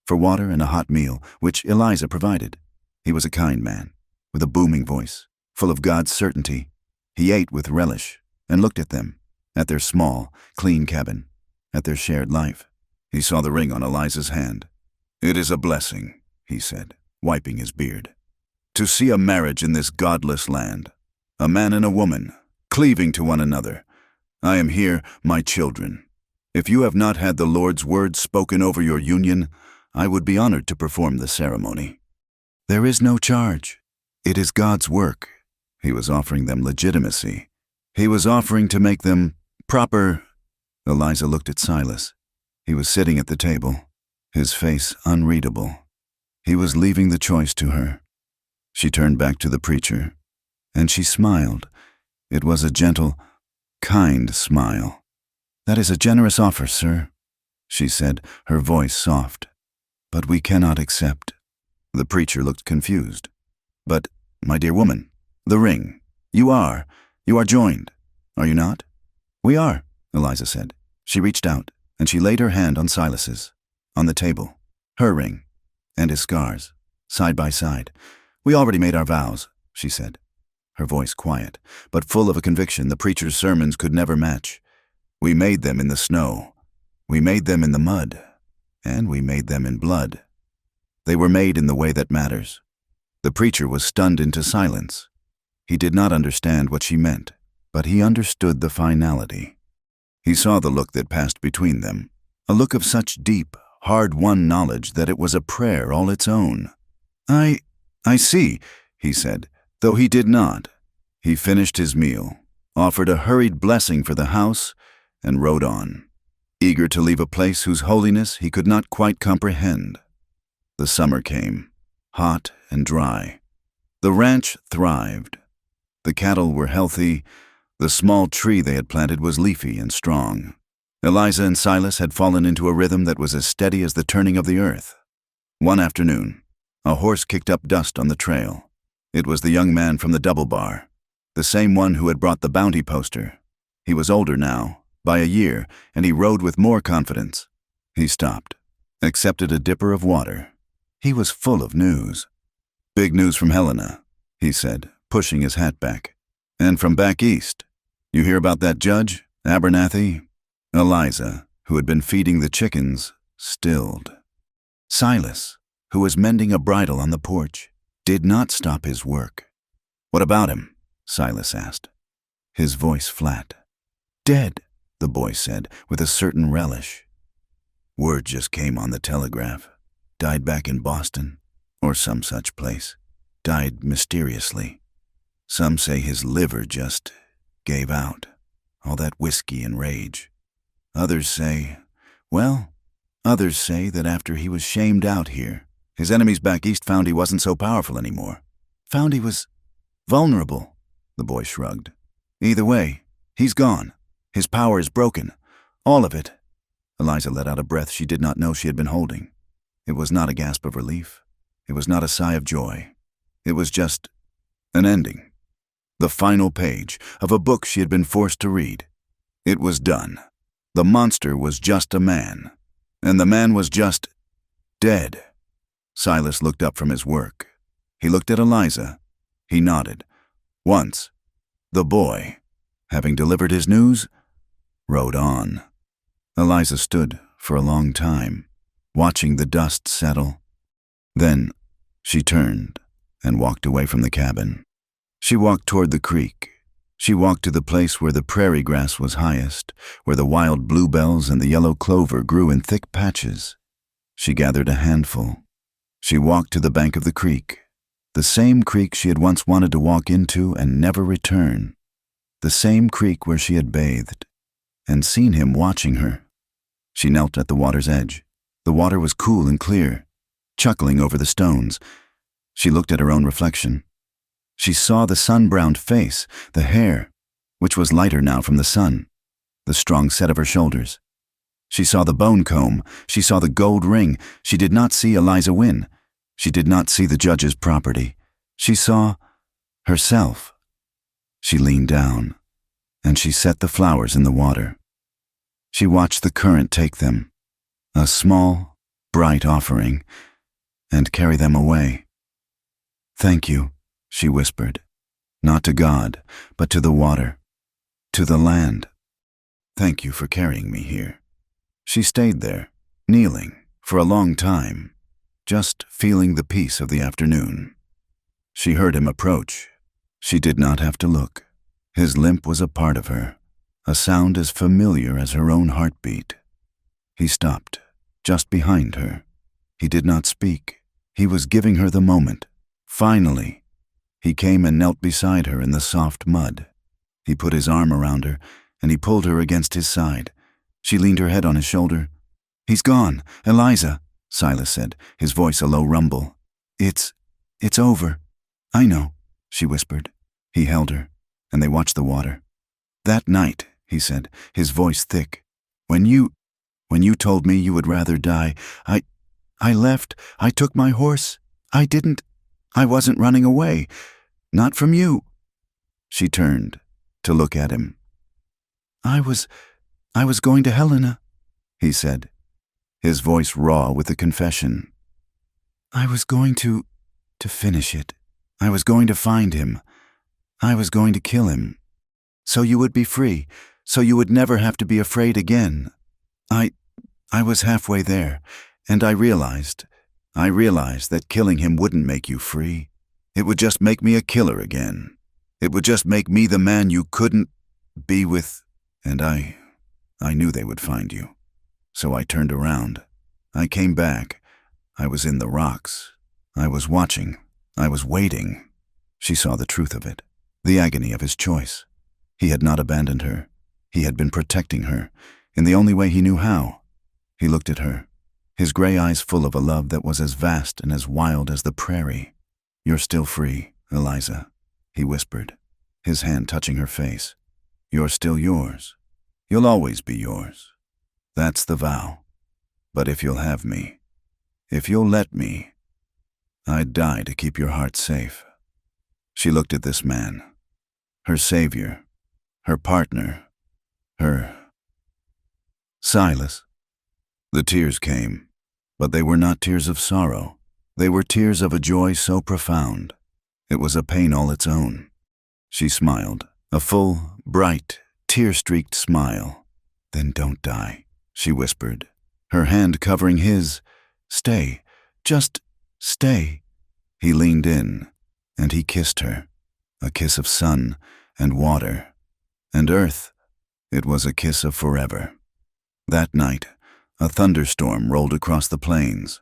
for water and a hot meal, which Eliza provided. He was a kind man, with a booming voice, full of God's certainty. He ate with relish and looked at them, at their small, clean cabin, at their shared life. He saw the ring on Eliza's hand. "It is a blessing," he said, wiping his beard, "to see a marriage in this godless land, a man and a woman, cleaving to one another. I am here, my children. If you have not had the Lord's word spoken over your union, I would be honored to perform the ceremony." There is no charge. It is God's work. He was offering them legitimacy. He was offering to make them proper. Eliza looked at Silas. He was sitting at the table, his face unreadable. He was leaving the choice to her. She turned back to the preacher, and she smiled. It was a gentle, kind smile. "That is a generous offer, sir," she said, her voice soft. "But we cannot accept." The preacher looked confused. "But, my dear woman, the ring. You are joined, are you not?" "We are," Eliza said. She reached out, and she laid her hand on Silas's, on the table, her ring, and his scars, side by side. "We already made our vows," she said, her voice quiet, but full of a conviction the preacher's sermons could never match. "We made them in the snow. We made them in the mud. And we made them in blood. They were made in the way that matters." The preacher was stunned into silence. He did not understand what she meant, but he understood the finality. He saw the look that passed between them, a look of such deep, hard-won knowledge that it was a prayer all its own. I see," he said, though he did not. He finished his meal, offered a hurried blessing for the house, and rode on, eager to leave a place whose holiness he could not quite comprehend. The summer came, hot and dry. The ranch thrived. The cattle were healthy. The small tree they had planted was leafy and strong. Eliza and Silas had fallen into a rhythm that was as steady as the turning of the earth. One afternoon, a horse kicked up dust on the trail. It was the young man from the double bar, the same one who had brought the bounty poster. He was older now, by a year, and he rode with more confidence. He stopped, accepted a dipper of water. He was full of news. "Big news from Helena," he said, pushing his hat back. "And from back east. You hear about that judge, Abernathy?" Eliza, who had been feeding the chickens, stilled. Silas, who was mending a bridle on the porch, did not stop his work. "What about him?" Silas asked, his voice flat. "Dead," the boy said, with a certain relish. "Word just came on the telegraph. Died back in Boston, or some such place. Died mysteriously. Some say his liver just gave out. All that whiskey and rage. Others say that after he was shamed out here, his enemies back east found he wasn't so powerful anymore. Found he was vulnerable," the boy shrugged. "Either way, he's gone. His power is broken. All of it." Eliza let out a breath she did not know she had been holding. It was not a gasp of relief. It was not a sigh of joy. It was just an ending. The final page of a book she had been forced to read. It was done. The monster was just a man, and the man was just dead. Silas looked up from his work. He looked at Eliza. He nodded. Once, the boy, having delivered his news, rode on. Eliza stood for a long time, watching the dust settle. Then she turned and walked away from the cabin. She walked toward the creek. She walked to the place where the prairie grass was highest, where the wild bluebells and the yellow clover grew in thick patches. She gathered a handful. She walked to the bank of the creek, the same creek she had once wanted to walk into and never return, the same creek where she had bathed and seen him watching her. She knelt at the water's edge. The water was cool and clear, chuckling over the stones. She looked at her own reflection. She saw the sun-browned face, the hair, which was lighter now from the sun, the strong set of her shoulders. She saw the bone comb. She saw the gold ring. She did not see Eliza Wynne. She did not see the judge's property. She saw herself. She leaned down, and she set the flowers in the water. She watched the current take them, a small, bright offering, and carry them away. "Thank you," she whispered, not to God, but to the water, to the land. "Thank you for carrying me here." She stayed there, kneeling, for a long time, just feeling the peace of the afternoon. She heard him approach. She did not have to look. His limp was a part of her, a sound as familiar as her own heartbeat. He stopped, just behind her. He did not speak. He was giving her the moment. Finally, he came and knelt beside her in the soft mud. He put his arm around her, and he pulled her against his side. She leaned her head on his shoulder. "He's gone, Eliza," Silas said, his voice a low rumble. It's over." "I know," she whispered. He held her, and they watched the water. "That night," he said, his voice thick, when you told me you would rather die, I left. I took my horse. I wasn't running away. Not from you." She turned to look at him. I was going to Helena," he said, his voice raw with the confession. "I was going to finish it. I was going to find him. I was going to kill him. So you would be free, so you would never have to be afraid again. I was halfway there, and I realized that killing him wouldn't make you free. It would just make me a killer again. It would just make me the man you couldn't be with, and I knew they would find you. So I turned around. I came back. I was in the rocks. I was watching. I was waiting." She saw the truth of it, the agony of his choice. He had not abandoned her. He had been protecting her, in the only way he knew how. He looked at her, his gray eyes full of a love that was as vast and as wild as the prairie. "You're still free, Eliza," he whispered, his hand touching her face. "You're still yours. You'll always be yours. That's the vow. But if you'll have me, if you'll let me, I'd die to keep your heart safe." She looked at this man, her savior, her partner, her Silas. The tears came, but they were not tears of sorrow. They were tears of a joy so profound. It was a pain all its own. She smiled, a full, bright, tear-streaked smile. "Then don't die," she whispered, her hand covering his. "Stay, just stay." He leaned in, and he kissed her, a kiss of sun and water and earth. It was a kiss of forever. That night, a thunderstorm rolled across the plains.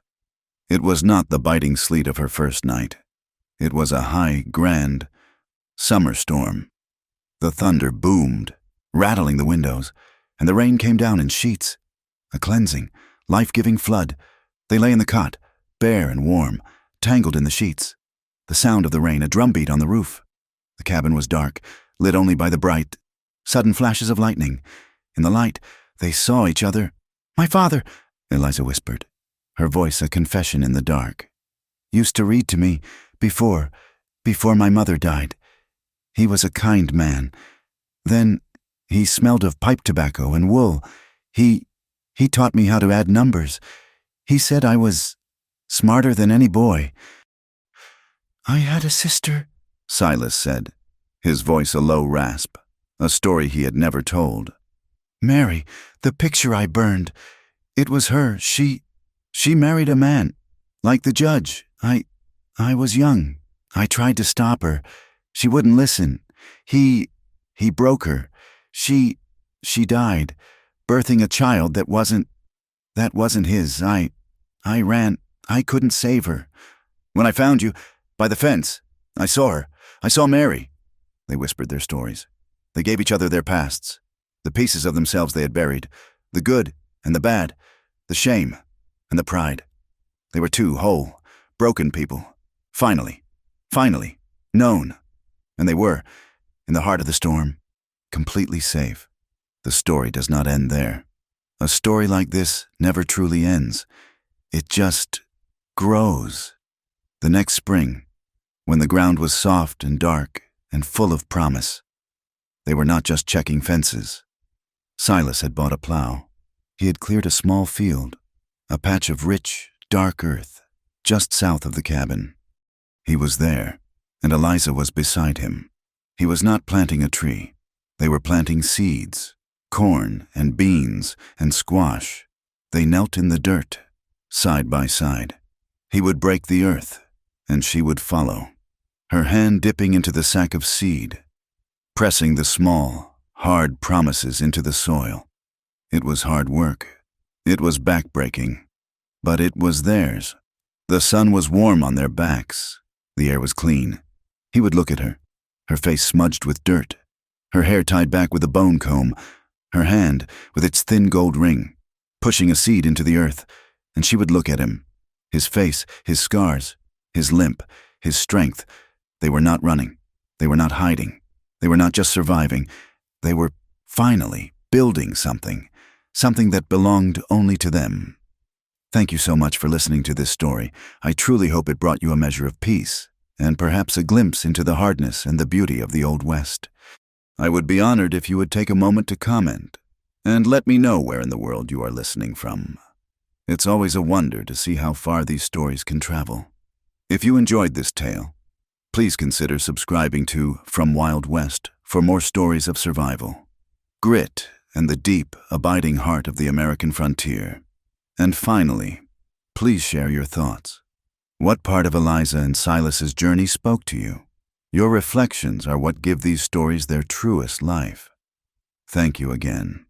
It was not the biting sleet of her first night. It was a high, grand summer storm. The thunder boomed, rattling the windows, and the rain came down in sheets. A cleansing, life-giving flood. They lay in the cot, bare and warm, tangled in the sheets. The sound of the rain, a drumbeat on the roof. The cabin was dark, lit only by the bright, sudden flashes of lightning. In the light, they saw each other. "My father," Eliza whispered, her voice a confession in the dark, "used to read to me before my mother died. He was a kind man. Then he smelled of pipe tobacco and wool. He taught me how to add numbers. He said I was smarter than any boy." "I had a sister," Silas said, his voice a low rasp, a story he had never told. "Mary, the picture I burned. It was her. She married a man, like the judge. I was young. I tried to stop her. She wouldn't listen. He broke her. She died, birthing a child that wasn't his. I ran. I couldn't save her. When I found you, by the fence, I saw her. I saw Mary." They whispered their stories. They gave each other their pasts, the pieces of themselves they had buried, the good and the bad, the shame and the pride. They were two whole, broken people, finally, known. And they were, in the heart of the storm, completely safe. the story does not end there. A story like this never truly ends. It just grows. The next spring, when the ground was soft and dark and full of promise, they were not just checking fences. Silas had bought a plow. He had cleared a small field, a patch of rich, dark earth, just south of the cabin. He was there, and Eliza was beside him. He was not planting a tree. They were planting seeds, corn and beans and squash. They knelt in the dirt, side by side. He would break the earth, and she would follow, her hand dipping into the sack of seed, pressing the small, hard promises into the soil. It was hard work. It was backbreaking. But it was theirs. The sun was warm on their backs. The air was clean. He would look at her, her face smudged with dirt, her hair tied back with a bone comb, her hand with its thin gold ring, pushing a seed into the earth, and she would look at him. His face, his scars, his limp, his strength. They were not running. They were not hiding. They were not just surviving. They were finally building something that belonged only to them. Thank you so much for listening to this story. I truly hope it brought you a measure of peace, and perhaps a glimpse into the hardness and the beauty of the Old West. I would be honored if you would take a moment to comment, and let me know where in the world you are listening from. It's always a wonder to see how far these stories can travel. If you enjoyed this tale, please consider subscribing to From Wild West for more stories of survival, grit, and the deep, abiding heart of the American frontier. And finally, please share your thoughts. What part of Eliza and Silas's journey spoke to you? Your reflections are what give these stories their truest life. Thank you again.